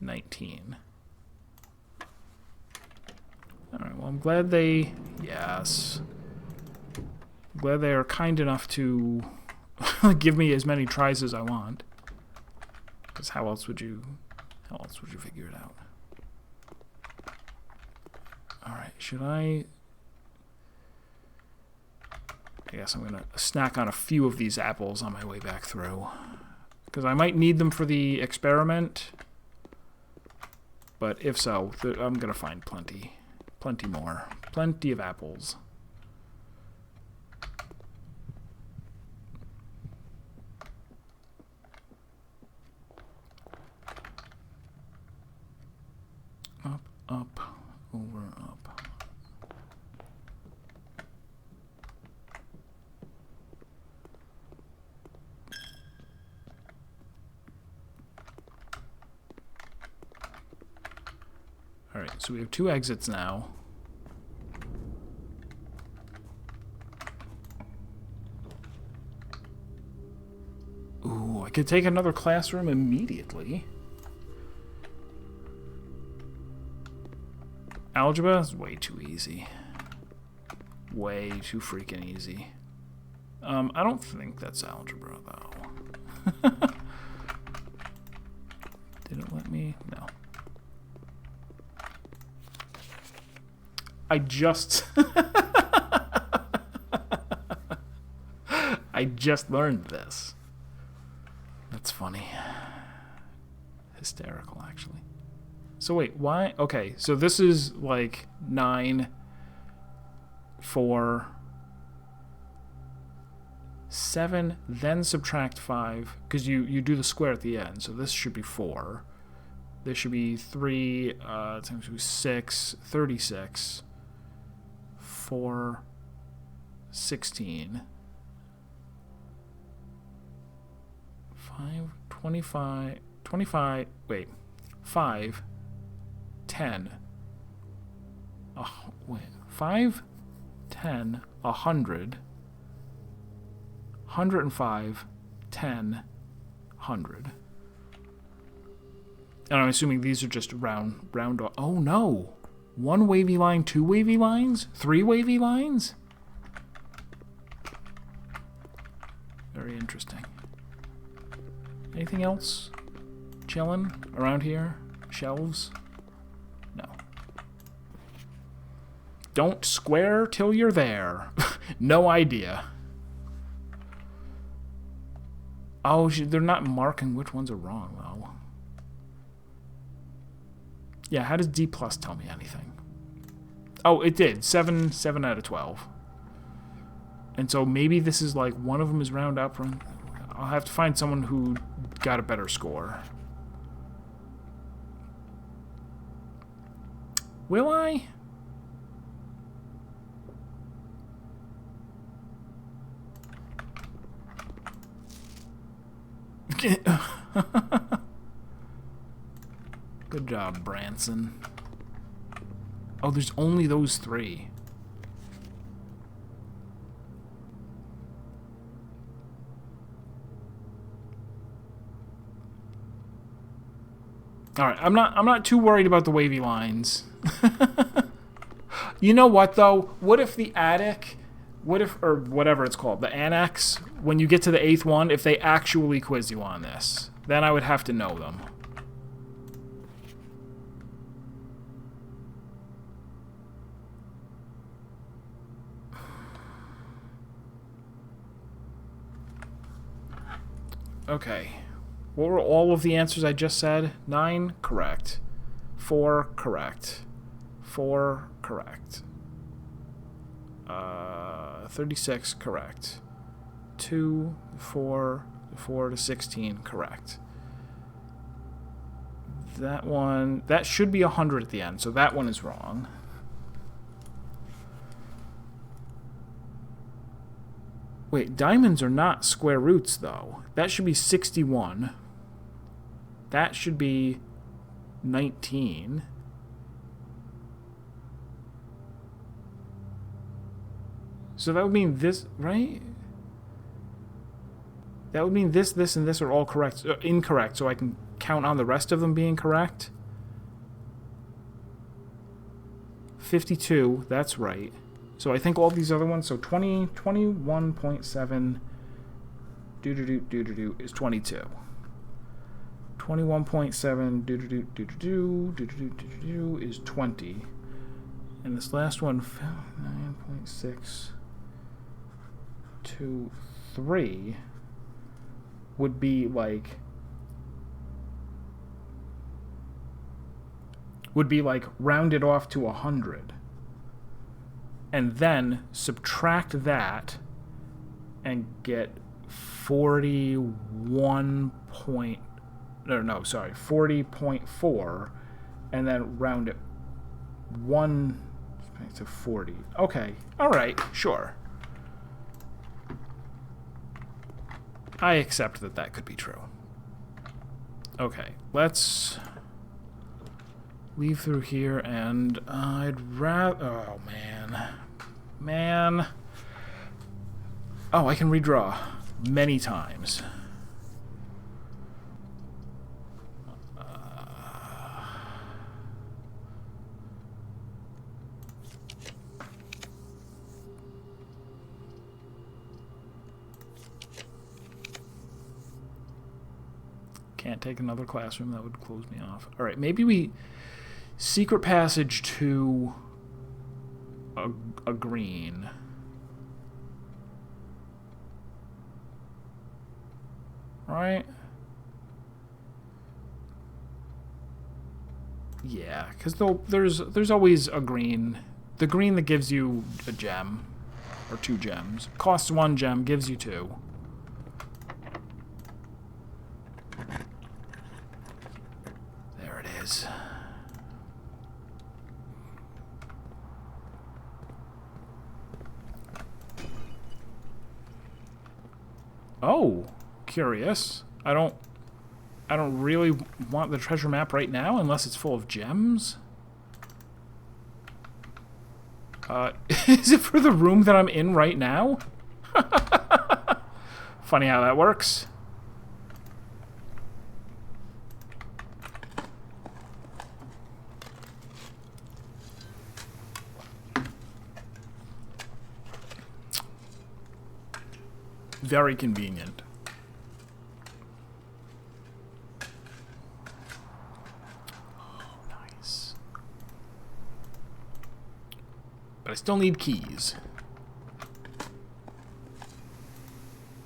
19. Alright, well, I'm glad they... Yes. I'm glad they are kind enough to give me as many tries as I want. Because how else would you figure it out? Alright, should I guess I'm going to snack on a few of these apples on my way back through. Because I might need them for the experiment. But if so, I'm going to find plenty. Plenty more. Plenty of apples. Up, up, over, up. Alright, so we have 2 exits now. Ooh, I could take another classroom immediately. Algebra is way too easy. Way too freaking easy. I don't think that's algebra, though. Did it let me? No. I just... I just learned this. That's funny. Hysterical, actually. So wait, why? Okay, so this is like 9, 4, 7, then subtract 5, because you do the square at the end, so this should be 4. This should be 3 times 2, 6, 36, 4, 16, 5, 25, 25, wait, 5, 10, wait, 5, 10, 100, 105, 10, 100. And I'm assuming these are just round off. Oh no! 1 wavy line, 2 wavy lines, 3 wavy lines? Very interesting. Anything else chilling around here? Shelves? No. Don't square till you're there. No idea. Oh, they're not marking which ones are wrong, though. Yeah, how does D plus tell me anything? Oh, it did. 7 out of 12. And so maybe this is like one of them is round up. I'll have to find someone who got a better score. Will I? Good job, Branson. Oh, there's only those 3. All right, I'm not too worried about the wavy lines. You know what though? What if the attic, or whatever it's called, the annex, when you get to the 8th one, if they actually quiz you on this, then I would have to know them. Okay. What were all of the answers I just said? 9, correct. 4, correct. 4, correct. 36, correct. 2, 4 to 16, correct. That one, that should be 100 at the end, so that one is wrong. Wait, diamonds are not square roots, though. That should be 61. That should be 19. So that would mean this, right? That would mean this, this, and this are all correct, incorrect, so I can count on the rest of them being correct. 52, that's right. So I think all these other ones, so 21.7 is 22. 21.7 is 20. And this last one, 9.6 to 3 would be like rounded off to 100. And then subtract that and get 40.4, and then round it 1 to 40. Okay, all right, sure. I accept that that could be true. Okay, let's leave through here, and I'd rather... Oh, man. Oh, I can redraw many times. Can't take another classroom, that would close me off. All right, maybe we secret passage to a green. Right? Yeah, because there's always a green. The green that gives you a gem, or 2 gems. Costs 1 gem, gives you 2. There it is. Oh, curious. I don't really want the treasure map right now unless it's full of gems. Is it for the room that I'm in right now? Funny how that works. Very convenient. Oh, nice. But I still need keys.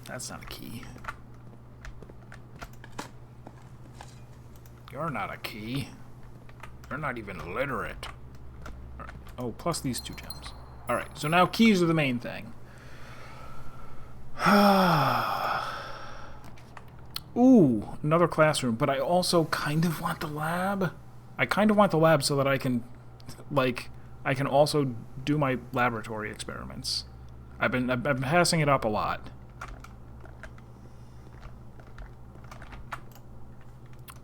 That's not a key. You're not a key. You're not even literate. Right. Oh, plus these 2 gems. Alright, so now keys are the main thing. Ooh, another classroom, but I also kind of want the lab. I kind of want the lab so that I can, I can also do my laboratory experiments. I've been passing it up a lot.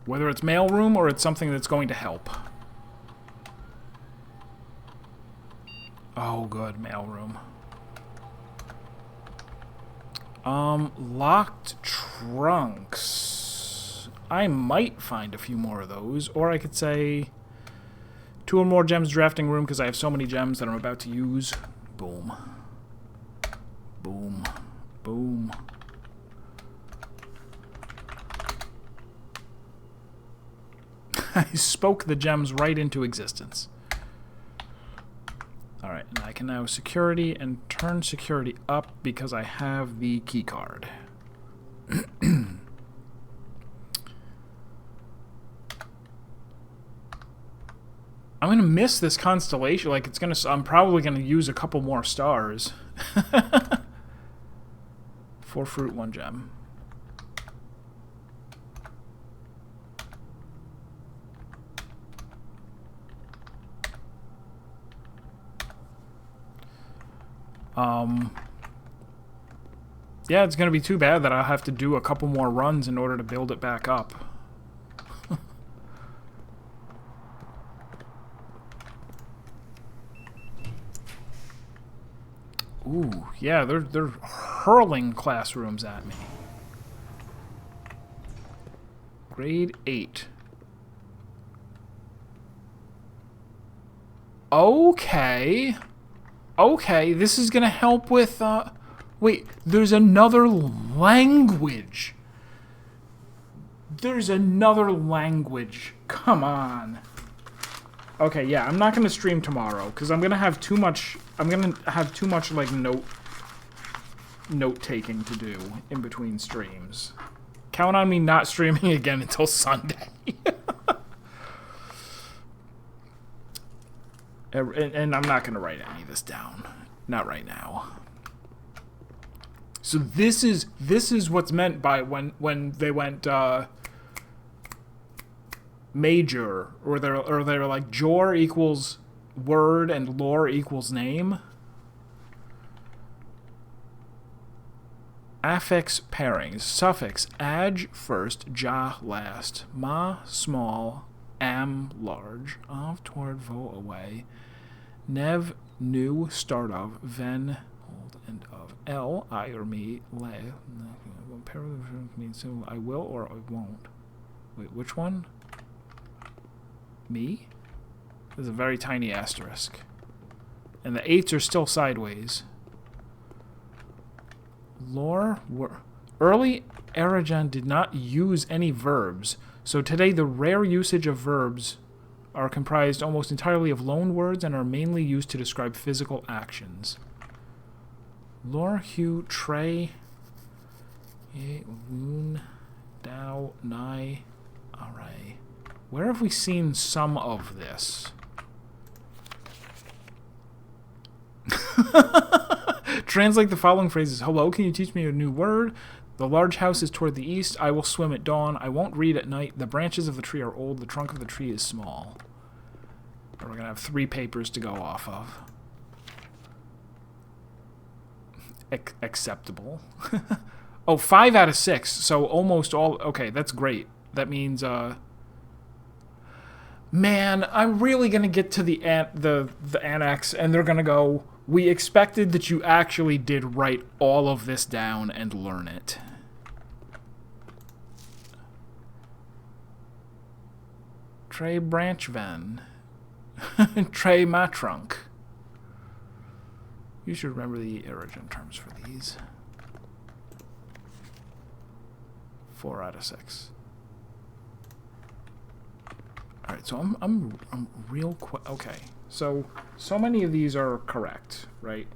Whether it's mailroom or it's something that's going to help. Oh, good, mailroom. Locked trunks. I might find a few more of those, or I could say 2 or more gems drafting room because I have so many gems that I'm about to use. Boom. Boom. Boom. I spoke the gems right into existence. Alright, and I can now security and turn security up because I have the key card. I'm gonna miss this constellation. Like, it's gonna... I'm probably gonna use a couple more stars. 4 fruit, 1 gem. Yeah, it's gonna be too bad that I'll have to do a couple more runs in order to build it back up. Ooh, yeah, they're hurling classrooms at me. Grade 8. Okay. Okay, this is gonna help with, wait, there's another language. There's another language. Come on. Okay, yeah, I'm not gonna stream tomorrow, because I'm gonna have too much, like, note-taking to do in between streams. Count on me not streaming again until Sunday. And I'm not going to write any of this down. Not right now. So this is what's meant by when they went major, or they're like jor equals word and lore equals name. Affix pairings. Suffix aj first, ja last, ma small, am large, of toward vo away, nev new start of, ven hold end of, l I or me, le pair means so I will or I won't. Wait, which one? Me? There's a very tiny asterisk, and the 8s are still sideways. Lore, early Arajan did not use any verbs, so today the rare usage of verbs are comprised almost entirely of loan words and are mainly used to describe physical actions. Lore, hue, tray, woon, dao, nai, array. Where have we seen some of this? Translate the following phrases. Hello, can you teach me a new word? The large house is toward the east. I will swim at dawn. I won't read at night. The branches of the tree are old. The trunk of the tree is small. We're going to have 3 papers to go off of. Acceptable. Oh, 5 out of 6. So almost all... Okay, that's great. That means... Man, I'm really going to get to the annex, and they're going to go... We expected that you actually did write all of this down and learn it. Trey branch van. Trey my trunk. You should remember the origin terms for these. 4 out of 6. All right, so I'm real quick. Okay, so many of these are correct, right?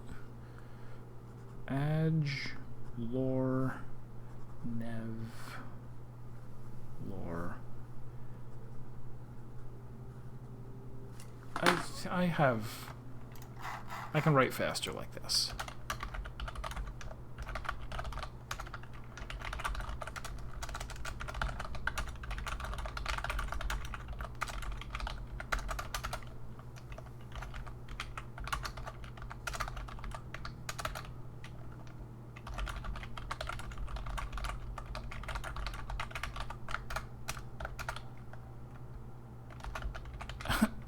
Adge, lore, nev, lore. I can write faster like this.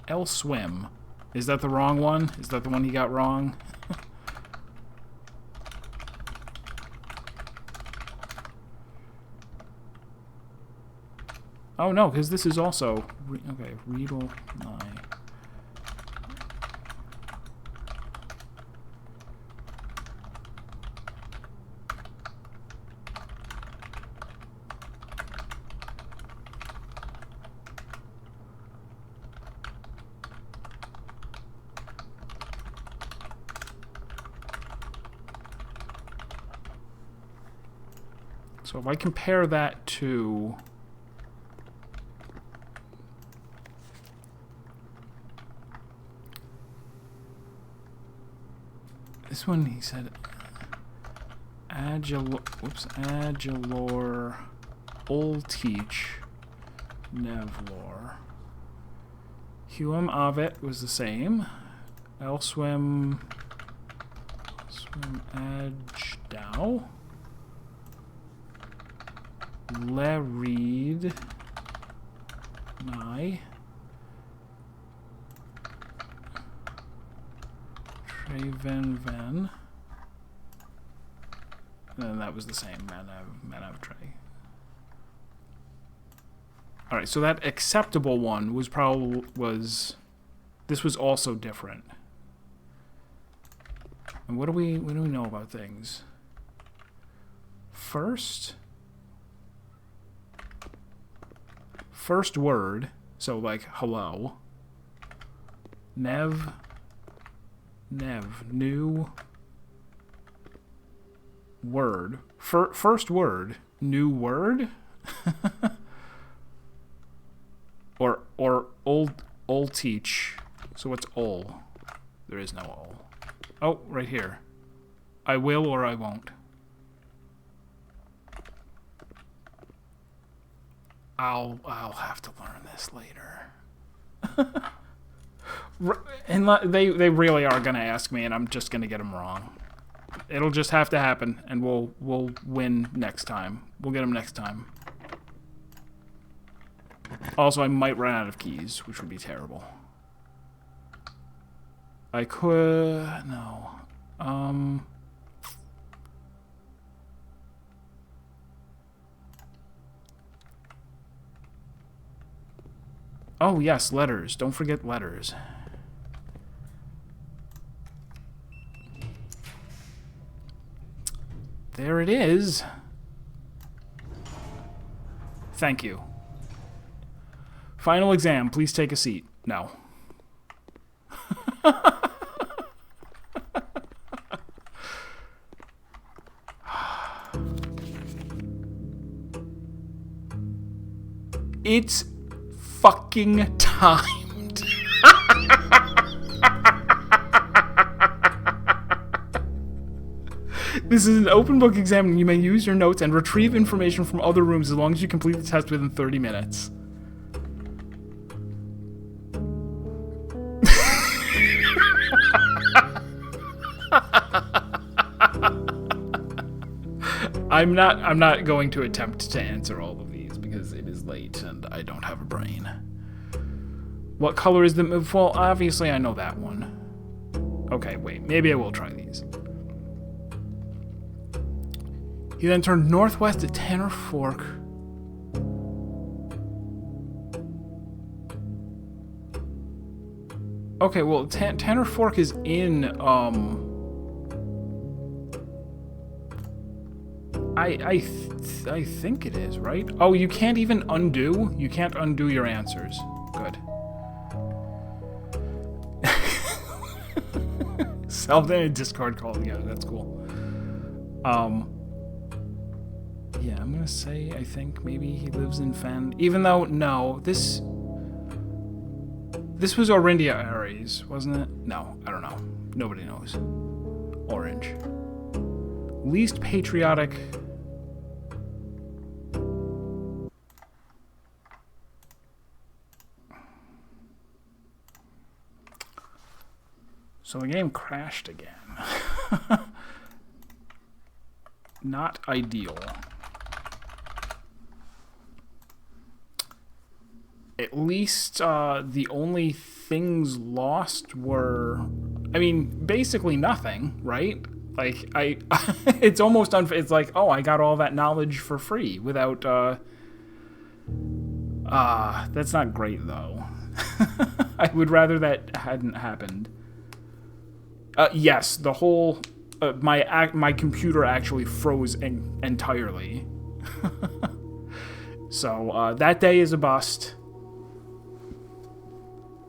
L swim. Is that the wrong one? Is that the one he got wrong? Oh no, because this is also... Okay, Readle, nine. So if I compare that to This one he said Agilor Ulteach Nevlor. Huam Avet was the same. Elswim Ajdau. Lereed Nye. Traven Ven. And that was the same. Manav Trey. Alright, so that acceptable one was this was also different. And what do we know about things? First word, so like hello. Nev, new word. First word, new word? or old teach. So what's ol? There is no ol. Oh, right here. I will or I won't. I'll have to learn this later. And they really are gonna ask me, and I'm just gonna get them wrong. It'll just have to happen, and we'll win next time. We'll get them next time. Also, I might run out of keys, which would be terrible. I could... no. Oh, yes, letters. Don't forget letters. There it is. Thank you. Final exam. Please take a seat. No. It's fucking timed. This is an open book exam, and you may use your notes and retrieve information from other rooms as long as you complete the test within 30 minutes. I'm not going to attempt to answer all of these because it is late and I don't have a brain. What color is the move? Well, obviously I know that one. Okay, wait, maybe I will try these. He then turned northwest at Tanner Fork. Okay, well, Tanner Fork is in, I think it is, right? Oh, you can't even undo? You can't undo your answers. Good. Something in Discord call together. That's cool. Yeah, I'm gonna say I think maybe he lives in Fen. Even though, no, this was Orindia Aries, wasn't it? No, I don't know. Nobody knows. Orange. Least patriotic. So the game crashed again. Not ideal. At least the only things lost were, I mean, basically nothing, right? Like, it's almost unfair. It's like, oh, I got all that knowledge for free without, that's not great, though. I would rather that hadn't happened. Yes, the whole, my computer actually froze entirely. So, that day is a bust.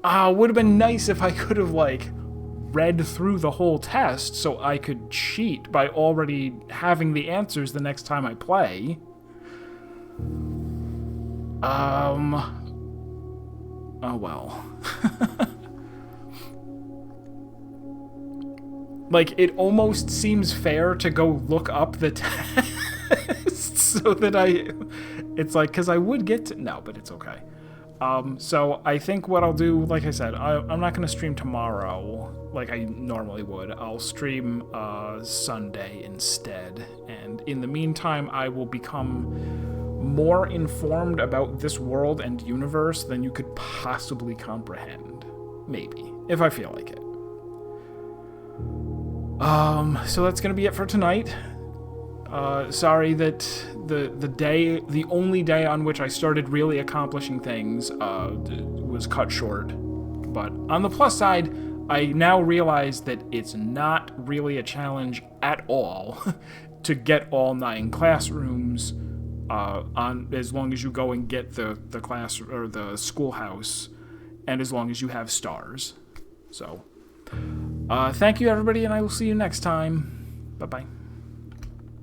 Would have been nice if I could have, like, read through the whole test so I could cheat by already having the answers the next time I play. Oh well. Like, it almost seems fair to go look up the test so that it's like, because I would get to, no, but it's okay. So I think what I'll do, like I said, I'm not going to stream tomorrow like I normally would. I'll stream Sunday instead. And in the meantime, I will become more informed about this world and universe than you could possibly comprehend. Maybe, if I feel like it. So that's going to be it for tonight. Sorry that the only day on which I started really accomplishing things was cut short. But on the plus side, I now realize that it's not really a challenge at all to get all 9 classrooms on as long as you go and get the class or the schoolhouse, and as long as you have stars. So, thank you everybody, and I will see you next time. Bye bye.